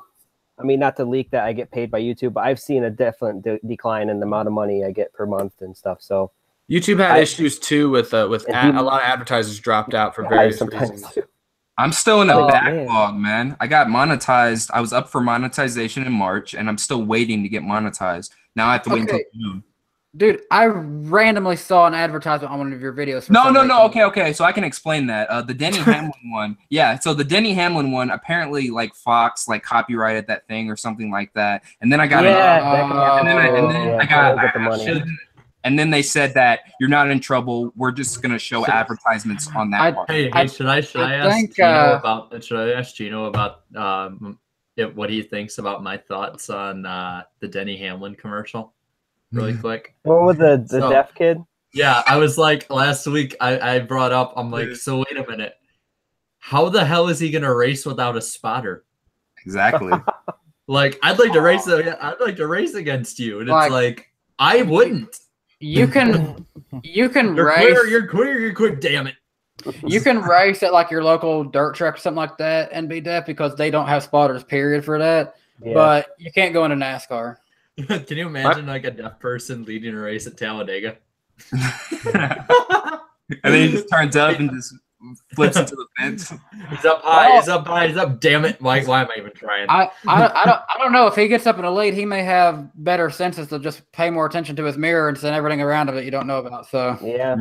I mean, not to leak that I get paid by YouTube, but I've seen a definite decline in the amount of money I get per month and stuff. So YouTube had issues too with a lot of advertisers dropped out for various reasons. I'm still in a backlog, man. I got monetized. I was up for monetization in March, and I'm still waiting to get monetized. Now I have to wait until June. Dude, I randomly saw an advertisement on one of your videos. No. Okay. So I can explain that. The Denny Hamlin one. Yeah. So the Denny Hamlin one, apparently like Fox like copyrighted that thing or something like that. And then I got and then they said that you're not in trouble. We're just gonna show advertisements on that part. Hey, should I ask Gino about what he thinks about my thoughts on the Denny Hamlin commercial? Really quick. What was the deaf kid? Yeah, I was like last week. I brought up. I'm like, so wait a minute. How the hell is he gonna race without a spotter? Exactly. Like, I'd like to race. I'd like to race against you, and it's like I wouldn't. You can You're race. You're quick. Damn it. You can race at like your local dirt track or something like that and be deaf because they don't have spotters. Period for that. Yeah. But you can't go into NASCAR. Can you imagine like a deaf person leading a race at Talladega? And then he just turns up and just flips into the fence. He's up high. He's up high. He's up. Damn it! Why am I even trying? I don't know if he gets up in a lead. He may have better senses to just pay more attention to his mirror and send everything around him that you don't know about. So yeah.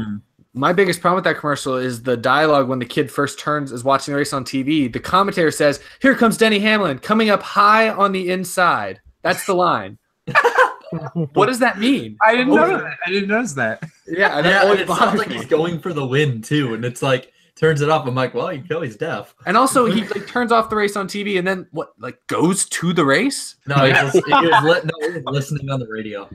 My biggest problem with that commercial is the dialogue when the kid first is watching the race on TV. The commentator says, "Here comes Denny Hamlin coming up high on the inside." That's the line. What does that mean? I didn't know that. I didn't notice that. Yeah, and it sounds like he's going for the win too, and it's like turns it off. I'm like, well, you know he's deaf. And also, he like turns off the race on TV, and then goes to the race? No, he was listening on the radio.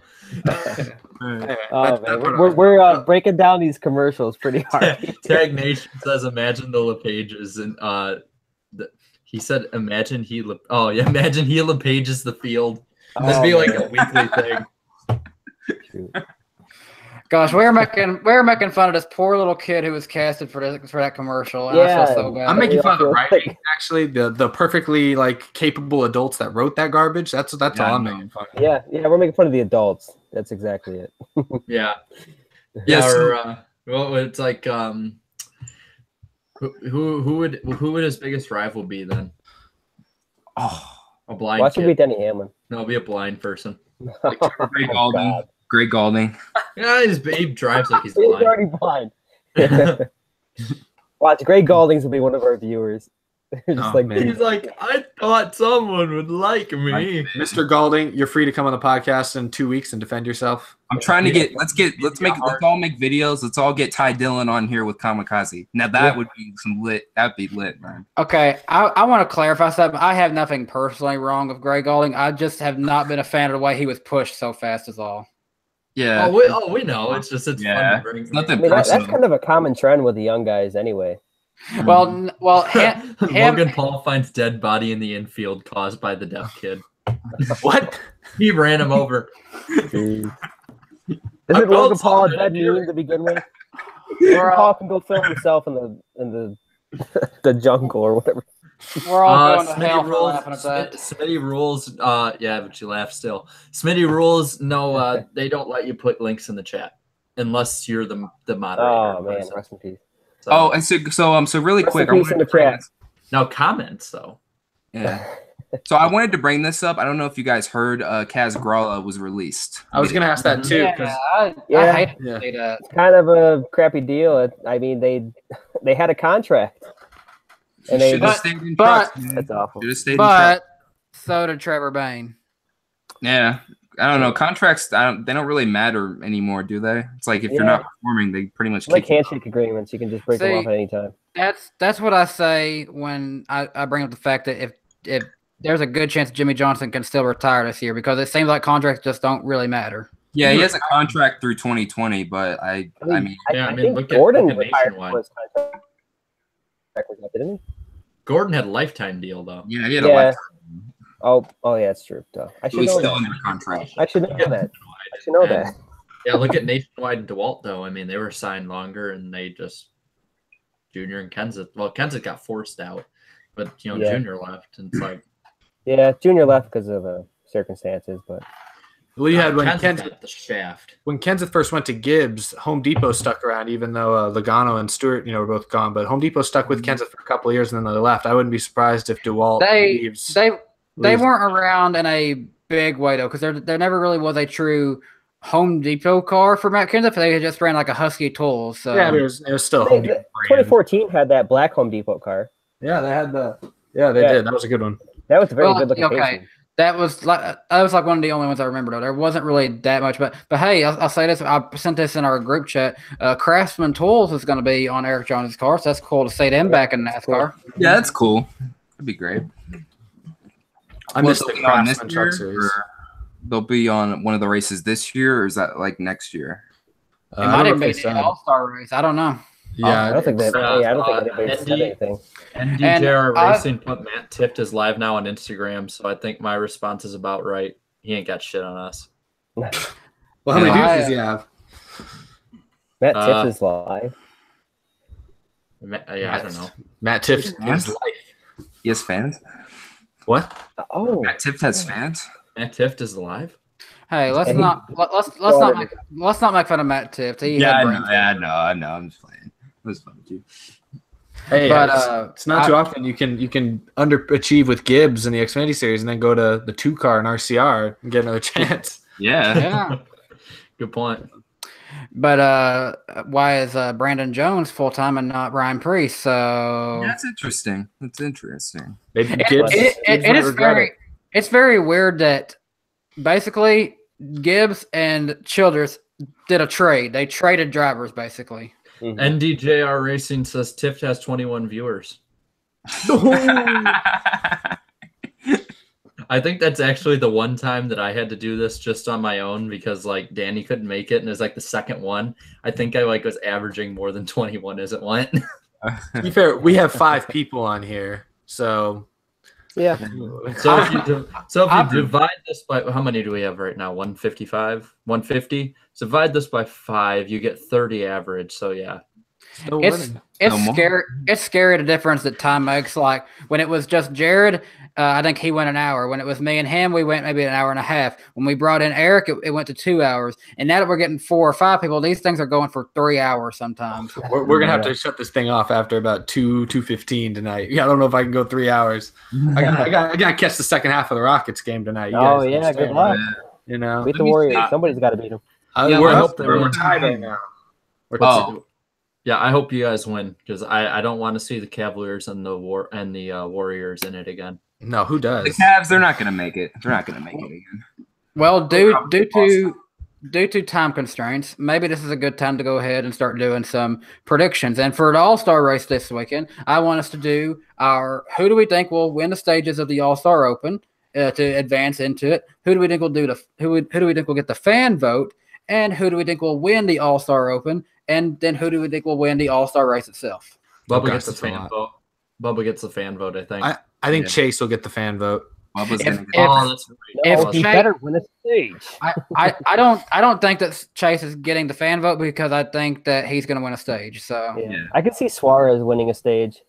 We're breaking down these commercials pretty hard. Tag Nation says, "Imagine the LePages," and he said, "Imagine he LePages the field." This be like a weekly thing. Gosh, we're making fun of this poor little kid who was casted for that commercial. And I feel so bad. I'm making fun of the writing, actually, the perfectly capable adults that wrote that garbage. That's all I'm making fun of. Yeah, we're making fun of the adults. That's exactly it. Yeah. Yes. Well, it's like who would his biggest rival be then? Oh. A blind Watch it be Denny Hamlin. No, it'll be a blind person. Like Greg Galding. Yeah, he drives like he's blind. He's already blind. Watch, Greg Galdings will be one of our viewers. He's like, I thought someone would like me. Mr. Galding, you're free to come on the podcast in 2 weeks and defend yourself. I'm trying to let's all make videos. Let's all get Ty Dillon on here with Kamikaze. Now that would be some lit. That'd be lit, man. Okay, I want to clarify something. I have nothing personally wrong with Greg Galding. I just have not been a fan of the way he was pushed so fast is all. Yeah. We know. It's fun to bring. It's nothing personal. That's kind of a common trend with the young guys anyway. Well, Logan Paul finds dead body in the infield caused by the deaf kid. What? He ran him over. Isn't Logan Paul a dead meme to begin with? Logan Paul can go film himself in the jungle or whatever. We're all going to hell for laughing at that. Smitty rules. Yeah, but you laugh still. Smitty rules. No, they don't let you put links in the chat unless you're the moderator. Oh man, rest in peace. So, so really quick, I wanted to bring this. Now comments though. Yeah. So I wanted to bring this up. I don't know if you guys heard Kaz Gralla was released. I was going to ask that too. I hate to say that. It's kind of a crappy deal. I mean, they had a contract. And they stayed in trucks. That's awful. But so did Trevor Bayne. Yeah. I don't know. Contracts, they don't really matter anymore, do they? It's like if you're not performing, they pretty much like handshake agreements. You can just break them off at any time. That's what I say when I bring up the fact that if there's a good chance Jimmie Johnson can still retire this year because it seems like contracts just don't really matter. Yeah, he has a contract through 2020, but I mean, I think Gordon retired before his contract was up, didn't he? Gordon had a lifetime deal though. yeah, he had a lifetime. Oh, yeah, it's true. Duh. I should He's know still that. under contract. I should know that. I should know that. Yeah, look at Nationwide and DeWalt though. I mean, they were signed longer, and they just Junior and Kenseth. Well, Kenseth got forced out, but Junior left, and it's like Junior left because of circumstances, but. Well, you had when Kenseth the shaft. When Kenseth first went to Gibbs, Home Depot stuck around, even though Logano and Stewart, were both gone. But Home Depot stuck with Kenseth for a couple of years, and then they left. I wouldn't be surprised if DeWalt leaves. They weren't around in a big way though, because there never really was a true Home Depot car for Matt Kenseth. They just ran like a Husky Tool. So yeah, it was still Home Depot. 2014 had that black Home Depot car. Yeah, they had the. Yeah, they did. That was a good one. That was a very good looking. Okay. That was like one of the only ones I remember though. There wasn't really that much, but hey, I'll say this. I sent this in our group chat. Craftsman Tools is going to be on Eric Jones' car, so that's cool to see them back in NASCAR. Yeah, that's cool. That'd be great. I missed the Craftsman Truck Series. They'll be on one of the races this year, or is that like next year? It might even be the All-Star race. I don't know. Yeah, I don't think that. I don't think anybody said anything. NDJR Racing put Matt Tift is live now on Instagram, so I think my response is about right. He ain't got shit on us. Well, how many views does he have? Matt Tift is live. I don't know. Matt Tift is live. He has fans. What? Oh, Matt Tift has fans. Matt Tift is live. Hey, let's not make fun of Matt Tift. I know. I'm just playing. It was fun with you. Hey, but it's not too often you can underachieve with Gibbs in the Xfinity Series and then go to the 2-car and RCR and get another chance. Yeah. Good point. But why is Brandon Jones full time and not Ryan Preece? So that's interesting. Maybe Gibbs. It's very weird that basically Gibbs and Childress did a trade. They traded drivers basically. Mm-hmm. NDJR Racing says Tift has 21 viewers. I think that's actually the one time that I had to do this just on my own because like Danny couldn't make it, and it was like the second one. I think I was averaging more than 21 as it went. To be fair, we have 5 people on here, so yeah. So if you divide this by how many do we have right now? 155, 150. So divide this by 5, you get 30 average. So yeah, it's scary. It's scary the difference that time makes. Like when it was just Jared, I think he went an hour. When it was me and him, we went maybe an hour and a half. When we brought in Eric, it went to 2 hours. And now that we're getting 4 or 5 people, these things are going for 3 hours sometimes. We're gonna have to shut this thing off after about 2:15 tonight. Yeah, I don't know if I can go 3 hours. I got to catch the second half of the Rockets game tonight. Good luck. Beat the Warriors. Somebody's got to beat them. We're tied right now. Yeah, I hope you guys win because I don't want to see the Cavaliers and the Warriors in it again. No, who does? The Cavs, they're not going to make it. They're not going to make it again. Well, due to time constraints, maybe this is a good time to go ahead and start doing some predictions. And for the All-Star race this weekend, I want us to do our who do we think will win the stages of the All-Star Open to advance into it? Who do we think will who do we think will get the fan vote? And who do we think will win the All-Star Open? And then who do we think will win the All-Star race itself? Bubba gets the fan vote. Bubba gets the fan vote, I think. I think Chase will get the fan vote. Bubba's gonna get he better win a stage. I don't think that Chase is getting the fan vote because I think that he's going to win a stage. So I could see Suarez winning a stage.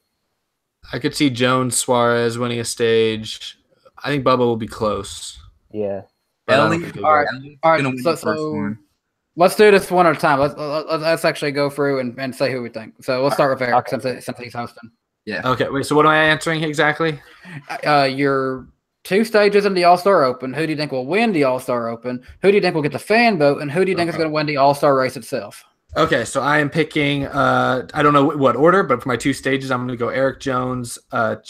I could see Jones, Suarez winning a stage. I think Bubba will be close. Yeah. All right. So let's do this one at a time. Let's actually go through and say who we think. So let's start with Eric since he's hosting. Yeah. Okay. Wait. So what am I answering exactly? Your 2 stages in the All-Star Open. Who do you think will win the All-Star Open? Who do you think will get the fan vote? And who do you think is going to win the All-Star race itself? Okay. So I am picking. I don't know what order, but for my 2 stages, I'm going to go Eric Jones. I'll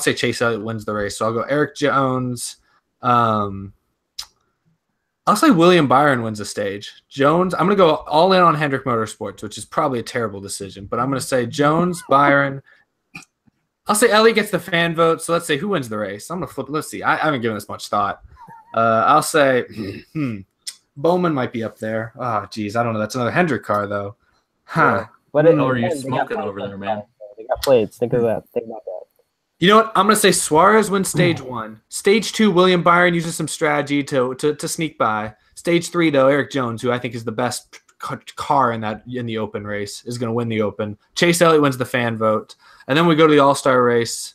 say Chase Elliott wins the race. So I'll go Eric Jones. I'll say William Byron wins a stage. Jones, I'm going to go all in on Hendrick Motorsports, which is probably a terrible decision, but I'm going to say Jones, Byron. I'll say Elliott gets the fan vote. So let's say who wins the race. I'm going to flip. Let's see. I haven't given this much thought. I'll say Bowman might be up there. Oh, geez, I don't know. That's another Hendrick car, though. Huh. Yeah. But What are you smoking over there, man? They got plates. Think of that. Think about that. You know what? I'm going to say Suarez wins stage 1. Stage 2, William Byron uses some strategy to sneak by. Stage 3, though, Eric Jones, who I think is the best car in the open race, is going to win the open. Chase Elliott wins the fan vote. And then we go to the All-Star race.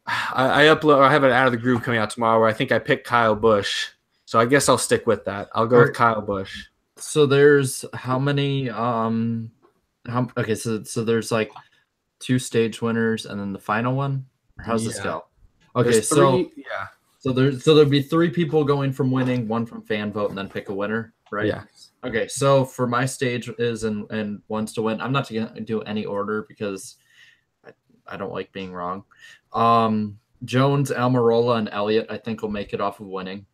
I have an out of the groove coming out tomorrow where I think I picked Kyle Busch. So I guess I'll stick with that. I'll go with Kyle Busch. So there's how many okay, so there's like 2 stage winners and then the final one? Or how's this go? Okay, so there'll be 3 people going from winning, 1 from fan vote, and then pick a winner, right? Yeah. Okay, so for my stage is and ones to win, I'm not gonna do any order because I don't like being wrong. Jones, Almirola, and Elliott, I think will make it off of winning.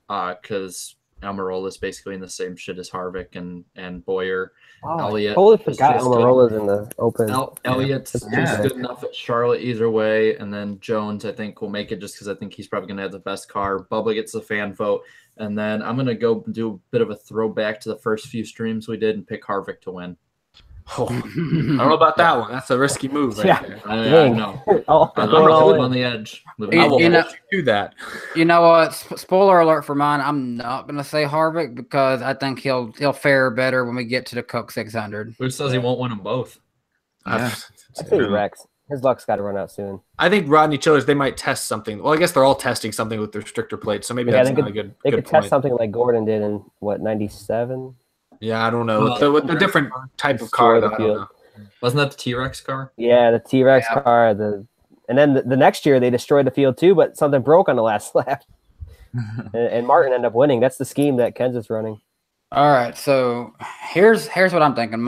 Because Almirola is basically in the same shit as Harvick and Boyer. Oh, Elliott, I totally forgot Almirola's in the open. Elliott's just good enough at Charlotte either way, and then Jones I think will make it just because I think he's probably gonna have the best car. Bubba gets the fan vote, and then I'm gonna go do a bit of a throwback to the first few streams we did and pick Harvick to win. Oh, I don't know about that one. That's a risky move right there. I know. I'm on the edge. I will do that. You know what? Spoiler alert for mine. I'm not going to say Harvick because I think he'll fare better when we get to the Coke 600. Which says he won't win them both. I think Rex. His luck's got to run out soon. I think Rodney Childers, they might test something. Well, I guess they're all testing something with the restrictor plates, so maybe that's not a good They could point. test something like Gordon did in, 97? Yeah, I don't know. With the different type of car, though, I don't know. Wasn't that the T-Rex car? Yeah, the T-Rex car. And then the next year they destroyed the field too, but something broke on the last lap. and Martin ended up winning. That's the scheme that Ken's is running. All right, so here's what I'm thinking.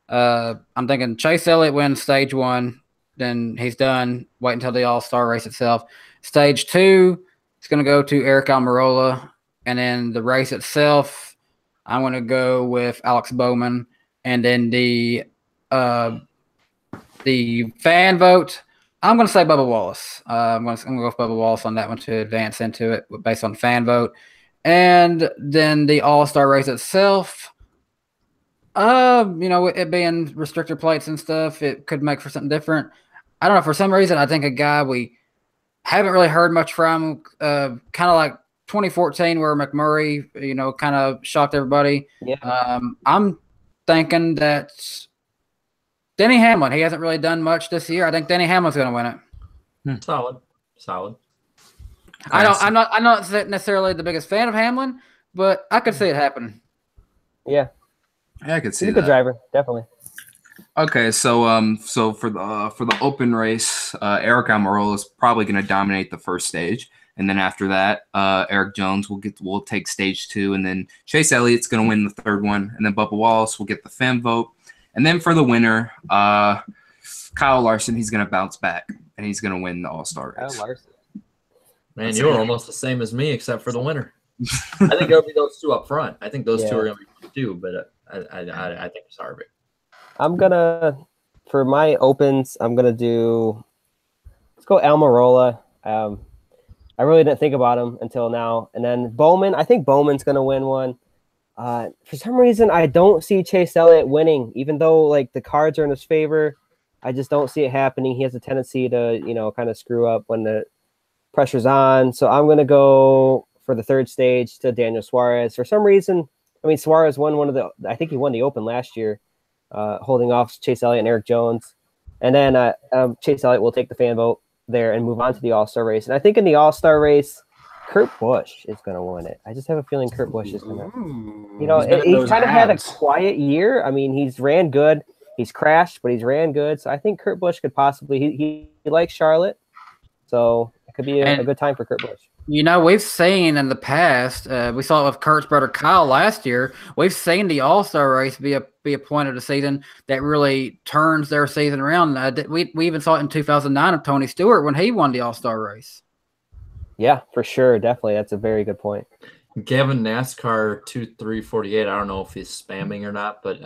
I'm thinking Chase Elliott wins stage 1, then he's done. Wait until the All-Star race itself. Stage 2, it's going to go to Eric Almirola, and then the race itself, I'm going to go with Alex Bowman, and then the fan vote, I'm going to say Bubba Wallace. I'm going to go with Bubba Wallace on that one to advance into it based on fan vote. And then the All-Star race itself, it being restrictor plates and stuff, it could make for something different. I don't know. For some reason, I think a guy we haven't really heard much from, kind of like 2014 where McMurray, kind of shocked everybody. Yeah. I'm thinking that Denny Hamlin, he hasn't really done much this year. I think Denny Hamlin's going to win it. Solid. I'm not necessarily the biggest fan of Hamlin, but I could see it happening. Yeah, I could see he's a that. good driver, definitely. Okay, so for the open race, Eric Almirola is probably going to dominate the first stage, and then after that, Eric Jones will take stage 2, and then Chase Elliott's going to win the third one, and then Bubba Wallace will get the fan vote, and then for the winner, Kyle Larson, he's going to bounce back and he's going to win the All-Star race. Kyle Larson. Man, you're almost the same as me except for the winner. I think it'll be those 2 up front. I think those 2 are going to be 2, but I think it's Harvick. For my opens, let's go Almirola. I really didn't think about him until now. And then Bowman, I think Bowman's going to win one. For some reason, I don't see Chase Elliott winning, even though the cards are in his favor. I just don't see it happening. He has a tendency to, kind of screw up when the pressure's on. So I'm going to go for the third stage to Daniel Suarez. For some reason, Suarez won I think he won the Open last year, holding off Chase Elliott and Eric Jones. And then Chase Elliott will take the fan vote there and move on to the All-Star race. And I think in the All-Star race, Kurt Busch is going to win it. I just have a feeling Kurt Busch is going to. He's kind of had a quiet year. He's ran good. He's crashed, but he's ran good. So I think Kurt Busch could possibly. He likes Charlotte, so it could be a good time for Kurt Busch. We've seen in the past, we saw it with Kurt's brother Kyle last year. We've seen the All-Star race be a point of the season that really turns their season around. We even saw it in 2009 of Tony Stewart when he won the All-Star race. Yeah, for sure. Definitely. That's a very good point. Gavin NASCAR 2348. I don't know if he's spamming or not, but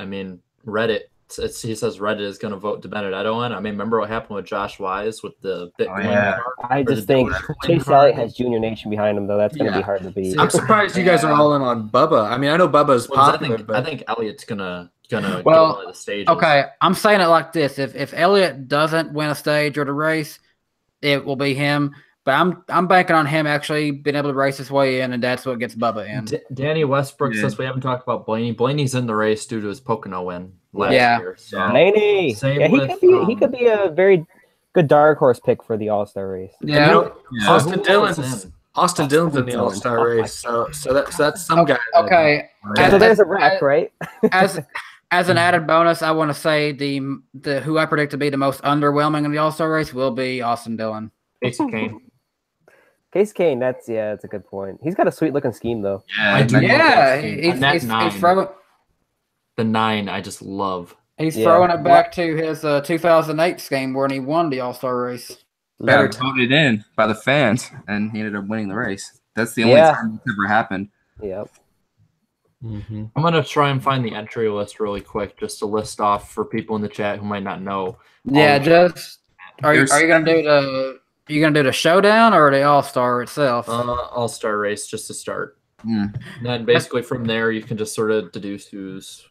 Reddit he says Reddit is going to vote DiBenedetto in. I mean, remember what happened with Josh Wise with the Bitcoin card? I just think Chase Elliott has Junior Nation behind him, though. That's going to be hard to beat. I'm surprised you guys are all in on Bubba. I mean, I know Bubba's popular, I think Elliott's gonna Well, get one of the stages. Okay, I'm saying it like this: if Elliott doesn't win a stage or the race, it will be him. But I'm banking on him actually being able to race his way in, and that's what gets Bubba in. Danny Westbrook says we haven't talked about Blaney. Blaney's in the race due to his Pocono win last year. So. Blaney, he could be a very good dark horse pick for the All-Star race. Yeah, Austin Dillon's in the All-Star race, so that's some guy. Okay, so there's a wreck, right? As an added bonus, I want to say the who I predict to be the most underwhelming in the All-Star race will be Austin Dillon. Casey Kane. Case Kane, that's a good point. He's got a sweet looking scheme though. Yeah, he's throwing the 9. I just love. He's throwing it back to his 2008 scheme when he won the All-Star race. Better voted in by the fans, and he ended up winning the race. That's the only time it's ever happened. Yep. Mm-hmm. I'm gonna try and find the entry list really quick, just to list off for people in the chat who might not know. Yeah, just are you gonna do the showdown or the All-Star itself? All-Star race just to start. Mm. And then basically from there you can just sort of deduce who's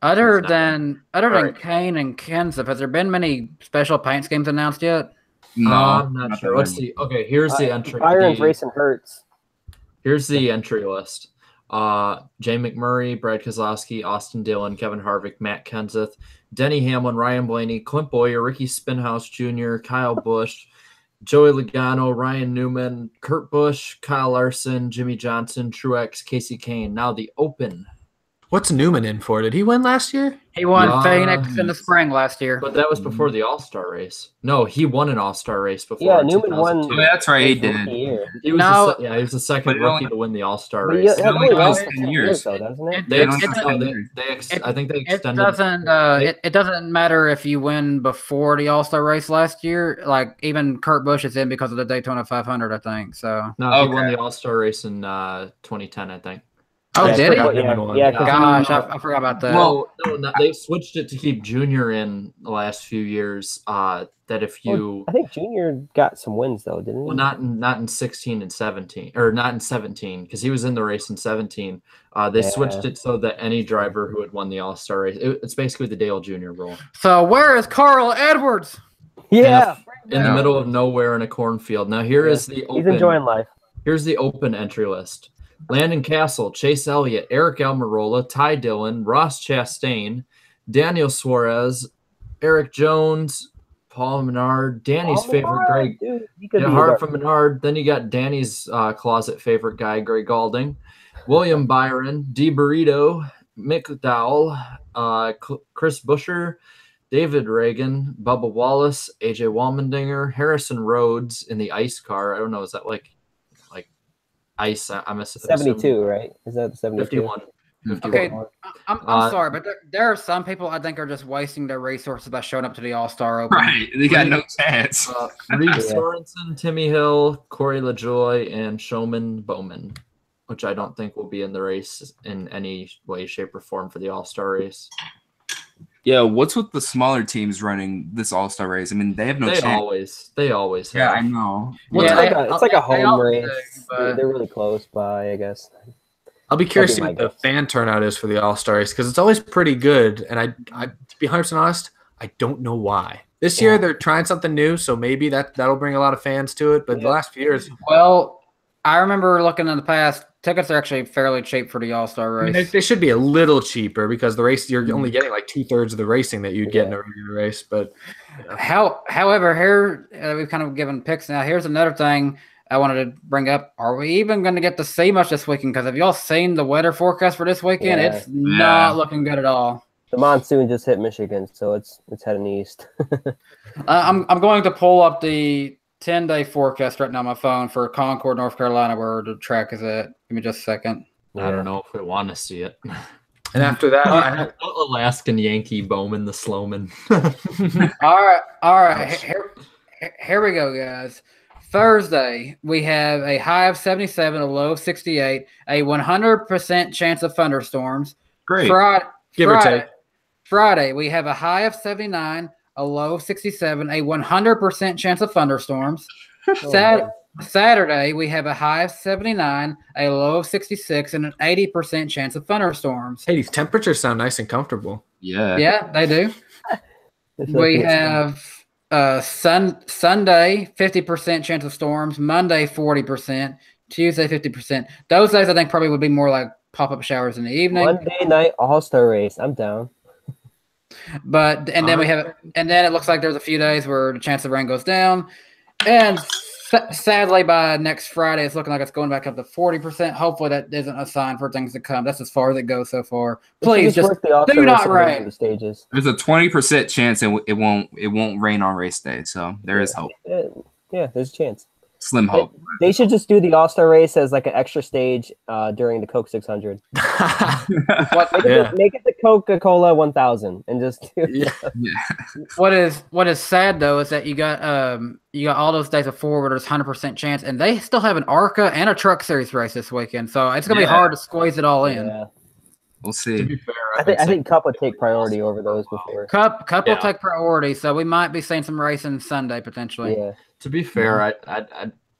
other than Kane and Kenseth. Has there been many special paint schemes announced yet? No, I'm not sure. Let's see. Okay, here's the entry. Byron's racing Hurts. Here's the entry list. Jay McMurray, Brad Keselowski, Austin Dillon, Kevin Harvick, Matt Kenseth, Denny Hamlin, Ryan Blaney, Clint Bowyer, Ricky Spinhouse Jr., Kyle Busch, Joey Logano, Ryan Newman, Kurt Busch, Kyle Larson, Jimmie Johnson, Truex, Casey Kane. Now the Open. What's Newman in for? Did he win last year? He won Phoenix in the spring last year. But that was before the All-Star race. No, he won an All-Star race before. Yeah, Newman won. Oh, that's right, he did. He was the second rookie to win the All-Star race. It only lasts 10 years, though, doesn't it? I think they extended. It doesn't matter if you win before the All-Star race last year. Like even Kurt Busch is in because of the Daytona 500, I think. So no, he won the All-Star race in 2010, I think. Oh, did he? Gosh, I forgot about that. Well, no, they switched it to keep Junior in the last few years. That if you, I think Junior got some wins though, didn't he? Well, not in 16 and 17, or not in 17, because he was in the race in 17. They switched it so that any driver who had won the All-Star race, it's basically the Dale Jr. rule. So where is Carl Edwards? Yeah, in the middle of nowhere in a cornfield. Now here is the open. He's enjoying life. Here's the open entry list. Landon Castle, Chase Elliott, Eric Almirola, Ty Dillon, Ross Chastain, Daniel Suarez, Eric Jones, Paul Menard, Danny's favorite Greg. Hard from Menard. Then you got Danny's closet favorite guy, Greg Galding, William Byron, D. Burrito, Mick Dowell, Chris Buescher, David Reagan, Bubba Wallace, AJ Wallmendinger, Harrison Rhodes in the ice car. I don't know, is that like ice? I'm assuming 72, right? Is that 72? 51. Okay, I'm sorry, but there are some people I think are just wasting their resources by showing up to the All-Star Open. Right, they got no chance. Reed Sorensen, Timmy Hill, Corey LaJoy, and Showman Bowman, which I don't think will be in the race in any way, shape, or form for the All-Star race. Yeah, what's with the smaller teams running this All-Star race? I mean, they have no chance. They always have. Yeah, I know. It's like a home race. They're really close by, I guess. I'll be curious to see what the fan turnout is for the All-Star race because it's always pretty good. And I to be 100% honest, I don't know why. This year they're trying something new, so maybe that'll bring a lot of fans to it. But the last few years, well, I remember looking in the past. Tickets are actually fairly cheap for the All-Star race. I mean, they should be a little cheaper because the race you're only getting like 2/3 of the racing that you'd get in a regular race. But however, here we've kind of given picks now. Here's another thing I wanted to bring up. Are we even going to get to see much this weekend? Because have y'all seen the weather forecast for this weekend? It's not looking good at all. The monsoon just hit Michigan, so it's heading east. I'm going to pull up the 10-day forecast right now on my phone for Concord, North Carolina, where the track is at. Give me just a second. I don't know if we want to see it. And after that, Alaskan Yankee Bowman, the Slowman. All right. Here we go, guys. Thursday, we have a high of 77, a low of 68, a 100% chance of thunderstorms. Great. Friday, Give or take. Friday, we have a high of 79, a low of 67, a 100% chance of thunderstorms. Saturday, we have a high of 79, a low of 66, and an 80% chance of thunderstorms. Hey, these temperatures sound nice and comfortable. Yeah. Yeah, they do. We have Sunday, 50% chance of storms. Monday, 40%. Tuesday, 50%. Those days, I think, probably would be more like pop-up showers in the evening. Monday night All-Star race. I'm down. But and then it looks like there's a few days where the chance of rain goes down, and sadly by next Friday it's looking like it's going back up to 40%. Hopefully that isn't a sign for things to come. That's as far as it goes so far. Please just do not rain. The stages. There's a 20% chance it won't rain on race day, so there is hope. Yeah, there's a chance. Slim hope. They should just do the All-Star race as like an extra stage during the Coke 600. Make it the Coca-Cola 1000 and just What is sad though is that you got all those days of forward, there's 100% chance, and they still have an ARCA and a Truck Series race this weekend, so it's gonna be hard to squeeze it all in. Yeah. We'll see. To be fair, I think Cup would take priority over those before. Cup will take priority, so we might be seeing some racing Sunday potentially. Yeah. To be fair,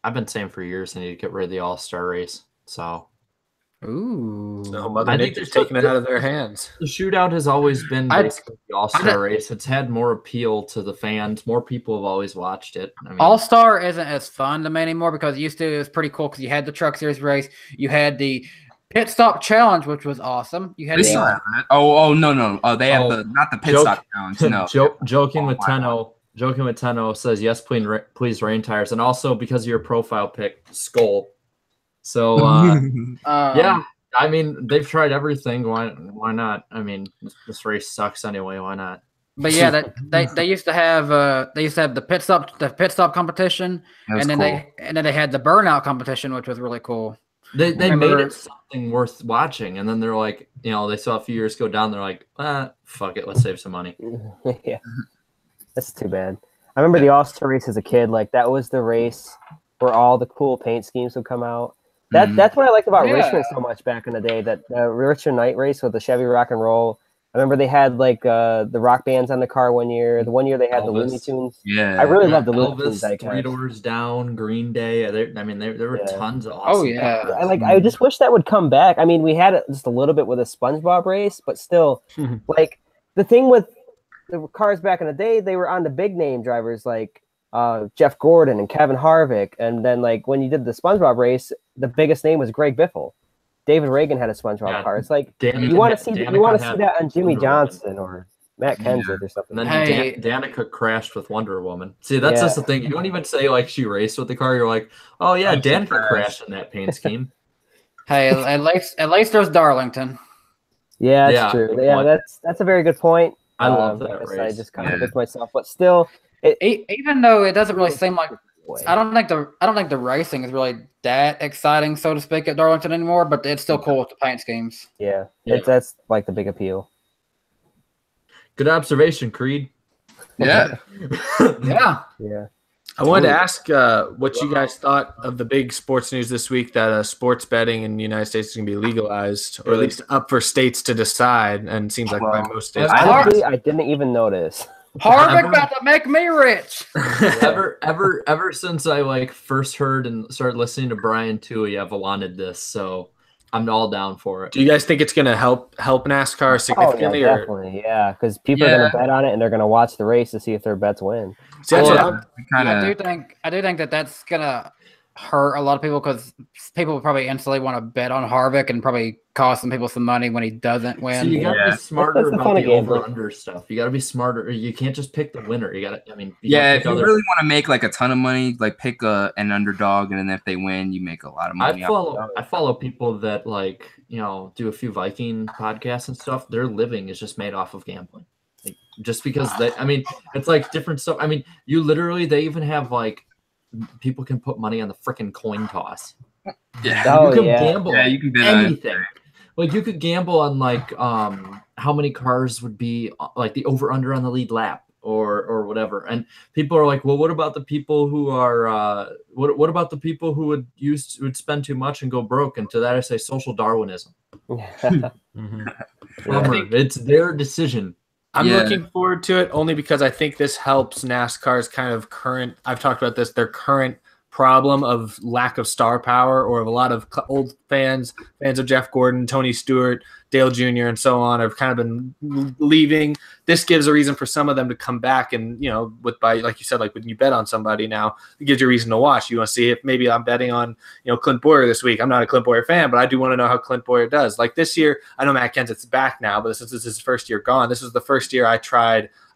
I've been saying for years I need to get rid of the All-Star race. So, no, Mother Nature's taking it out of their hands. The shootout has always been basically the All-Star race. It's had more appeal to the fans. More people have always watched it. I mean, All-Star isn't as fun to me anymore because it was pretty cool because you had the Truck Series race, you had the Pit Stop Challenge, which was awesome. You had no. They have not the Pit Stop Challenge. No, joking with Tenno. Joking with Tenno says yes, please rain tires, and also because of your profile pic, Skull. So yeah, I mean they've tried everything. Why not? I mean this race sucks anyway. Why not? But yeah, they used to have the pit stop competition, and then they had the burnout competition, which was really cool. They made it something worth watching, and then they're like, they saw a few years go down. They're like, fuck it, let's save some money. Yeah. That's too bad. I remember the All-Star race as a kid. Like, that was the race where all the cool paint schemes would come out. That's what I liked about Richmond so much back in the day, that Richmond night race with the Chevy Rock and Roll. I remember they had, like, the rock bands on the car one year. The one year they had the Looney Tunes. Yeah. I really loved the Looney Tunes. Three Doors Down, Green Day. There were tons of awesome. Oh, yeah. I just wish that would come back. I mean, we had it just a little bit with a SpongeBob race, but still, like, the thing with the cars back in the day, they were on the big name drivers like Jeff Gordon and Kevin Harvick, and then like when you did the SpongeBob race, the biggest name was Greg Biffle. David Reagan had a SpongeBob car. It's like you want to see that on Jimmie Johnson or Matt Kenseth or something. And then Danica crashed with Wonder Woman. See, that's just the thing. You don't even say like she raced with the car. You're like, oh yeah, Danica crashed in that paint scheme. Hey, at least there's Darlington. Yeah, that's true. Yeah, that's a very good point. I love that race. I just kind of looked myself, but still, even though it doesn't really seem like I don't think the racing is really that exciting, so to speak, at Darlington anymore. But it's still cool with the paint schemes. Yeah. That's like the big appeal. Good observation, Creed. Yeah. Yeah. I wanted to ask what you guys thought of the big sports news this week that sports betting in the United States is going to be legalized, or at least up for states to decide. And it seems like by most states. I didn't even notice. Harvick about to make me rich. Ever since I first heard and started listening to Brian Toohey, I've wanted this, so I'm all down for it. Do you guys think it's going to help NASCAR significantly? Yeah, definitely, yeah, because people are going to bet on it and they're going to watch the race to see if their bets win. See, I do think that's going to hurt a lot of people because people will probably instantly want to bet on Harvick and probably cost some people some money when he doesn't win. So you got to be smarter about the over-under stuff. You got to be smarter. You can't just pick the winner. You got to, if you really want to make like a ton of money, like pick an underdog, and then if they win, you make a lot of money. I follow people that do a few Viking podcasts and stuff. Their living is just made off of gambling. Like, just because it's like different stuff. They even have people can put money on the freaking coin toss. Yeah. You can gamble. Yeah, you can bet anything. Like you could gamble on how many cars would be like the over under on the lead lap or whatever. And people are like, well, what about the people who are what about the people who would spend too much and go broke? And to that I say social Darwinism. It's their decision. I'm looking forward to it only because I think this helps NASCAR's kind of current, I've talked about this, their current problem of lack of star power, or of a lot of old fans of Jeff Gordon, Tony Stewart, Dale Jr., and so on have kind of been leaving. This gives a reason for some of them to come back, and like you said, like when you bet on somebody now, it gives you a reason to watch. You want to see if maybe I'm betting on Clint Boyer this week. I'm not a Clint Boyer fan, but I do want to know how Clint Boyer does. Like this year, I know Matt Kenseth's back now, but since this is his first year gone, this was the first year I've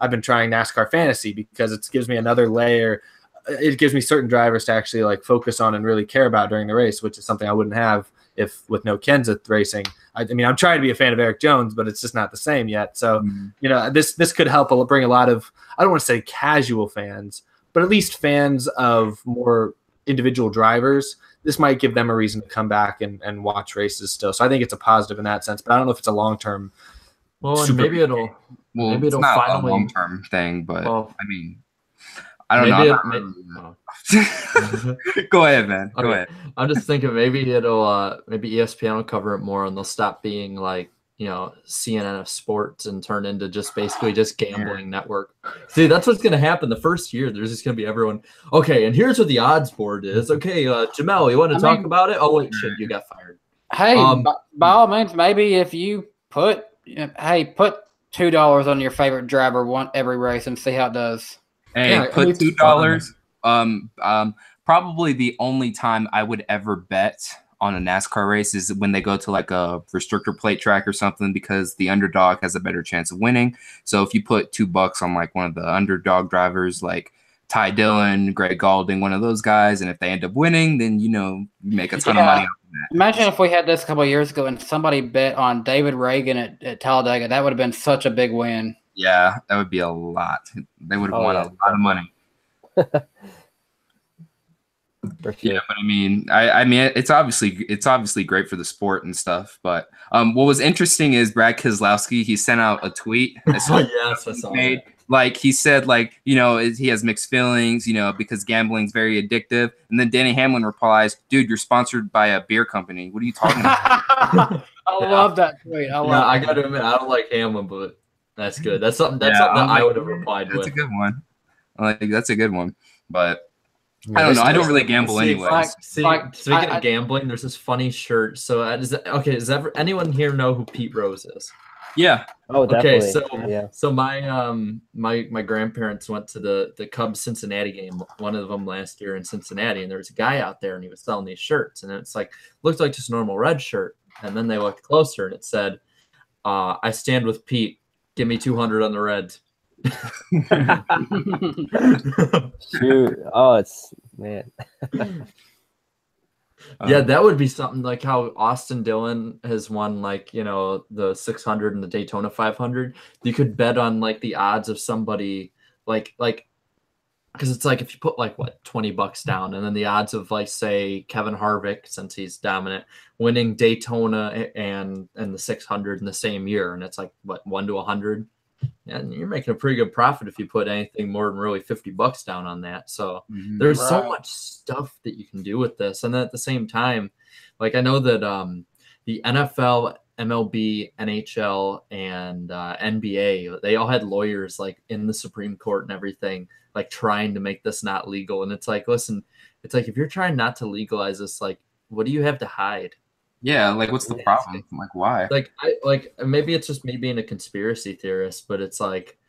been trying NASCAR fantasy, because it gives me another layer. It gives me certain drivers to actually like focus on and really care about during the race, which is something I wouldn't have if with no Kenseth racing. I mean, I'm trying to be a fan of Eric Jones, but it's just not the same yet. So, this could help bring a lot of, I don't want to say casual fans, but at least fans of more individual drivers. This might give them a reason to come back and watch races still. So I think it's a positive in that sense, but I don't know if it's a long-term. Well, and maybe it'll not finally a long-term thing, but I mean, I don't know. Go ahead, man. Go ahead. I'm just thinking maybe maybe ESPN will cover it more, and they'll stop being like CNN of sports and turn into just basically just gambling network. See, that's what's gonna happen the first year. There's just gonna be everyone. Okay, and here's what the odds board is. Okay, Jamel, you want to talk about it? Oh wait, shit, you got fired. Hey, by all means, maybe if you put $2 on your favorite driver every race and see how it does. Hey, put $2. Probably the only time I would ever bet on a NASCAR race is when they go to like a restrictor plate track or something, because the underdog has a better chance of winning. So if you put $2 on like one of the underdog drivers, like Ty Dillon, Greg Galding, one of those guys, and if they end up winning, then you make a ton of money off of that. Imagine if we had this a couple of years ago and somebody bet on David Reagan at Talladega. That would have been such a big win. Yeah, that would be a lot. They would have won a lot of money. For sure. Yeah, but I mean, it's obviously great for the sport and stuff. But what was interesting is Brad Keselowski, he sent out a tweet. Yes, I saw that. Like he said, like he has mixed feelings, because gambling's very addictive. And then Danny Hamlin replies, "Dude, you're sponsored by a beer company. What are you talking about?" I love that tweet. I got to admit, I don't like Hamlin, but that's good. That's something that I would have replied with. That's a good one. That's a good one. But I don't know. I don't really gamble anyway. Speaking of gambling, there's this funny shirt. So does anyone here know who Pete Rose is? Yeah. Oh, definitely. Okay, so my my grandparents went to the Cubs Cincinnati game, one of them last year in Cincinnati, and there was a guy out there and he was selling these shirts, and it's like looked like just a normal red shirt, and then they looked closer and it said, "I stand with Pete. Give me 200 on the Reds." Shoot. Oh, it's man. Yeah, that would be something like how Austin Dillon has won, like, the 600 and the Daytona 500. You could bet on like the odds of somebody like because it's like if you put like $20 down, and then the odds of like say Kevin Harvick, since he's dominant, winning Daytona and the 600 in the same year, and it's like 1 to 100. And you're making a pretty good profit if you put anything more than really $50 down on that. So there's so much stuff that you can do with this. And then at the same time, like I know that the NFL, MLB, NHL, and NBA, they all had lawyers like in the Supreme Court and everything, like trying to make this not legal. And it's like, listen, it's like if you're trying not to legalize this, like, what do you have to hide? Yeah, like what's the problem? Like why? Like maybe it's just me being a conspiracy theorist, but it's like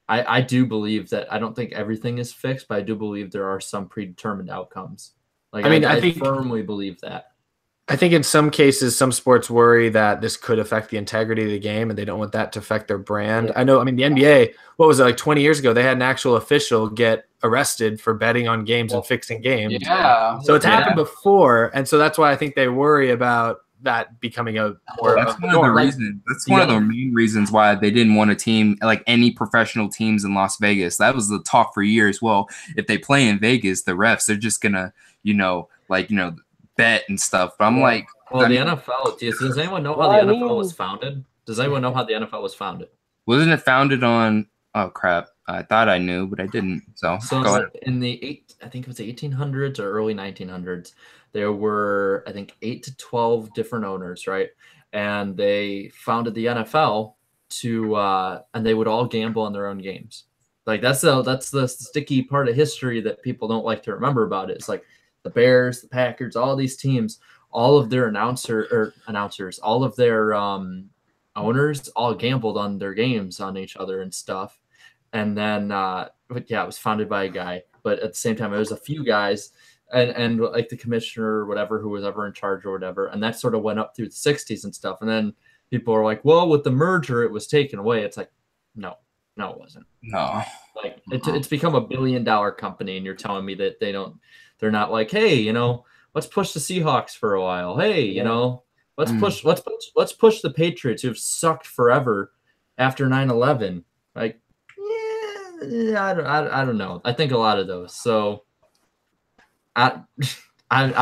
I do believe that I don't think everything is fixed, but I do believe there are some predetermined outcomes. Like I think firmly believe that. I think in some cases, some sports worry that this could affect the integrity of the game, and they don't want that to affect their brand. Yeah. I mean, the NBA, what was it, like 20 years ago, they had an actual official get arrested for betting on games and fixing games. Yeah. So it's happened before, and so that's why I think they worry about that becoming a more. That's one of the reasons. That's one of the main reasons why they didn't want a team like any professional teams in Las Vegas. That was the talk for years. Well, if they play in Vegas, the refs, they're just gonna, bet and stuff. But I'm like, well, the NFL. Does anyone know how the NFL was founded? Does anyone know how the NFL was founded? Wasn't it founded on? Oh crap! I thought I knew, but I didn't. So go ahead. In I think it was the 1800s or early 1900s. There were, I think, 8 to 12 different owners, right? And they founded the NFL and they would all gamble on their own games. Like that's the sticky part of history that people don't like to remember about it. It's like the Bears, the Packers, all these teams, all of their announcers, all of their owners all gambled on their games on each other and stuff. And then, it was founded by a guy, but at the same time, it was a few guys and like the commissioner or whatever, who was ever in charge or whatever. And that sort of went up through the 60s and stuff. And then people are like, well, with the merger, it was taken away. It's like, no, it wasn't. No. Like it's become a $1 billion company. And you're telling me that they're not like, hey, let's push the Seahawks for a while. Hey, let's push the Patriots, who've sucked forever after 9/11. Like, I don't know. I think a lot of those. So I'm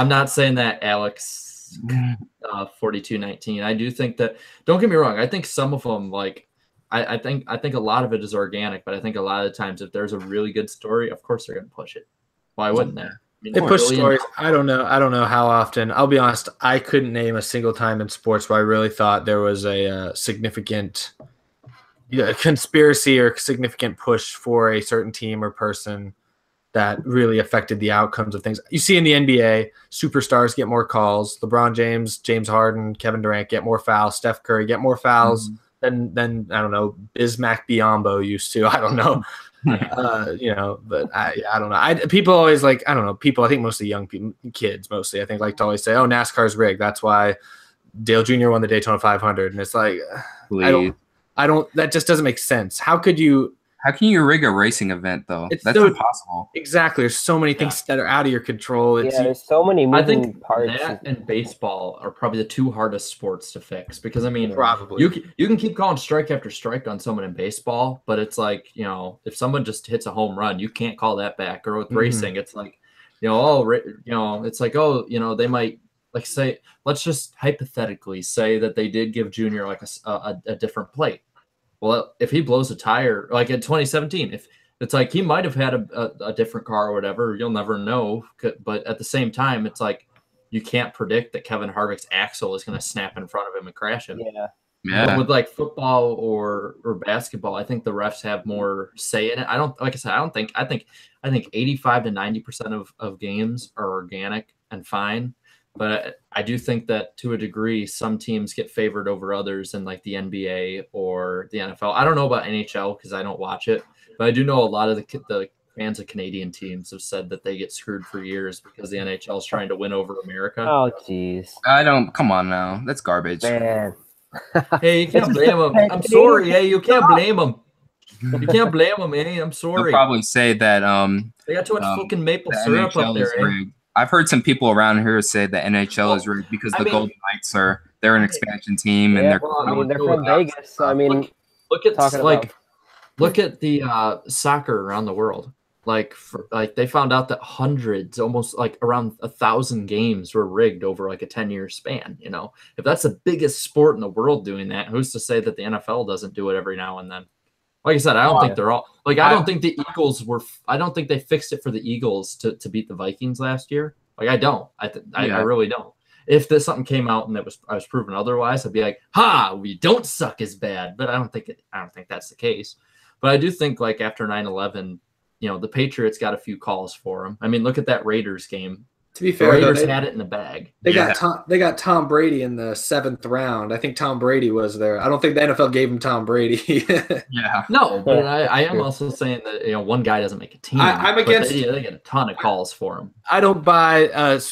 not saying that, Alex, 4219. I do think that, don't get me wrong, I think some of them, like, I think a lot of it is organic, but I think a lot of the times if there's a really good story, of course they're going to push it. Why wouldn't they? They push stories. I don't know how often. I'll be honest, I couldn't name a single time in sports where I really thought there was a significant conspiracy or significant push for a certain team or person that really affected the outcomes of things. You see in the NBA, superstars get more calls. LeBron James, James Harden, Kevin Durant get more fouls. Steph Curry get more fouls than I don't know, Bismack Biyombo used to. I don't know. But I don't know. People always like, I don't know, people, I think mostly young people, kids mostly, I think like to always say, oh, NASCAR's rigged. That's why Dale Jr. won the Daytona 500. And it's like, I don't, that just doesn't make sense. How can you rig a racing event though? That's impossible. Exactly. There's so many things that are out of your control. There's so many moving I think parts. That and baseball are probably the two hardest sports to fix, because I mean, probably you can keep calling strike after strike on someone in baseball, but it's like, if someone just hits a home run, you can't call that back. Or with racing, it's like, it's like, they might, like, say, let's just hypothetically say that they did give Junior like a different plate. Well, if he blows a tire, like in 2017, if it's like he might have had a different car or whatever, you'll never know. But at the same time, it's like you can't predict that Kevin Harvick's axle is going to snap in front of him and crash him. Yeah. But with like football or basketball, I think the refs have more say in it. I think 85 to 90% of games are organic and fine. But I do think that to a degree, some teams get favored over others in like the NBA or the NFL. I don't know about NHL because I don't watch it, but I do know a lot of the fans of Canadian teams have said that they get screwed for years because the NHL is trying to win over America. Oh, jeez. Come on now. That's garbage. Man. Hey, you can't blame them. I'm sorry. Hey, you can't blame them. You can't blame them, man. I'm sorry. They'll probably say that they got too much fucking maple syrup NHL up there. I've heard some people around here say the NHL is rigged because the Golden Knights they're an expansion team and they're from Vegas. So, look at the soccer around the world. Like they found out that hundreds, almost like around 1,000 games were rigged over like a 10-year span. If that's the biggest sport in the world doing that, who's to say that the NFL doesn't do it every now and then? Like I said, I don't think they're all like. I don't think the Eagles were. I don't think they fixed it for the Eagles to beat the Vikings last year. Like I don't. I really don't. If something came out and I was proven otherwise, I'd be like, "Ha, we don't suck as bad." But I don't think that's the case. But I do think like after 9/11, the Patriots got a few calls for them. I mean, look at that Raiders game. To be fair, Raiders had it in the bag. They got Tom Brady in the 7th round. I think Tom Brady was there. I don't think the NFL gave him Tom Brady. No, but I am also saying that one guy doesn't make a team. I'm against. They get a ton of calls for him. I don't buy.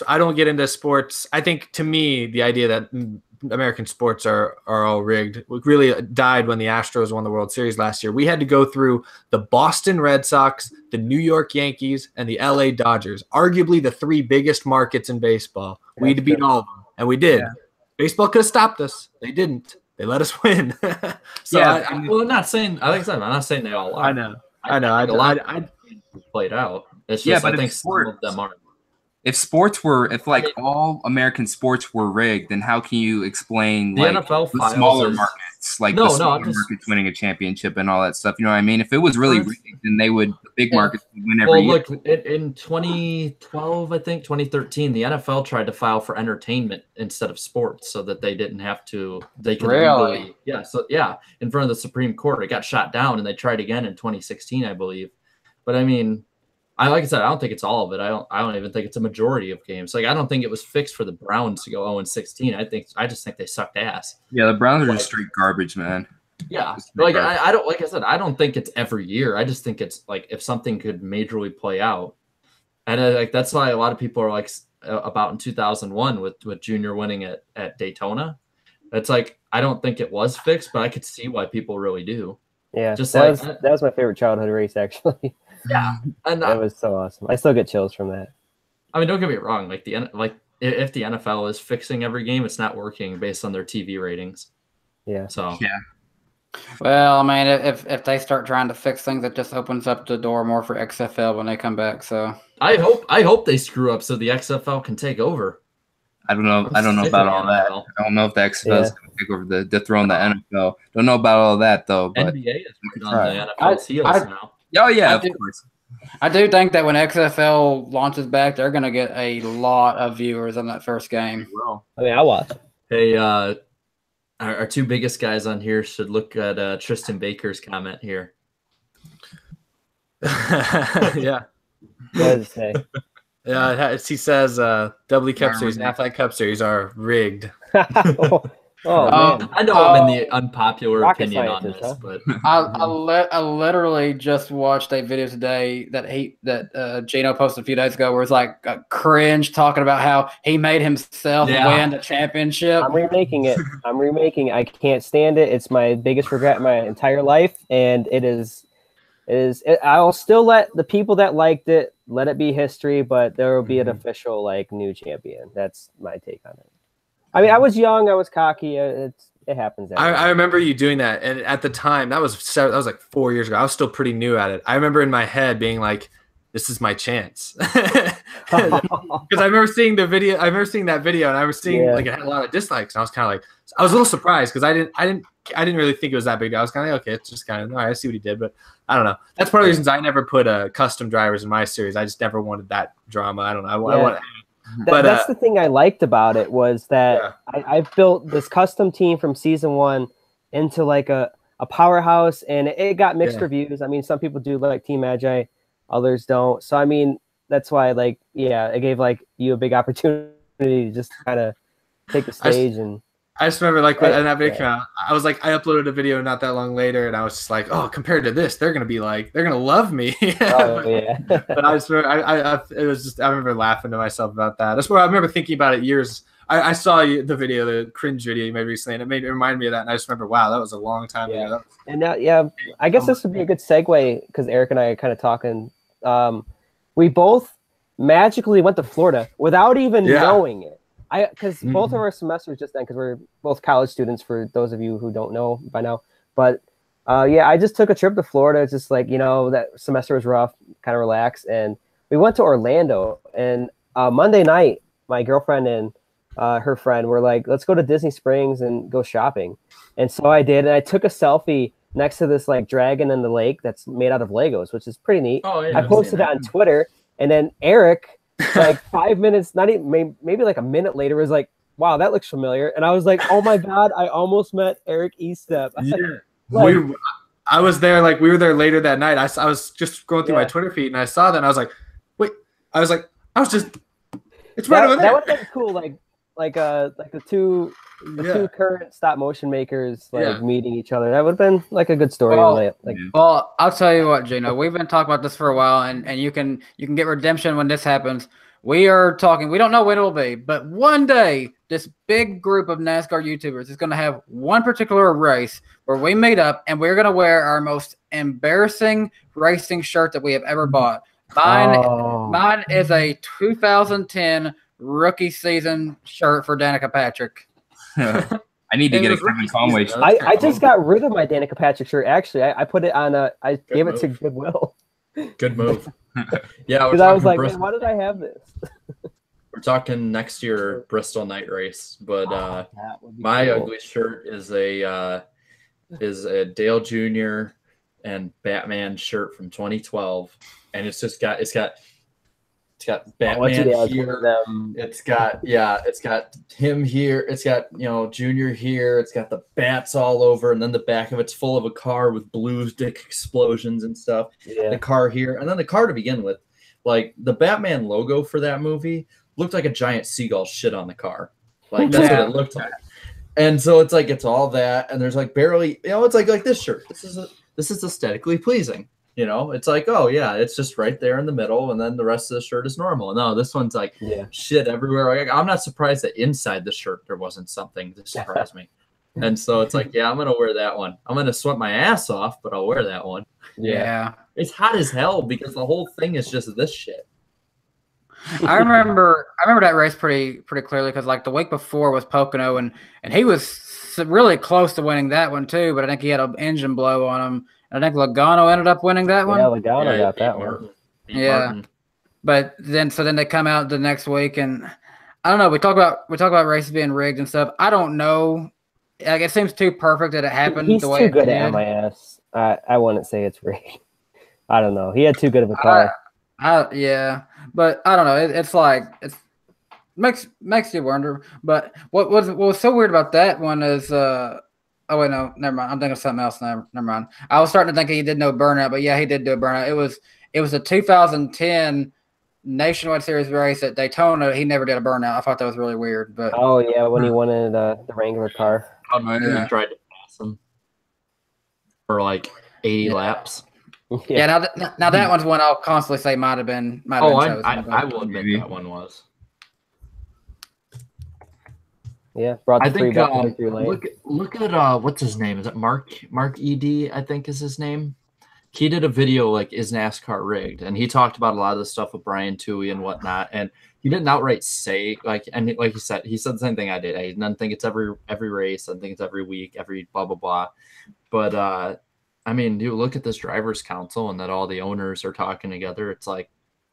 I don't get into sports. I think to me the idea that American sports are all rigged really died when the Astros won the World Series last year. We had to go through the Boston Red Sox, the New York Yankees, and the LA Dodgers, arguably the 3 biggest markets in baseball. We had to beat all of them, and we did. Yeah. Baseball could have stopped us. They didn't. They let us win. I'm not saying. Like I said, I'm not saying they all are. I know. A lot played out. It's just I think some of them aren't. if like all American sports were rigged, then how can you explain The like NFL the files smaller is- markets, like No, the smaller I'm just- markets winning a championship and all that stuff? You know what I mean? If it was really rigged, then the big markets would win every year. Look, in 2012, I think 2013, the NFL tried to file for entertainment instead of sports, so that they didn't have to. They could Really? legally, in front of the Supreme Court, it got shot down, and they tried again in 2016, I believe. But I mean, like I said, I don't think it's all of it. I don't even think it's a majority of games. Like, I don't think it was fixed for the Browns to go 0-16. I just think they sucked ass. Yeah, the Browns are just straight garbage, man. Yeah, like I don't, like I said, I don't think it's every year. I just think it's like if something could majorly play out, and like that's why a lot of people are like about in 2001 with Junior winning at Daytona. It's like I don't think it was fixed, but I could see why people really do. Yeah, Just that was my favorite childhood race, actually. Yeah, and that was so awesome. I still get chills from that. I mean, don't get me wrong. Like if the NFL is fixing every game, it's not working based on their TV ratings. Yeah. So yeah. Well, I mean, if they start trying to fix things, it just opens up the door more for XFL when they come back. So I hope they screw up so the XFL can take over. I don't know about all that. I don't know if the XFL is going to take over dethrone the NFL. Don't know about all that though. But NBA is on the NFL's heels now. Oh yeah, of course. I do think that when XFL launches back, they're going to get a lot of viewers on that first game. Well, I mean, I watch. Hey, our two biggest guys on here should look at Tristan Baker's comment here. Yeah. What does it say? Yeah, he says W Cup Series and Aflac Cup Series are rigged. Oh man. I know I'm in the unpopular Rocket opinion on this, scientist, but I literally just watched a video today that Gino posted a few days ago where it's like a cringe talking about how he made himself win the championship. I'm remaking it. I can't stand it. It's my biggest regret in my entire life, and I'll still let the people that liked it let it be history, but there will be an official like new champion. That's my take on it. I mean, I was young, I was cocky. It happens. I remember you doing that, and at the time, that was like 4 years ago. I was still pretty new at it. I remember in my head being like, "This is my chance," because I remember seeing the video. I remember seeing that video, and I was seeing like it had a lot of dislikes. And I was kind of like, I was a little surprised because I didn't really think it was that big. I was kind of like, okay, it's just kind of all right. I see what he did, but I don't know. That's part of the reasons I never put custom drivers in my series. I just never wanted that drama. I don't know. I want. That's the thing I liked about it was that I built this custom team from season 1 into like a powerhouse, and it got mixed reviews. I mean, some people do like Team Magi, others don't. So I mean, that's why it gave like you a big opportunity to just kind of take the stage. I just remember like when that video came out, I was like, I uploaded a video not that long later, and I was just like, oh, compared to this, they're gonna love me. But I just I remember laughing to myself about that. That's where I remember thinking about it years. I saw the video, the cringe video you made recently, and it reminded me of that. And I just remember, wow, that was a long time ago. And now, I guess this would be a good segue because Eric and I are kind of talking. We both magically went to Florida without even knowing it. Because both of our semesters just then, because we're both college students, for those of you who don't know by now. But I just took a trip to Florida. It's just like, that semester was rough, kind of relaxed. And we went to Orlando. And Monday night, my girlfriend and her friend were like, let's go to Disney Springs and go shopping. And so I did. And I took a selfie next to this like dragon in the lake that's made out of Legos, which is pretty neat. Oh, yeah, I posted it on Twitter. And then Eric, like 5 minutes, not even maybe like a minute later, was like, wow, that looks familiar. And I was like, oh my God, I almost met Eric Estep. Yeah. I was there, like we were there later that night. I was just going through my Twitter feed and I saw that and I was like, wait, it's right over there. That would have been cool, like the two current stop motion makers meeting each other. That would have been like a good story. Well, I'll tell you what, Gino, we've been talking about this for a while, and you can get redemption when this happens. We are talking. We don't know when it will be, but one day this big group of NASCAR YouTubers is going to have one particular race where we meet up, and we're going to wear our most embarrassing racing shirt that we have ever bought. Mine is a 2010 rookie season shirt for Danica Patrick. I need to get a Kevin Conway shirt. I just got rid of my Danica Patrick shirt. Actually, I put it on I gave it to Goodwill. Good move. Yeah, because I was like, man, why did I have this? talking next year Bristol night race, but That would be my cool. ugly shirt is a Dale Jr. and Batman shirt from 2012, and it's got Batman here. It's got him here. It's got Junior here. It's got the bats all over, and then the back of it's full of a car with blue dick explosions and stuff. Yeah. The car here, and then the car to begin with, like the Batman logo for that movie looked like a giant seagull shit on the car. Like that's what it looked like. And so it's like it's all that, and there's like barely, it's like this shirt. This is aesthetically pleasing. It's like, oh yeah, it's just right there in the middle, and then the rest of the shirt is normal. No, this one's like shit everywhere. Like, I'm not surprised that inside the shirt there wasn't something to surprise me. And so it's like, yeah, I'm gonna wear that one. I'm gonna sweat my ass off, but I'll wear that one. Yeah. It's hot as hell because the whole thing is just this shit. I remember that race pretty clearly because like the week before was Pocono, and he was really close to winning that one too, but I think he had an engine blow on him. I think Logano ended up winning that one. Yeah, Logano got that one. Yeah, but then they come out the next week, and I don't know. We talk about races being rigged and stuff. I don't know. Like it seems too perfect that it happened. He's the way too it good did. at MIS. I wouldn't say it's rigged. I don't know. He had too good of a car. Yeah, but I don't know. It's like it makes you wonder. But what was so weird about that one is oh wait, no, never mind. I'm thinking of something else now. Never mind. I was starting to think he did no burnout, but yeah, he did do a burnout. It was a 2010 Nationwide Series race at Daytona. He never did a burnout. I thought that was really weird. But oh yeah, when he won in the Wrangler car. Oh no, he tried to pass him for like 80 laps. Yeah, now that one's one I'll constantly say might have been. I will admit that one was. Yeah, brought the three back to victory lane. Look at what's his name? Is it Mark Ed? I think is his name. He did a video like "Is NASCAR rigged?" and he talked about a lot of the stuff with Brian Toohey and whatnot. And he didn't outright say like he said the same thing I did. I didn't think it's every race. I think it's every week, every blah blah blah. But I mean, you look at this drivers' council and that all the owners are talking together. It's like,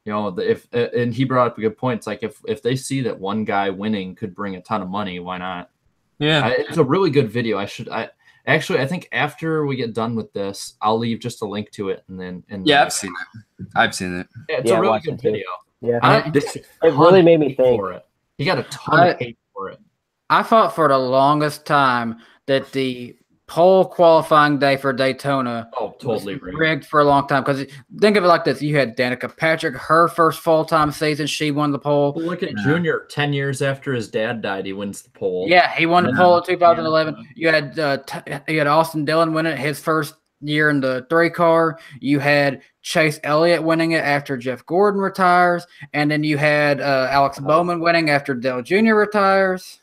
and he brought up a good point. It's like if they see that one guy winning could bring a ton of money, why not? Yeah, it's a really good video. I think after we get done with this, I'll leave just a link to it, and then I've seen it. Yeah, it's a really good video. Yeah, it really made me think. He got a ton of hate for it. I thought for the longest time that the pole qualifying day for Daytona totally rigged for a long time, because think of it like this: you had Danica Patrick, her first full-time season, she won the pole. Well, look at Junior, 10 years after his dad died, he wins the pole. Yeah, he won the pole in 2011. You had Austin Dillon win it his first year in the 3 car. You had Chase Elliott winning it after Jeff Gordon retires, and then you had Alex Bowman winning after Dale Jr. retires.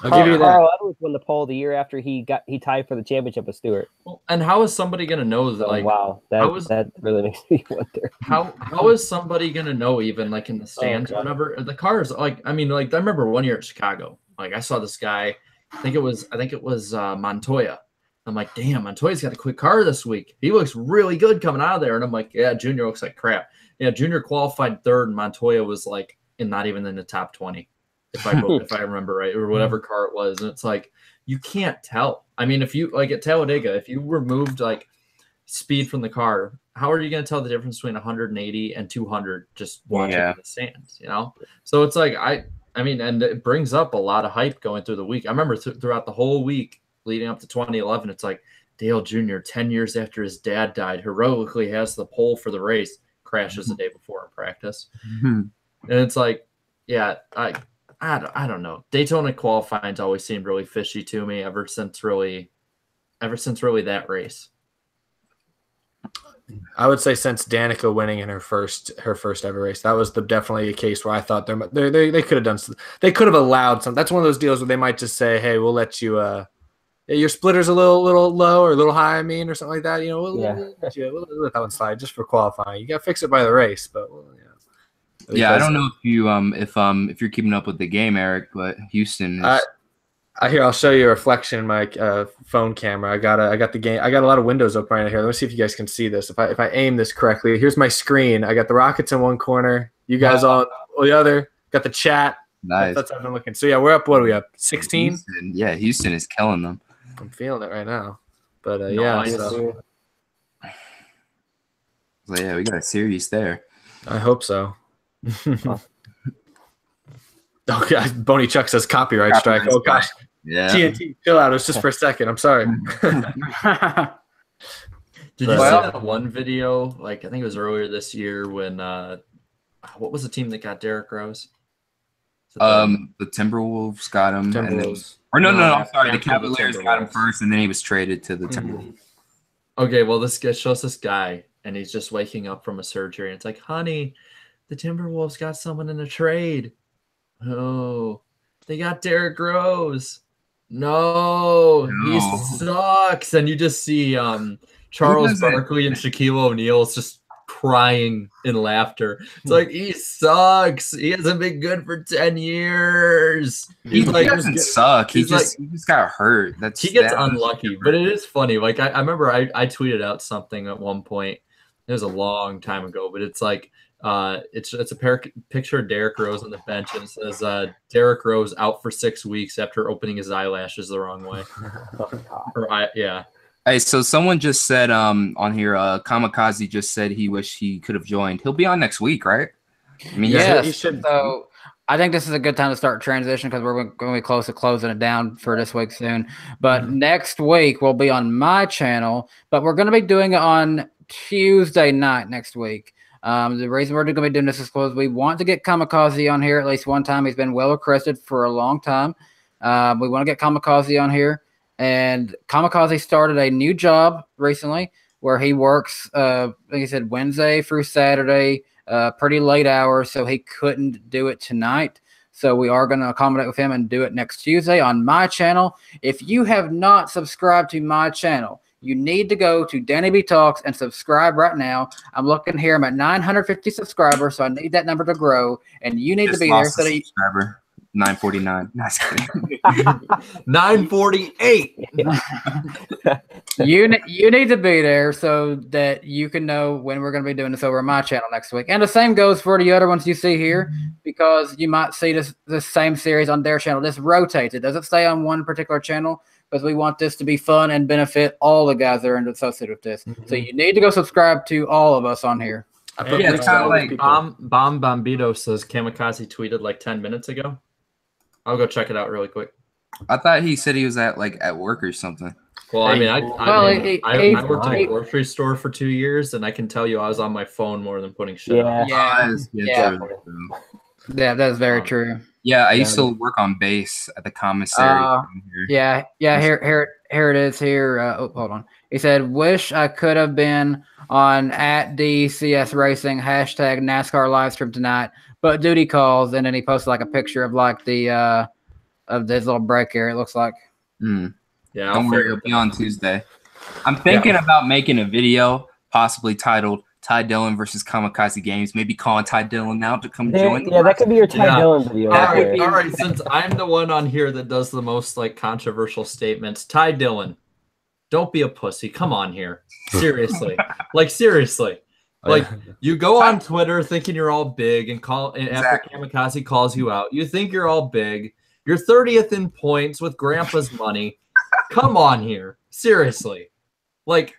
I'll give you that. Carl Edwards won the pole the year after he tied for the championship with Stewart. Well, and how is somebody going to know that? Like, wow, that really makes me wonder. How is somebody going to know, even like in the stands or whatever? The cars, like, I mean, like I remember one year at Chicago, like I saw this guy. I think it was Montoya. I'm like, damn, Montoya's got a quick car this week. He looks really good coming out of there. And I'm like, yeah, Junior looks like crap. Yeah, Junior qualified 3rd, and Montoya was like not even in the top 20. If I remember right, or whatever car it was. And it's like, you can't tell. I mean, if you like at Talladega, if you removed like speed from the car, how are you going to tell the difference between 180 and 200 just watching in the stands, So it's like, I mean, and it brings up a lot of hype going through the week. I remember throughout the whole week leading up to 2011, it's like Dale Jr., 10 years after his dad died, heroically has the pole for the race, crashes the day before in practice. And it's like, yeah, I don't know. Daytona qualifying's always seemed really fishy to me ever since really that race. I would say since Danica winning in her first ever race, that was definitely a case where I thought they could have done something. They could have allowed some. That's one of those deals where they might just say, "Hey, we'll let you. Your splitter's a little low or a little high. I mean, or something like that. We'll let that one slide just for qualifying. You got to fix it by the race, but Yeah, I don't know if you're keeping up with the game, Eric, but Houston is I'll show you a reflection in my phone camera. I got the game. I got a lot of windows open right here. Let me see if you guys can see this. If I aim this correctly, here's my screen. I got the Rockets in one corner. You guys on the other. Got the chat. Nice. That's what I've been looking. So yeah, we're up. What are we up? 16. Yeah, Houston is killing them. I'm feeling it right now. But Nice. so yeah, we got a series there. I hope so. Oh gosh, Boney Chuck says copyright strike. Oh gosh, Yeah. TNT, chill out. It was just for a second. I'm sorry. Did you see that one video? Like I think it was earlier this year when what was the team that got Derrick Rose? The Timberwolves got him. And then, or no, I'm sorry. The Cavaliers got him first, and then he was traded to the Timberwolves. Okay, well, this guy shows this guy, and he's just waking up from a surgery, and it's like, honey, the Timberwolves got someone in a trade. Oh, they got Derrick Rose. No, he sucks. And you just see Charles Barkley and Shaquille O'Neal is just crying in laughter. It's like, he sucks. He hasn't been good for 10 years. He doesn't suck. He just got hurt. He gets unlucky, but it is funny. Like I remember I tweeted out something at one point. It was a long time ago, but it's like it's a picture of Derrick Rose on the bench, and it says Derrick Rose out for 6 weeks after opening his eyelashes the wrong way. Yeah. Hey, so someone just said on here, Kamikaze just said he wished he could have joined. He'll be on next week, right? I mean, yes. He should. So I think this is a good time to start transition because we're going to be close to closing it down for this week soon. But next week will be on my channel, but we're going to be doing it on Tuesday night next week. The reason we're going to be doing this is because we want to get Kamikaze on here at least one time. He's been well requested for a long time. We want to get Kamikaze on here. And Kamikaze started a new job recently where he works, like he said, Wednesday through Saturday, pretty late hours, so he couldn't do it tonight. So we are going to accommodate with him and do it next Tuesday on my channel. If you have not subscribed to my channel, you need to go to DannyBTalks and subscribe right now. I'm looking here. I'm at 950 subscribers, so I need that number to grow, and you need to be there. So that subscriber. 949. 948. You need to be there so that you can know when we're going to be doing this over on my channel next week. And the same goes for the other ones you see here, because you might see this same series on their channel. This rotates. It doesn't stay on one particular channel because we want this to be fun and benefit all the guys that are associated with this. So you need to go subscribe to all of us on here. Yeah, it's kind of like Bomb Bombito says Kamikaze tweeted like 10 minutes ago. I'll go check it out really quick. I thought he said he was at work or something. Well, I mean, I worked at a grocery store for 2 years, and I can tell you I was on my phone more than putting shit up. Yeah, that's very true. Yeah, I used to work on base at the commissary. Here it is here. Hold on. He said, wish I could have been on at DCS Racing, hashtag NASCAR live stream tonight, but duty calls. And then he posted like a picture of like the of this little break here, it looks like. Yeah, don't worry, it'll be on Tuesday. I'm thinking about making a video possibly titled Ty Dillon versus Kamikaze Games. Maybe calling Ty Dillon out to come join. Yeah, that could be your Ty Dillon video. All right, since I'm the one on here that does the most like controversial statements, Ty Dillon, don't be a pussy. Come on here. Seriously. Seriously. Like, you go on Twitter thinking you're all big and after Kamikaze calls you out, you think you're all big. You're 30th in points with grandpa's money. Come on here. Seriously. Like,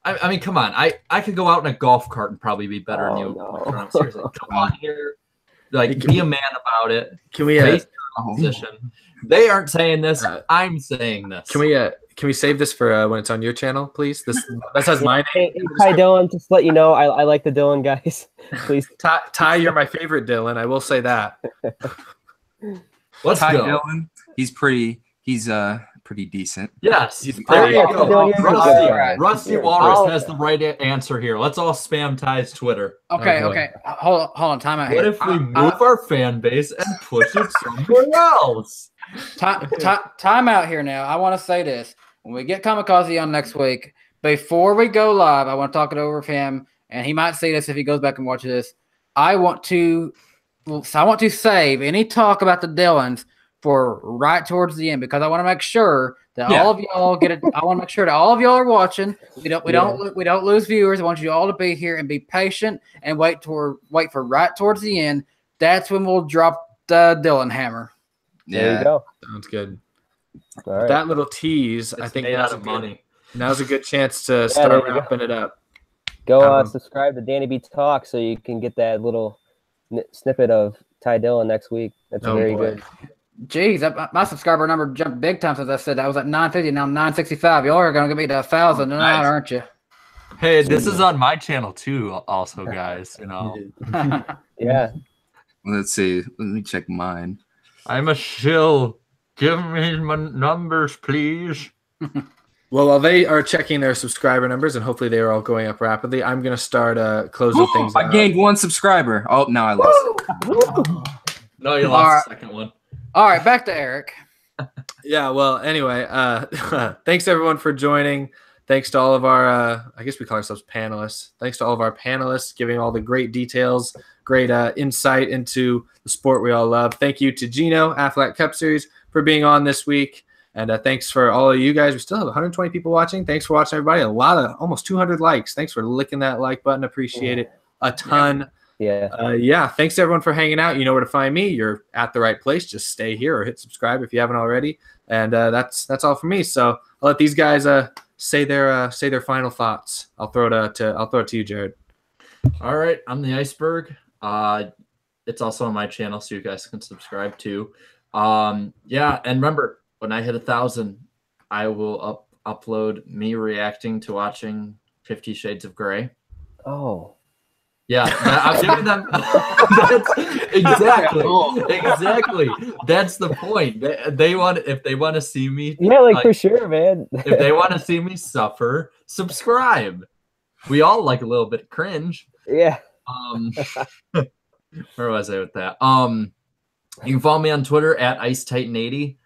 I mean, come on. I could go out in a golf cart and probably be better than you. No. Seriously. Come on here. Like, be a man about it. Can we position? They aren't saying this. I'm saying this. Can we save this for when it's on your channel, please? This has my name. Hey, Ty Dillon, just to let you know, I like the Dillon guys. Please. Ty, you're my favorite Dillon. I will say that. Let's Ty go. Dillon, he's pretty decent. Yes. There you go. Rusty Walrus has the right answer here. Let's all spam Ty's Twitter. Okay. Hold on. Time out here. What if we move our fan base and push it somewhere else? Time out here now. I want to say this. When we get Kamikaze on next week, before we go live, I want to talk it over with him, and he might see this if he goes back and watches this. I want to save any talk about the Dillons for right towards the end, because I want to make sure that all of y'all get it. I want to make sure that all of y'all are watching. We don't lose viewers. I want you all to be here and be patient and wait for right towards the end. That's when we'll drop Dylan Hammer. There you go. Sounds good. All right. That little tease, It's I think made out of money. Now's a good chance to there start you go. wrapping it up. Go subscribe to DannyBTalks so you can get that little snippet of Ty Dillon next week. That's very good. Jeez, my subscriber number jumped big time since I said I was at 950, now I'm 965. Y'all are going to get me to 1,000 tonight, aren't you? Hey, this is on my channel too, also, guys. You know. Yeah. Let's see. Let me check mine. I'm a shill. Give me my numbers, please. Well, while they are checking their subscriber numbers, and hopefully they are all going up rapidly, I'm going to start closing things out. I gained 1 subscriber. Oh, now I lost. No, you lost the second one. All right, back to Eric. Yeah, well, anyway, thanks everyone for joining. Thanks to all of our, I guess we call ourselves panelists. Thanks to all of our panelists giving all the great details, great insight into the sport we all love. Thank you to Gino, Aflac Cup Series, for being on this week. And thanks for all of you guys. We still have 120 people watching. Thanks for watching, everybody. Almost 200 likes. Thanks for licking that like button. Appreciate it a ton. Yeah. Thanks everyone for hanging out. You know where to find me. You're at the right place. Just stay here or hit subscribe if you haven't already. And that's all for me. So I'll let these guys say their final thoughts. I'll throw it to you, Jared. All right, I'm the Iceberg. It's also on my channel, so you guys can subscribe too. And remember, when I hit 1,000, I will upload me reacting to watching 50 Shades of Grey. Oh. Yeah, I'm giving them. That's exactly. That's the point. If they want to see me. Yeah, like for sure, man. If they want to see me suffer, subscribe. We all like a little bit cringe. Yeah. Where was I with that? You can follow me on Twitter at IceTitan80.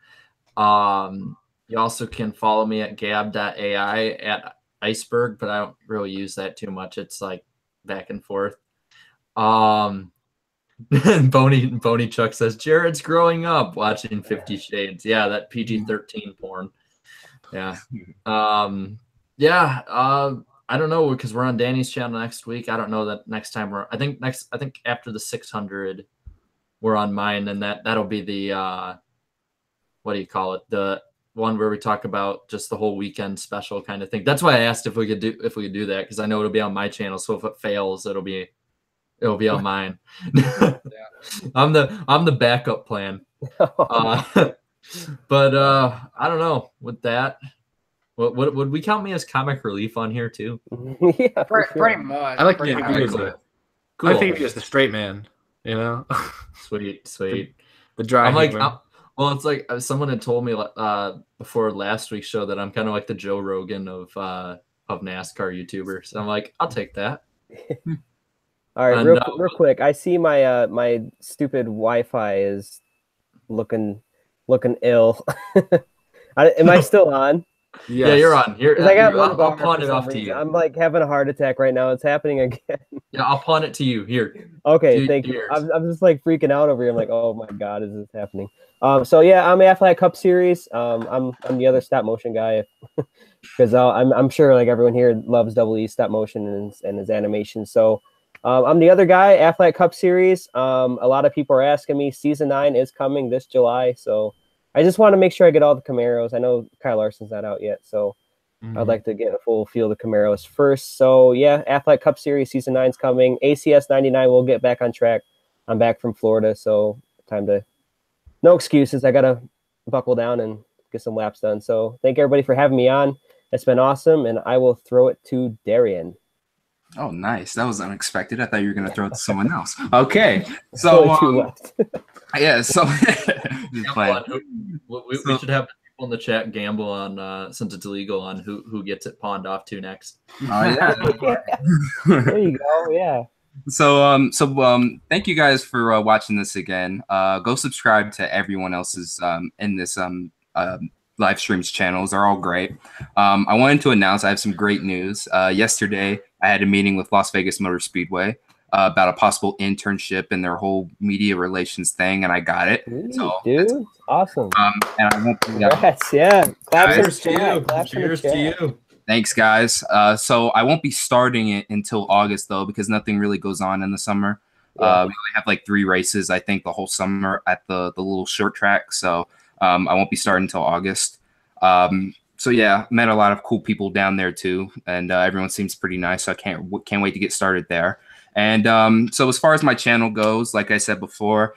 You also can follow me at gab.ai at Iceberg, but I don't really use that too much. It's like back and forth. And Boney Chuck says Jared's growing up watching 50 Shades. Yeah, that PG-13 porn. Yeah. I don't know, because we're on Danny's channel next week. I don't know that next time I think after the 600 we're on mine, and that'll be the what do you call it? The one where we talk about just the whole weekend special kind of thing. That's why I asked if we could do that, because I know it'll be on my channel. So if it fails, it'll be on mine. I'm the backup plan. But I don't know with that. What would we count me as comic relief on here too? Yeah, pretty much. I like pretty to much. think Cool. I think of you as the straight man. You know, Sweet. the dry. I'm like, humor. well, it's like someone had told me before last week's show that I'm kind of like the Joe Rogan of NASCAR YouTubers. So I'm like, I'll take that. All right, real quick. I see my my stupid Wi-Fi is looking ill. Am I still on? Yes. Yeah, you're on. I'll pawn it off to you. I'm like having a heart attack right now. It's happening again. Yeah, I'll pawn it to you. Here. Okay, thank you. I'm just like freaking out over here. I'm like, oh my god, is this happening? So yeah, I'm Aflac Cup Series. I'm the other stop motion guy, because I'm sure like everyone here loves Double E stop motion and his animation. So I'm the other guy, Aflac Cup Series. A lot of people are asking me. Season 9 is coming this July, so I just want to make sure I get all the Camaros. I know Kyle Larson's not out yet, so I'd like to get a full field of Camaros first. So yeah, Aflac Cup Series Season 9 is coming. ACS 99 will get back on track. I'm back from Florida, so time to no excuses. I gotta buckle down and get some laps done. So thank everybody for having me on. It's been awesome, and I will throw it to Darian. Oh, nice. That was unexpected. I thought you were going to throw it to someone else. Okay. So, yeah. So, we should have people in the chat gamble on, since it's illegal, on who gets it pawned off to next. Oh, yeah. There you go. Yeah. So thank you guys for watching this again. Go subscribe to everyone else's in this live streams channels. They're all great. I wanted to announce I have some great news. Yesterday, I had a meeting with Las Vegas Motor Speedway about a possible internship in their whole media relations thing, and I got it. So, dude, awesome. And I won't be, congrats, yeah. Cheers to you. Thanks, guys. So I won't be starting it until August, though, because nothing really goes on in the summer. We only have like 3 races, I think, the whole summer at the little short track. So I won't be starting until August. So yeah, met a lot of cool people down there too, and everyone seems pretty nice. So I can't wait to get started there. And so as far as my channel goes, like I said before,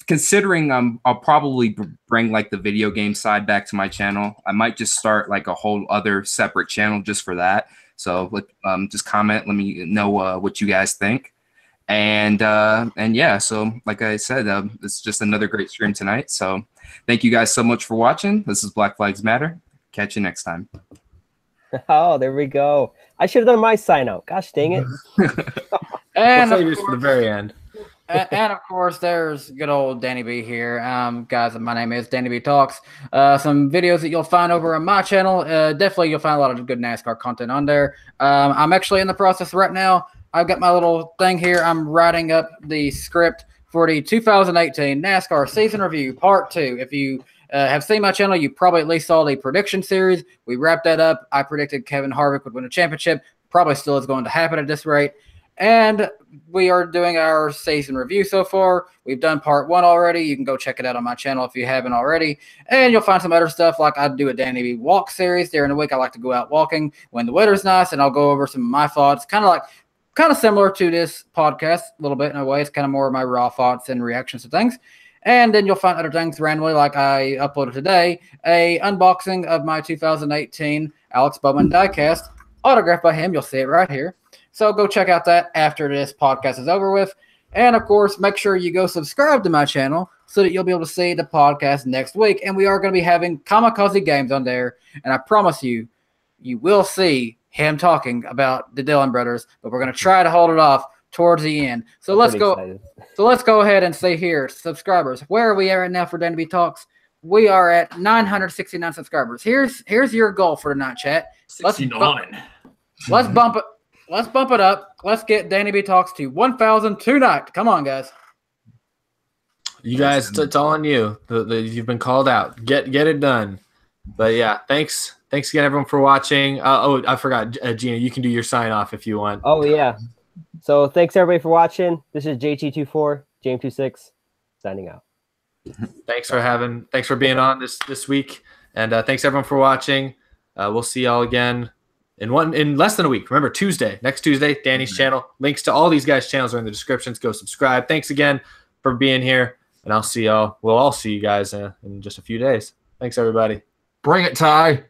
considering I'll probably bring like the video game side back to my channel. I might just start like a whole other separate channel just for that. So just comment, let me know what you guys think. And yeah, so like I said, it's just another great stream tonight. So thank you guys so much for watching. This is Black Flags Matter. Catch you next time. Oh, there we go. I should have done my sign out. Gosh dang it. And we'll for the very end. And of course, there's good old Danny B here. Guys, my name is DannyBTalks. Some videos that you'll find over on my channel. Definitely, you'll find a lot of good NASCAR content on there. I'm actually in the process right now. I've got my little thing here. I'm writing up the script for the 2018 NASCAR Season Review Part 2. If you have seen my channel, you probably at least saw the prediction series. We wrapped that up. I predicted Kevin Harvick would win a championship. Probably still is going to happen at this rate. And we are doing our season review so far. We've done part 1 already. You can go check it out on my channel if you haven't already. And you'll find some other stuff, like I do a Danny B walk series. During the week, I like to go out walking when the weather's nice, and I'll go over some of my thoughts, kind of similar to this podcast a little bit in a way. It's kind of more of my raw thoughts and reactions to things. And then you'll find other things randomly, like I uploaded today, a unboxing of my 2018 Alex Bowman diecast, autographed by him. You'll see it right here. So go check out that after this podcast is over with. And, of course, make sure you go subscribe to my channel so that you'll be able to see the podcast next week. And we are going to be having Kamikaze Games on there. And I promise you, you will see him talking about the Dillon brothers. But we're going to try to hold it off towards the end. So let's go. Excited. So let's go ahead and say here, subscribers. Where are we at right now for Danny B Talks? We are at 969 subscribers. Here's your goal for tonight, chat. 69. Let's bump it. Let's bump it up. Let's get Danny B Talks to 1,000 tonight. Come on, guys. You guys, it's all on you. You've been called out. Get it done. But yeah, thanks again, everyone, for watching. Oh, I forgot, Gina. You can do your sign off if you want. Oh yeah. So thanks everybody for watching. This is JT24, James26, signing out. Thanks for being on this week, and thanks everyone for watching. We'll see y'all again in less than a week. Remember, next Tuesday, Danny's channel. Links to all these guys' channels are in the descriptions. Go subscribe. Thanks again for being here, and I'll see y'all. We'll all see you guys in just a few days. Thanks, everybody. Bring it, Ty.